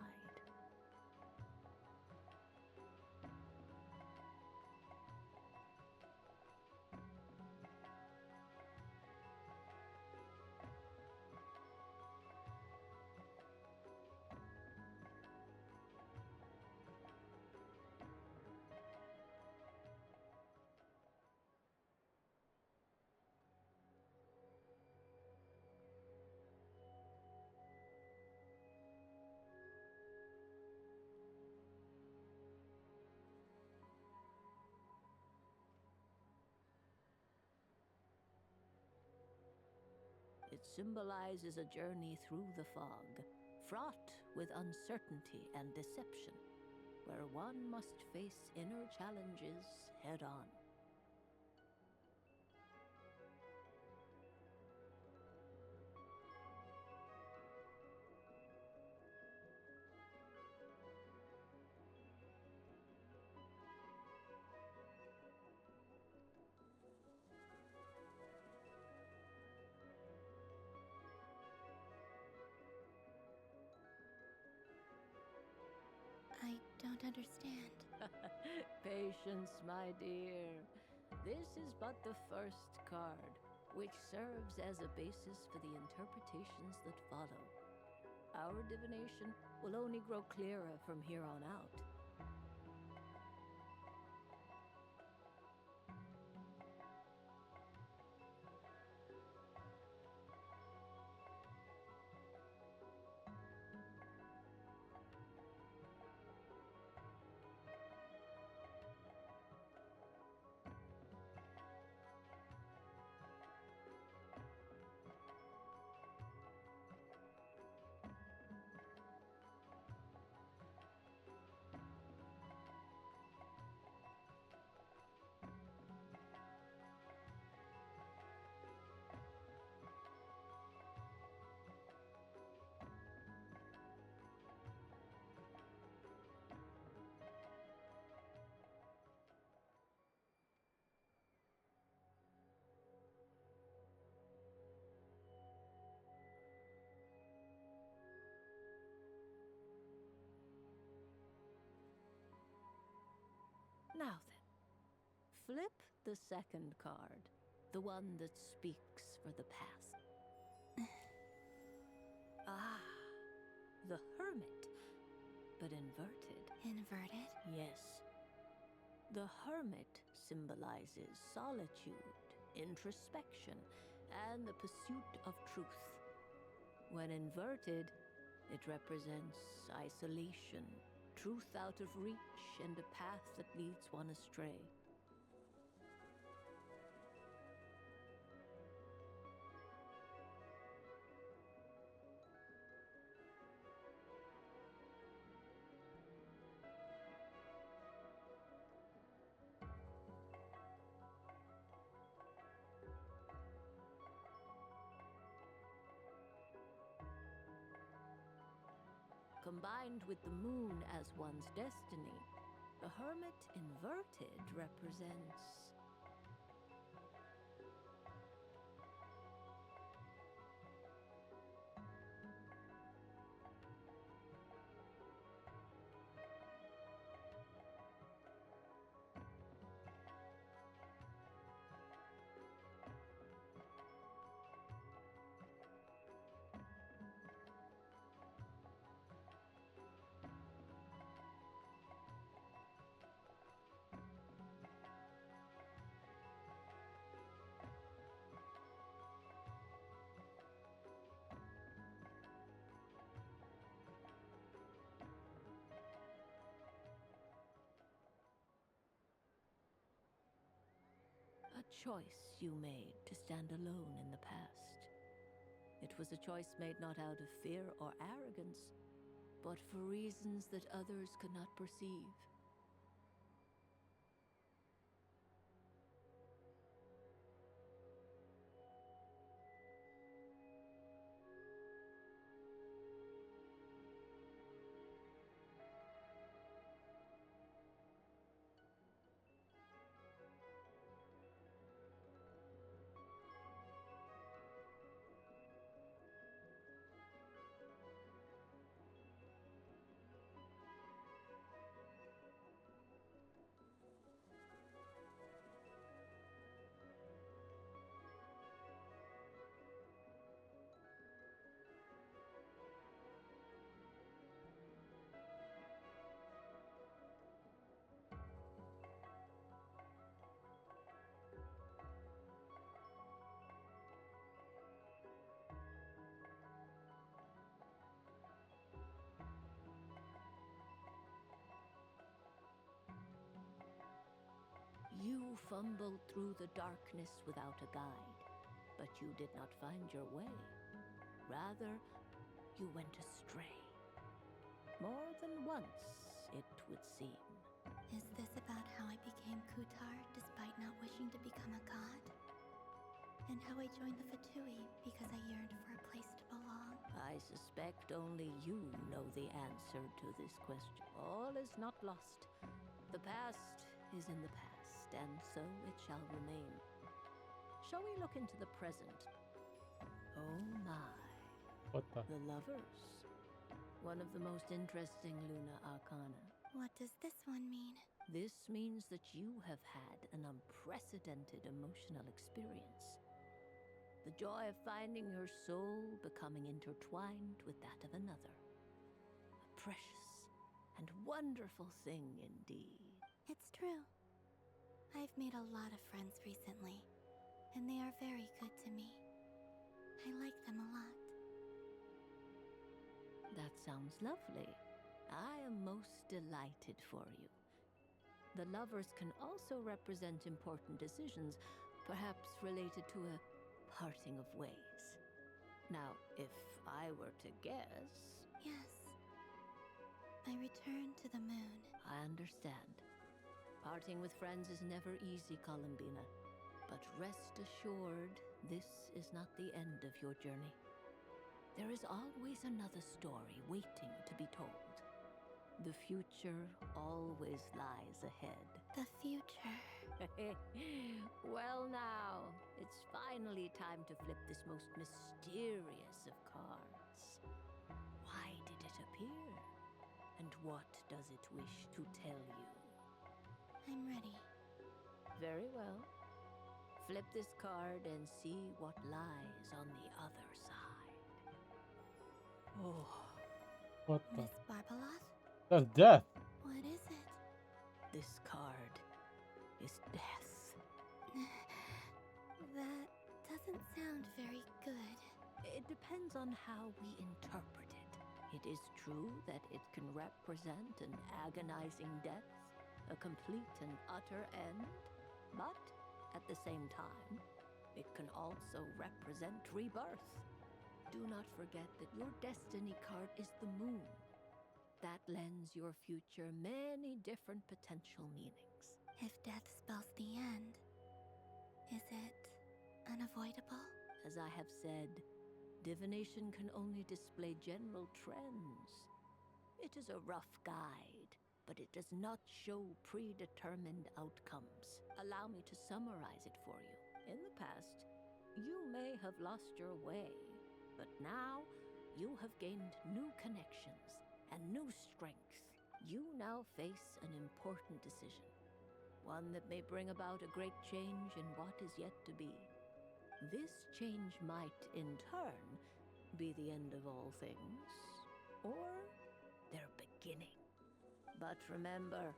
It symbolizes a journey through the fog, fraught with uncertainty and deception, where one must face inner challenges head on. I don't understand. Patience, my dear. This is but the first card, which serves as a basis for the interpretations that follow. Our divination will only grow clearer from here on out. Now then, flip the second card, the one that speaks for the past. The Hermit, but inverted. Inverted? Yes. The Hermit symbolizes solitude, introspection, and the pursuit of truth. When inverted, it represents isolation, truth out of reach, and a path that leads one astray. Combined with the moon as one's destiny, the hermit inverted represents a choice you made to stand alone in the past. It was a choice made not out of fear or arrogance, but for reasons that others could not perceive. You fumbled through the darkness without a guide, but you did not find your way. Rather, you went astray. More than once, it would seem. Is this about how I became Kutar despite not wishing to become a god? And how I joined the Fatui because I yearned for a place to belong? I suspect only you know the answer to this question. All is not lost. The past is in the past, and so it shall remain. Shall we look into the present? Oh my. What the? The lovers. One of the most interesting Luna Arcana. What does this one mean? This means that you have had an unprecedented emotional experience. The joy of finding your soul becoming intertwined with that of another. A precious and wonderful thing indeed. It's true. I've made a lot of friends recently, and they are very good to me. I like them a lot. That sounds lovely. I am most delighted for you. The lovers can also represent important decisions, perhaps related to a parting of ways. Now, if I were to guess... Yes. I return to the moon. I understand. Parting with friends is never easy, Columbina. But rest assured, this is not the end of your journey. There is always another story waiting to be told. The future always lies ahead. The future. Well now, it's finally time to flip this most mysterious of cards. Why did it appear? And what does it wish to tell you? I'm ready. Very well. Flip this card and see what lies on the other side. Oh. What the? Miss Barbeloth? That's death. What is it? This card is death. That doesn't sound very good. It depends on how we interpret it. It is true that it can represent an agonizing death, a complete and utter end, but at the same time, it can also represent rebirth. Do not forget that your destiny card is the moon. That lends your future many different potential meanings. If death spells the end, is it unavoidable? As I have said, divination can only display general trends. It is a rough guide, but it does not show predetermined outcomes. Allow me to summarize it for you. In the past, you may have lost your way, but now you have gained new connections and new strength. You now face an important decision, one that may bring about a great change in what is yet to be. This change might, in turn, be the end of all things, or their beginning. But remember,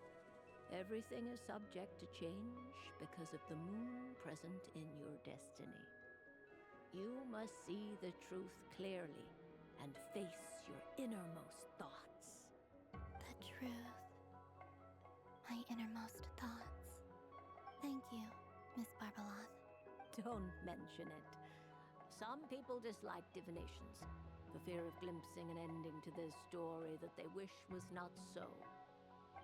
everything is subject to change because of the moon present in your destiny. You must see the truth clearly and face your innermost thoughts. The truth. My innermost thoughts. Thank you, Miss Barbeloth. Don't mention it. Some people dislike divinations, for fear of glimpsing an ending to their story that they wish was not so.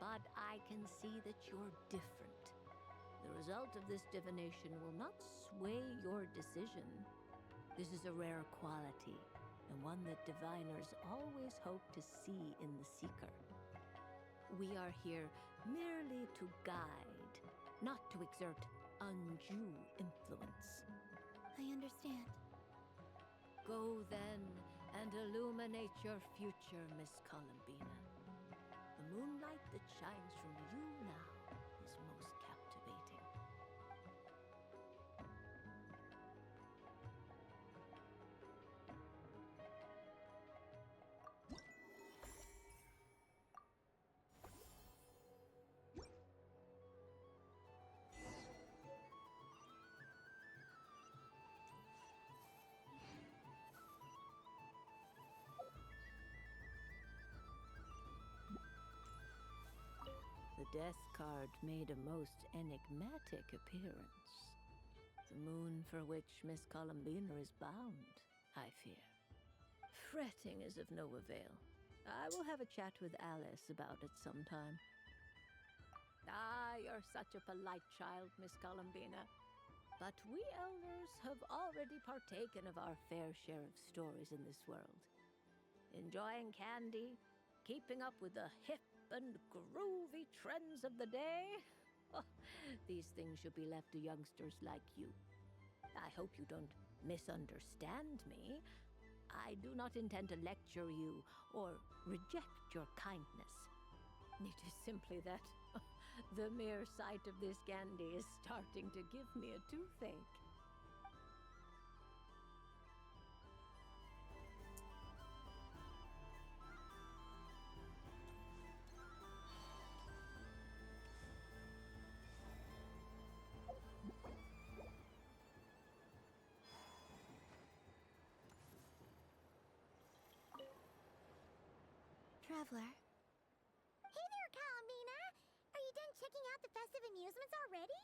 But I can see that you're different. The result of this divination will not sway your decision. This is a rare quality, and one that diviners always hope to see in the seeker. We are here merely to guide, not to exert undue influence. I understand. Go then and illuminate your future, Miss Columbina. The moonlight that shines from you now is most captivating. The death card made a most enigmatic appearance. The moon for which Miss Columbina is bound, I fear. Fretting is of no avail. I will have a chat with Alice about it sometime. Ah, you're such a polite child, Miss Columbina. But we elders have already partaken of our fair share of stories in this world. Enjoying candy, keeping up with the hip and groovy trends of the day. Oh, these things should be left to youngsters like you. I hope you don't misunderstand me. I do not intend to lecture you or reject your kindness. It is simply that the mere sight of this candy is starting to give me a toothache. Traveler. Hey there, Columbina! Are you done checking out the festive amusements already?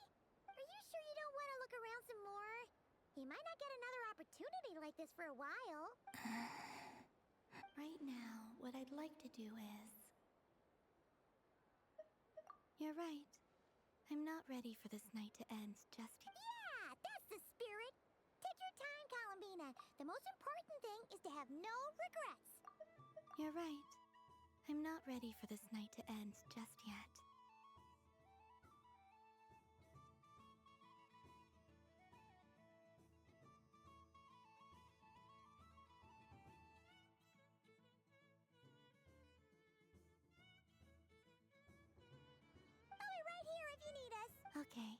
Are you sure you don't want to look around some more? You might not get another opportunity like this for a while. Right now, what I'd like to do is... You're right. I'm not ready for this night to end just yet. Yeah, that's the spirit! Take your time, Columbina. The most important thing is to have no regrets. You're right. I'm not ready for this night to end just yet. I'll be right here if you need us. Okay.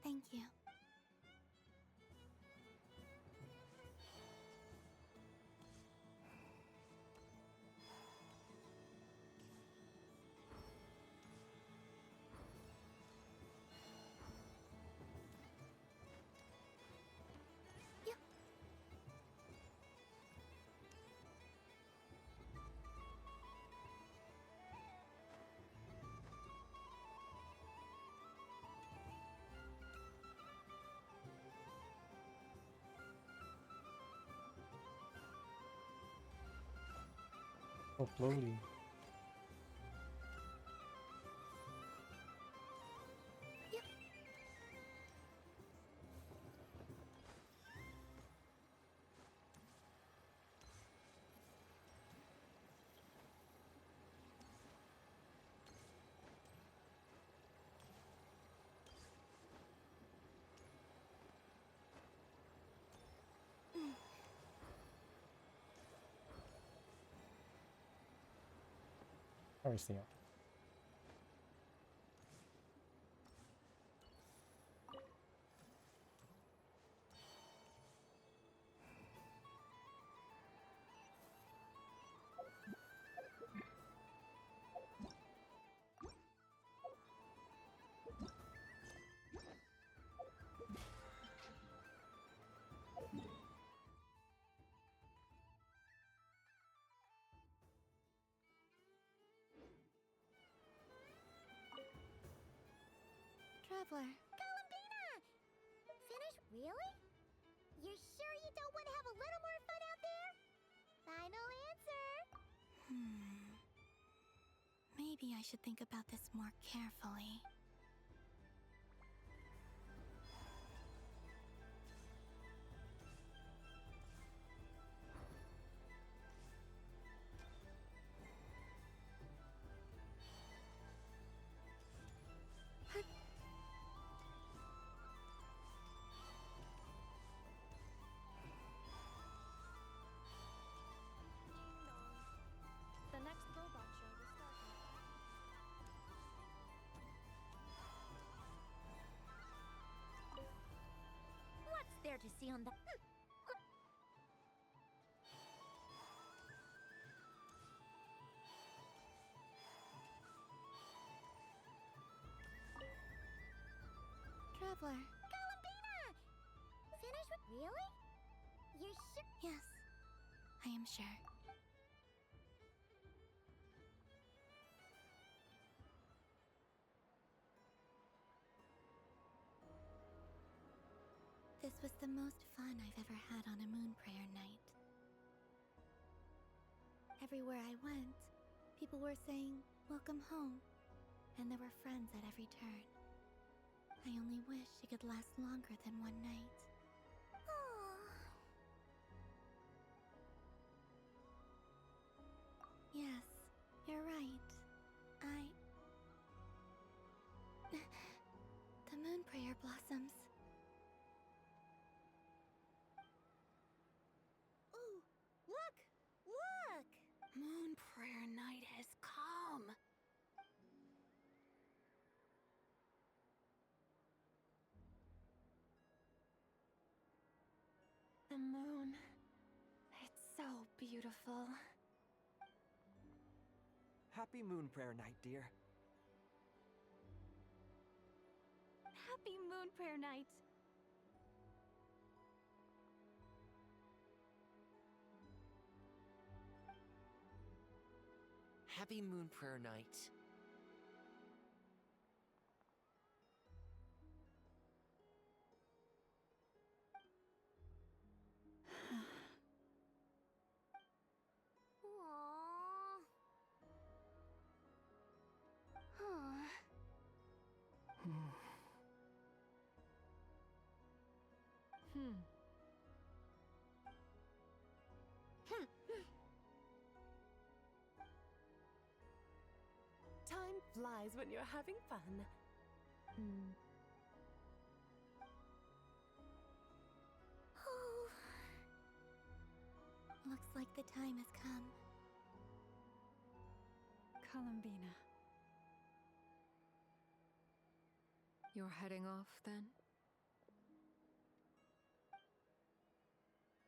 Thank you. So floaty. I see it. Traveler. Columbina! Finish? Really? You're sure you don't want to have a little more fun out there? Final answer. Maybe I should think about this more carefully. The next robot show will start in 5 minutes. What's there to see on the... Traveler. Columbina! Finish with... Really? You're sure... Yes, I am sure. This was the most fun I've ever had on a moon prayer night. Everywhere I went, people were saying, "Welcome home," and there were friends at every turn. I only wish it could last longer than one night. Yes, you're right. The moon prayer blossoms. Ooh, look! Look! Moon prayer night has come. The moon. It's so beautiful. Happy Moon Prayer Night, dear. Happy Moon Prayer Night! Happy Moon Prayer Night. Time flies when you're having fun. Looks like the time has come. Columbina. You're heading off then?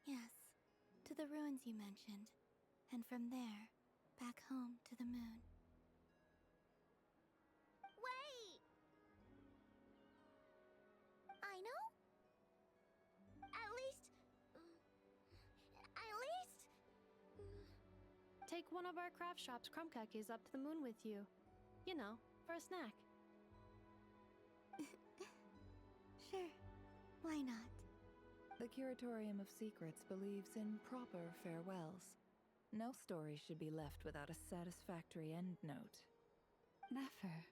Yes, to the ruins you mentioned, and from there, back home to the moon. Wait! I know? At least... Take one of our craft shop's crumb cookies up to the moon with you. You know, for a snack. Sure, why not? The Curatorium of Secrets believes in proper farewells. No story should be left without a satisfactory end note. Nefer.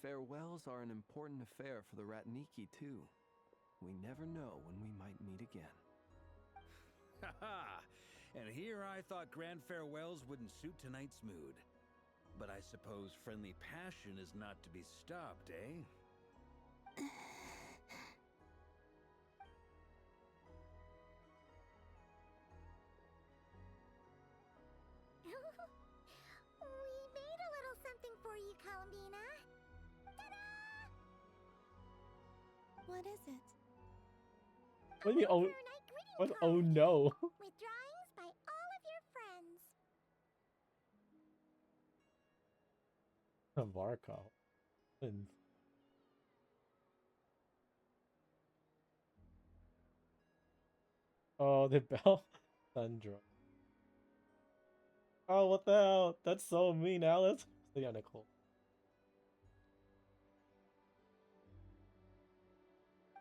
Farewells are an important affair for the Ratniki, too. We never know when we might meet again. Haha! And here I thought grand farewells wouldn't suit tonight's mood. But I suppose friendly passion is not to be stopped, eh? We made a little something for you, Columbina. Ta-da! What is it? What do you oh? What? Oh no! With drawings by all of your friends. Varka. And oh, the bell. Sandra. Oh, what the hell? That's so mean, Alice. So yeah, Nicole.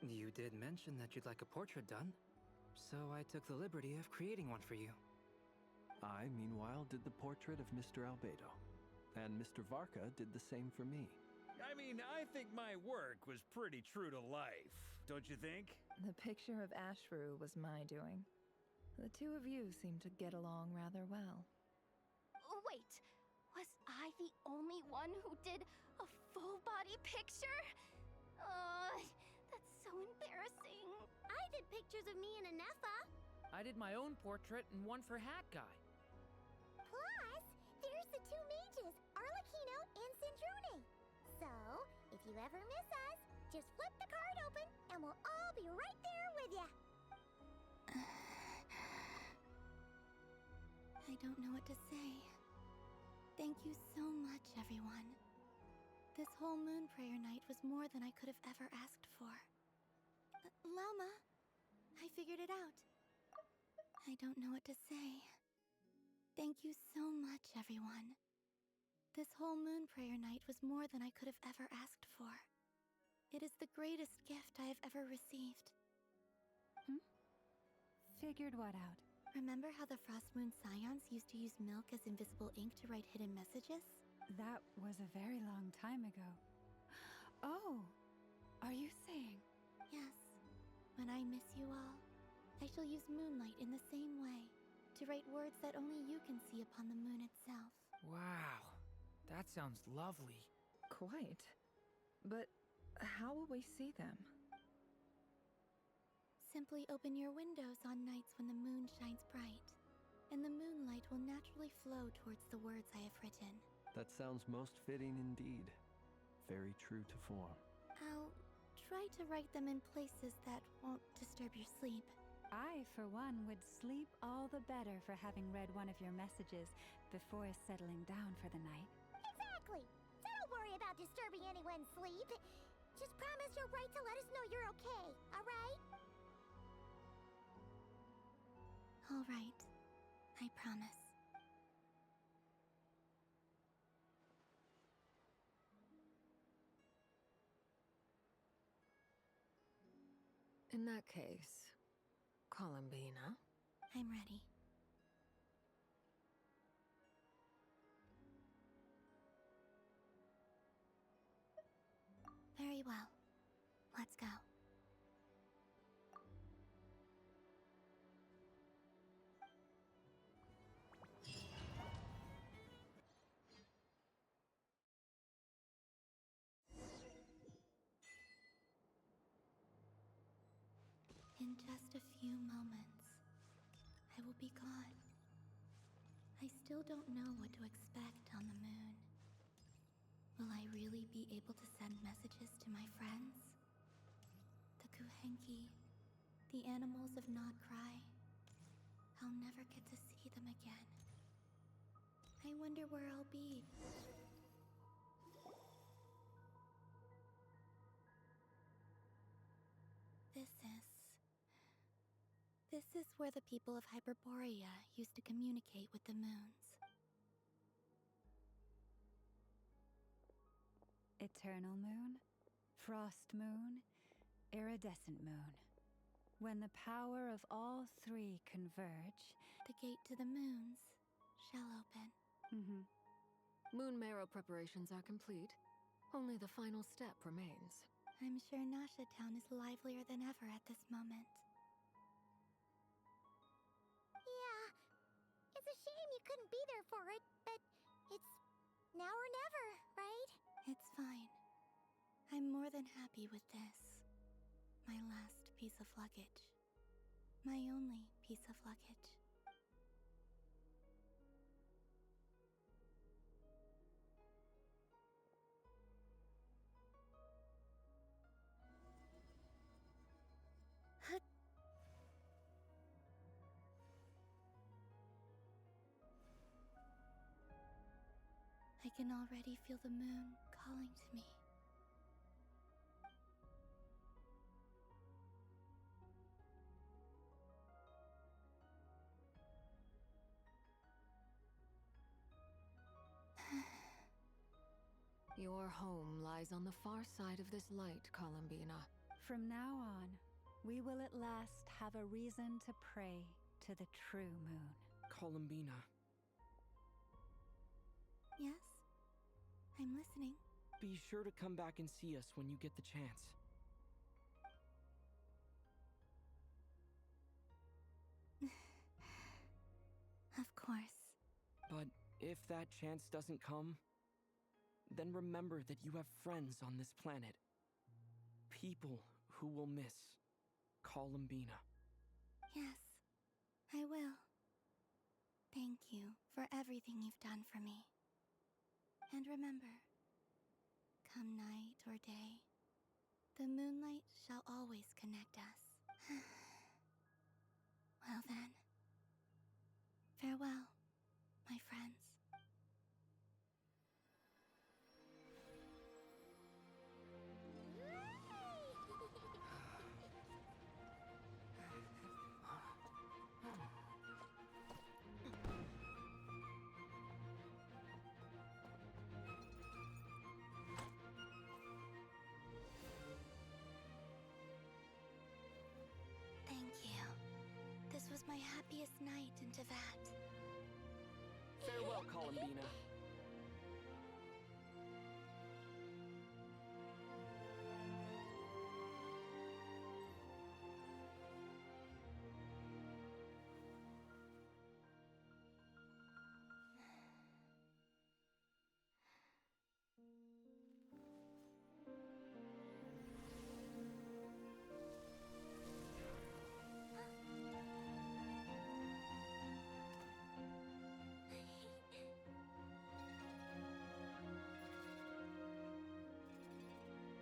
You did mention that you'd like a portrait done, so I took the liberty of creating one for you. I, meanwhile, did the portrait of Mr. Albedo, and Mr. Varka did the same for me. I mean, I think my work was pretty true to life, don't you think? The picture of Ashru was my doing. The two of you seem to get along rather well. Wait, was I the only one who did a full body picture? That's so embarrassing. I did pictures of me and Anefa. I did my own portrait and one for Hat Guy. Plus, there's the two mages, Arlecchino and Sandrone. So, if you ever miss us, just flip the card open and we'll all be right there with you. I don't know what to say. Thank you so much, everyone. This whole moon prayer night was more than I could have ever asked for. Lama, I figured it out. I don't know what to say. Thank you so much, everyone. This whole moon prayer night was more than I could have ever asked for. It is the greatest gift I have ever received. Figured what out? Remember how the Frost Moon Scions used to use milk as invisible ink to write hidden messages? That was a very long time ago. Oh, are you saying? Yes. When I miss you all, I shall use moonlight in the same way, to write words that only you can see upon the moon itself. Wow, that sounds lovely. Quite. But how will we see them? Simply open your windows on nights when the moon shines bright, and the moonlight will naturally flow towards the words I have written. That sounds most fitting indeed. Very true to form. I'll try to write them in places that won't disturb your sleep. I, for one, would sleep all the better for having read one of your messages before settling down for the night. Exactly. So don't worry about disturbing anyone's sleep. Just promise you'll write to let us know you're okay, alright? Alright. I promise. In that case, Columbina. I'm ready. Very well. Let's go. In just a few moments, I will be gone. I still don't know what to expect on the moon. Will I really be able to send messages to my friends? The Kuhenki, the animals of Not Cry. I'll never get to see them again. I wonder where I'll be. This is where the people of Hyperborea used to communicate with the moons. Eternal moon, frost moon, iridescent moon. When the power of all three converge, the gate to the moons shall open. Moon marrow preparations are complete. Only the final step remains. I'm sure Nasha Town is livelier than ever at this moment. Yeah, it's a shame you couldn't be there for it, but it's now or never, right? It's fine. I'm more than happy with this. My last piece of luggage. My only piece of luggage. I can already feel the moon calling to me. Your home lies on the far side of this light, Columbina. From now on, we will at last have a reason to pray to the true moon. Columbina. Yes? I'm listening. Be sure to come back and see us when you get the chance. Of course. But if that chance doesn't come, then remember that you have friends on this planet. People who will miss Columbina. Yes, I will. Thank you for everything you've done for me. And remember, come night or day, the moonlight shall always connect us. Well then, farewell, my friends. Thank you. This was my happiest night in Teyvat. Farewell, Columbina.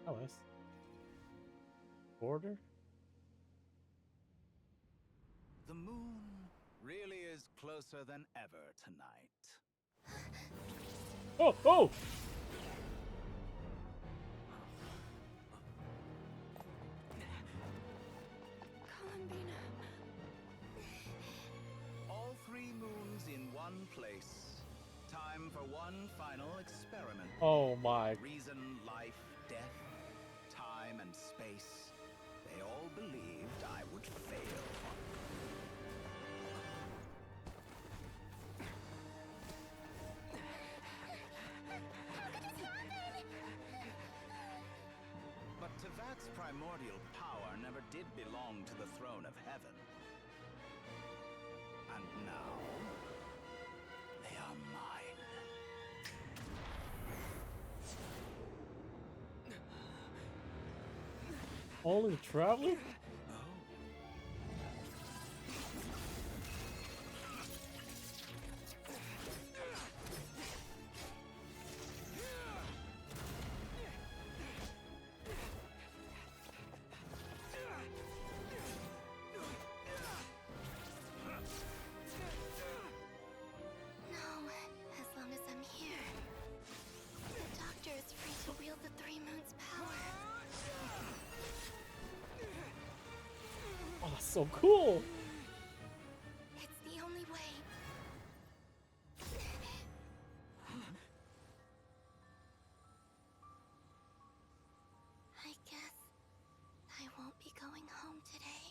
Alice. Border? The moon really is closer than ever tonight. Oh! Oh! Columbina. All three moons in one place. Time for one final experiment. Oh my. Reason, life, death, time, and space. They all believed I would fail. But Teyvat's primordial power never did belong to the throne of heaven. And now, they are mine. Only traveler? No, as long as I'm here. The Doctor is free to wield the Three Moons' power. Oh, so cool! It's the only way. I guess I won't be going home today.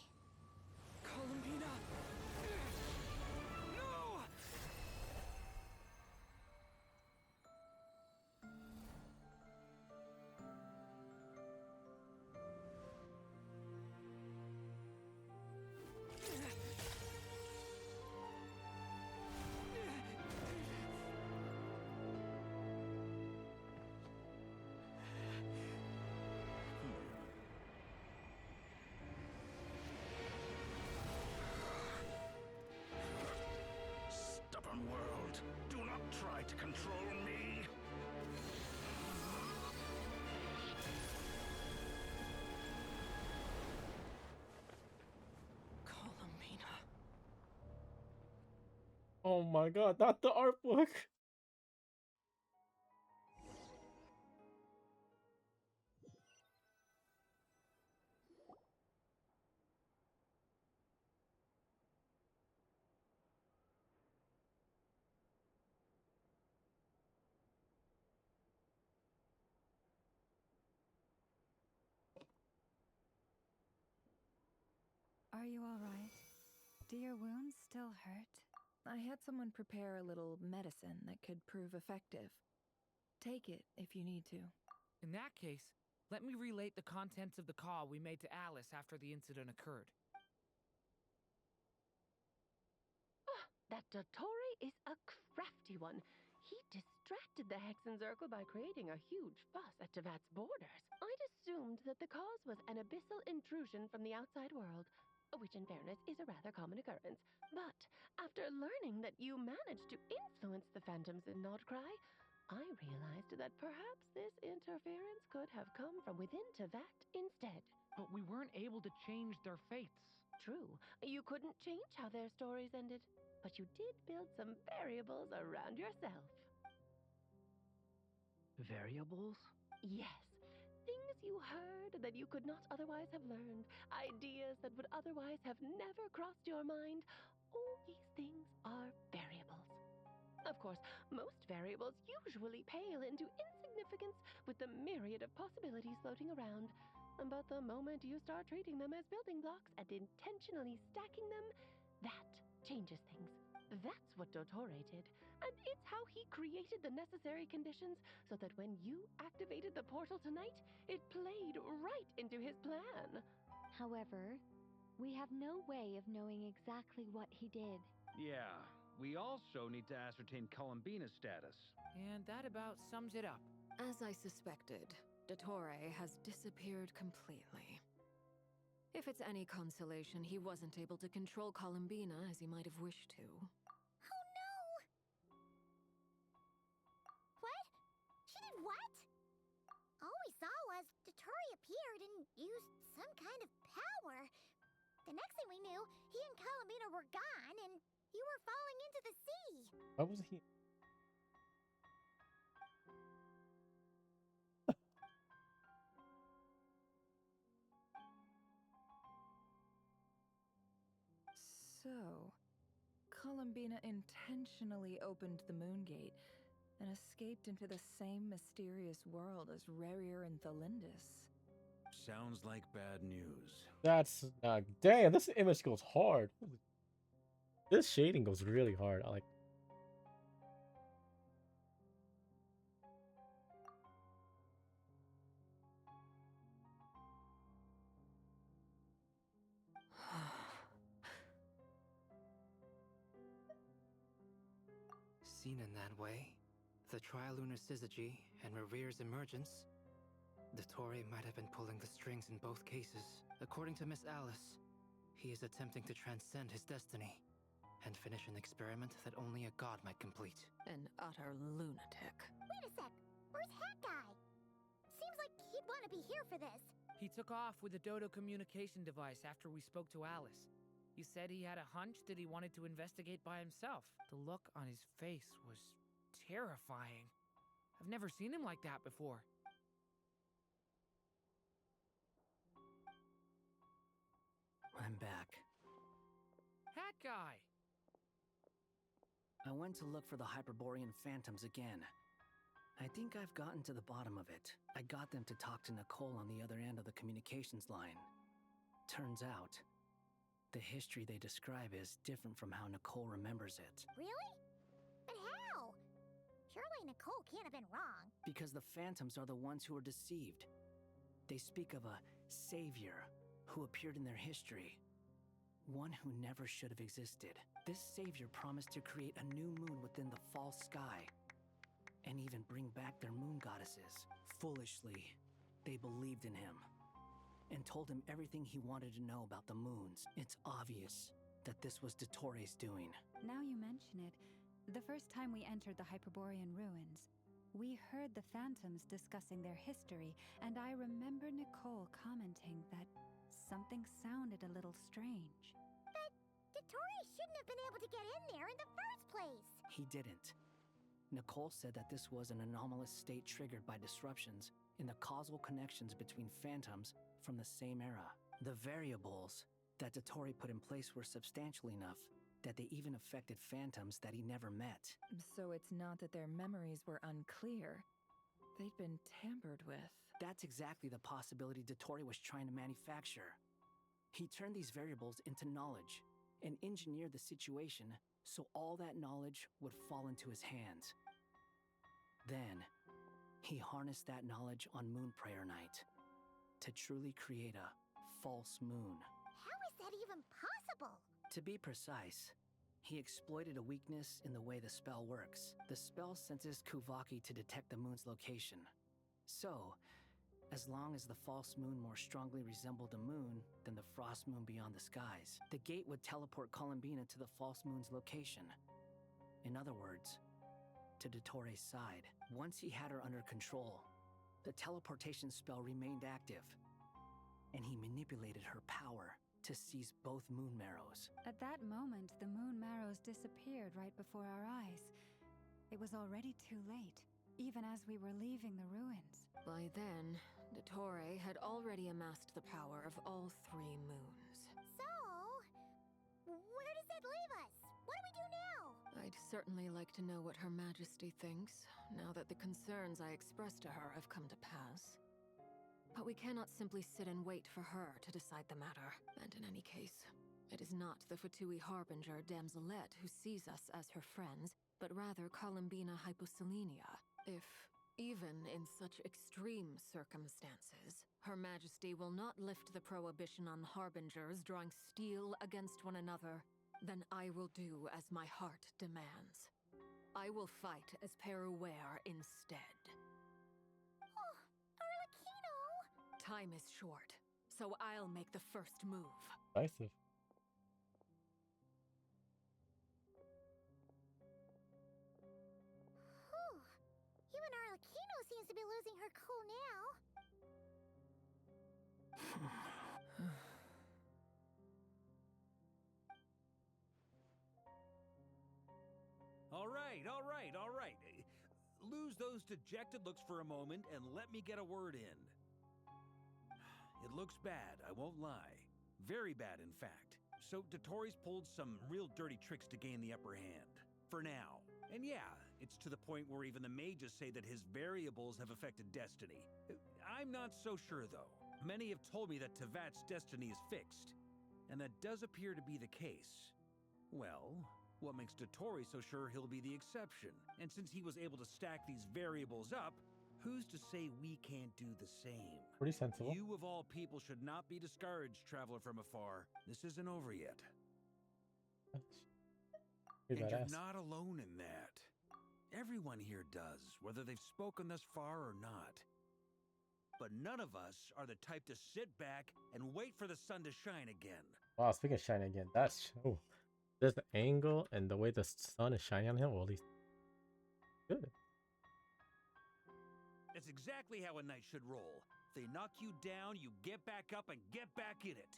try to control me? Columbina. Oh my god, not the art book. Are you all right? Do your wounds still hurt? I had someone prepare a little medicine that could prove effective. Take it if you need to. In that case, let me relate the contents of the call we made to Alice after the incident occurred. That Dottore is a crafty one. He distracted the Hexenzirkel by creating a huge fuss at Tevat's borders. I'd assumed that the cause was an abyssal intrusion from the outside world, which in fairness is a rather common occurrence. But after learning that you managed to influence the phantoms in Nordcry, I realized that perhaps this interference could have come from within Tevat instead. But we weren't able to change their fates. True, you couldn't change how their stories ended, but you did build some variables around yourself. Variables? Yes. Things you heard that you could not otherwise have learned. Ideas that would otherwise have never crossed your mind. All these things are variables. Of course, most variables usually pale into insignificance with the myriad of possibilities floating around. But the moment you start treating them as building blocks and intentionally stacking them, that changes things. That's what Dottore did. And it's how he created the necessary conditions so that when you activated the portal tonight, it played right into his plan. However, we have no way of knowing exactly what he did. Yeah, we also need to ascertain Columbina's status. And that about sums it up. As I suspected, Dottore has disappeared completely. If it's any consolation, he wasn't able to control Columbina as he might have wished to. Oh no! What? She did what? All we saw was Dottore appeared and used some kind of power. The next thing we knew, he and Columbina were gone and you were falling into the sea. Why was he? So, Columbina intentionally opened the Moon Gate and escaped into the same mysterious world as Rerir and Thalindis. Sounds like bad news. That's damn. This image goes hard. This shading goes really hard. I like. Seen in that way, the Trilunar Syzygy and Rerir's emergence, Dottore might have been pulling the strings in both cases. According to Miss Alice, he is attempting to transcend his destiny and finish an experiment that only a god might complete. An utter lunatic. Wait a sec. Where's Hat Guy? Seems like he'd want to be here for this. He took off with the Dodo communication device after we spoke to Alice. He said he had a hunch that he wanted to investigate by himself. The look on his face was terrifying. I've never seen him like that before. I'm back. Hat Guy! I went to look for the Hyperborean phantoms again. I think I've gotten to the bottom of it. I got them to talk to Nicole on the other end of the communications line. Turns out, the history they describe is different from how Nicole remembers it. Really? But how? Surely Nicole can't have been wrong. Because the phantoms are the ones who are deceived. They speak of a savior who appeared in their history. One who never should have existed. This savior promised to create a new moon within the false sky, and even bring back their moon goddesses. Foolishly, they believed in him, and told him everything he wanted to know about the moons. It's obvious that this was Dottore's doing. Now you mention it, The first time we entered the Hyperborean ruins, we heard the phantoms discussing their history, and I remember Nicole commenting that something sounded a little strange. But Dottore shouldn't have been able to get in there in the first place. He didn't. Nicole said that this was an anomalous state triggered by disruptions in the causal connections between phantoms from the same era. The variables that Dottore put in place were substantial enough that they even affected phantoms that he never met. So it's not that their memories were unclear. They'd been tampered with. That's exactly the possibility Dottore was trying to manufacture. He turned these variables into knowledge and engineered the situation so all that knowledge would fall into his hands. Then, he harnessed that knowledge on Moon Prayer Night to truly create a false moon. How is that even possible? To be precise, he exploited a weakness in the way the spell works. The spell senses Kuvaki to detect the moon's location. So, as long as the false moon more strongly resembled a moon than the frost moon beyond the skies, the gate would teleport Columbina to the false moon's location. In other words, to Dottore's side. Once he had her under control, the teleportation spell remained active, and he manipulated her power to seize both moon marrows. At that moment, the moon marrows disappeared right before our eyes. It was already too late, even as we were leaving the ruins. By then, Dottore had already amassed the power of all 3 moons. So, where does that leave us? What do we do now? I'd certainly like to know what Her Majesty thinks, now that the concerns I expressed to her have come to pass. But we cannot simply sit and wait for her to decide the matter. And in any case, it is not the Fatui Harbinger Damselette who sees us as her friends, but rather Columbina Hyposelenia. If, even in such extreme circumstances, Her Majesty will not lift the prohibition on Harbingers drawing steel against one another, then I will do as my heart demands. I will fight as Peruware instead. Oh, Arlecchino! Time is short, so I'll make the first move. Decisive. Whew. Even Arlecchino seems to be losing her cool now. All right. Lose those dejected looks for a moment and let me get a word in. It looks bad, I won't lie. Very bad, in fact. So Dottore's pulled some real dirty tricks to gain the upper hand. For now. And yeah, it's to the point where even the mages say that his variables have affected destiny. I'm not so sure, though. Many have told me that Tevat's destiny is fixed. And that does appear to be the case. Well, what makes Dottore so sure he'll be the exception? And since he was able to stack these variables up, who's to say we can't do the same? Pretty sensible. You of all people should not be discouraged, traveler from afar. This isn't over yet. And you're not alone in that. Everyone here does, whether they've spoken thus far or not. But none of us are the type to sit back and wait for the sun to shine again. Wow, speaking of shining again, that's there's the angle and the way the sun is shining on him. Well, at least good. It's exactly how a knight should roll. They knock you down, you get back up and get back in it.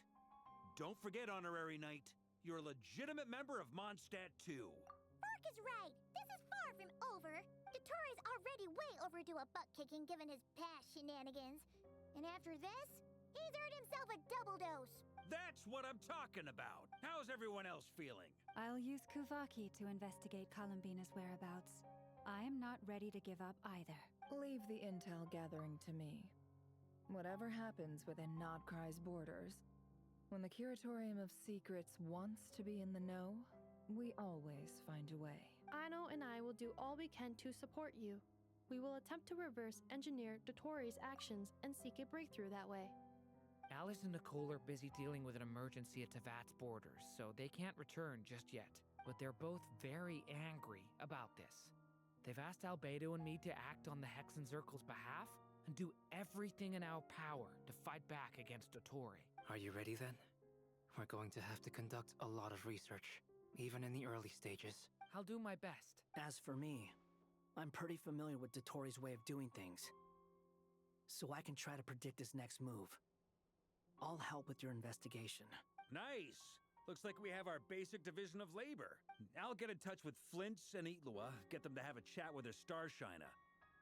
Don't forget, honorary knight, you're a legitimate member of Mondstadt too. Mark is right. This is far from over. Dottore's already way overdue a butt kicking given his past shenanigans. And after this, he's earned himself a double dose. That's what I'm talking about. How's everyone else feeling? I'll use Kuvaki to investigate Columbina's whereabouts. I'm not ready to give up either. Leave the intel gathering to me. Whatever happens within Nodcry's borders, when the Curatorium of Secrets wants to be in the know, we always find a way. Aino and I will do all we can to support you. We will attempt to reverse engineer Dottore's actions and seek a breakthrough that way. Alice and Nicole are busy dealing with an emergency at Tevat's borders, so they can't return just yet. But they're both very angry about this. They've asked Albedo and me to act on the Hexen Circle's behalf and do everything in our power to fight back against Dottore. Are you ready then? We're going to have to conduct a lot of research. even in the early stages. I'll do my best. As for me, I'm pretty familiar with Dotori's way of doing things, so I can try to predict his next move. I'll help with your investigation. Nice! Looks like we have our basic division of labor. I'll get in touch with Flints and Itlua, get them to have a chat with their Starshiner.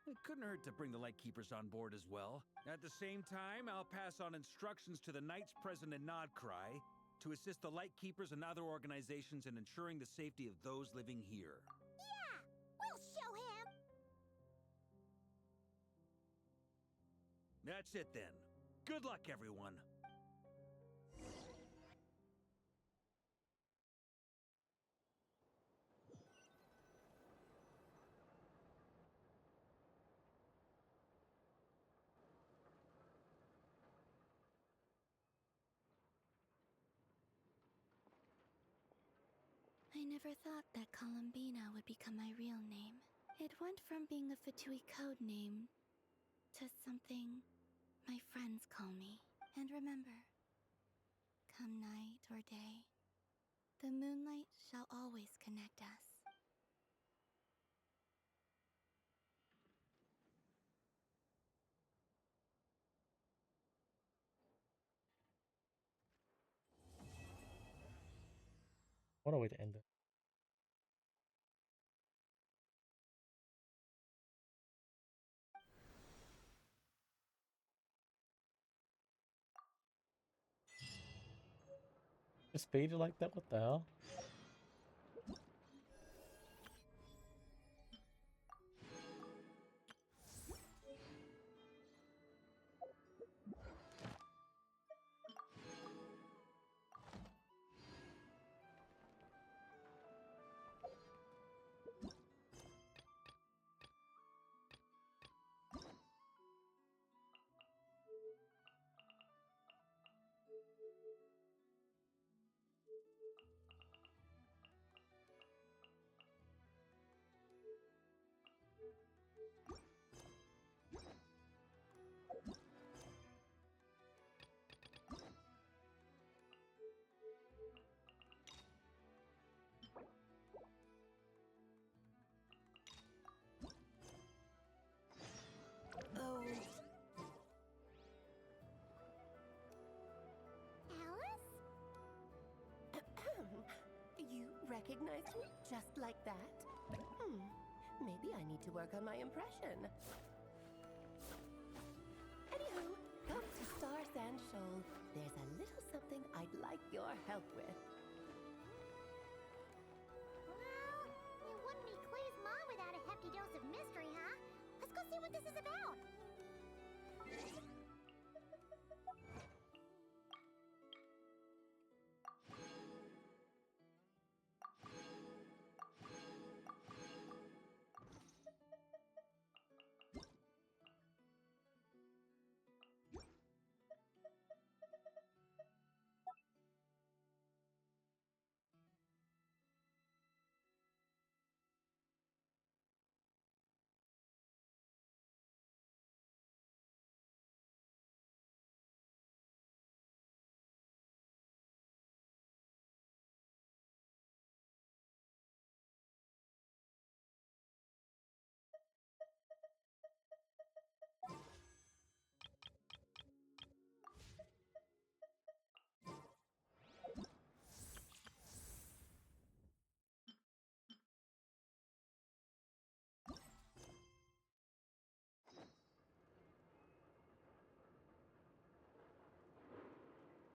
It couldn't hurt to bring the Lightkeepers on board as well. At the same time, I'll pass on instructions to the Knights present in Nodcry to assist the Lightkeepers and other organizations in ensuring the safety of those living here. Yeah! We'll show him! That's it then. Good luck, everyone. I never thought that Columbina would become my real name. It went from being a Fatui code name to something my friends call me. And remember, come night or day, the moonlight shall always connect us. What a way to end it. Just faded like that? What the hell? You recognize me just like that? Maybe I need to work on my impression. Anywho, come to Star Sand Shoal. There's a little something I'd like your help with. Well, it wouldn't be Clay's mom without a hefty dose of mystery, huh? Let's go see what this is about.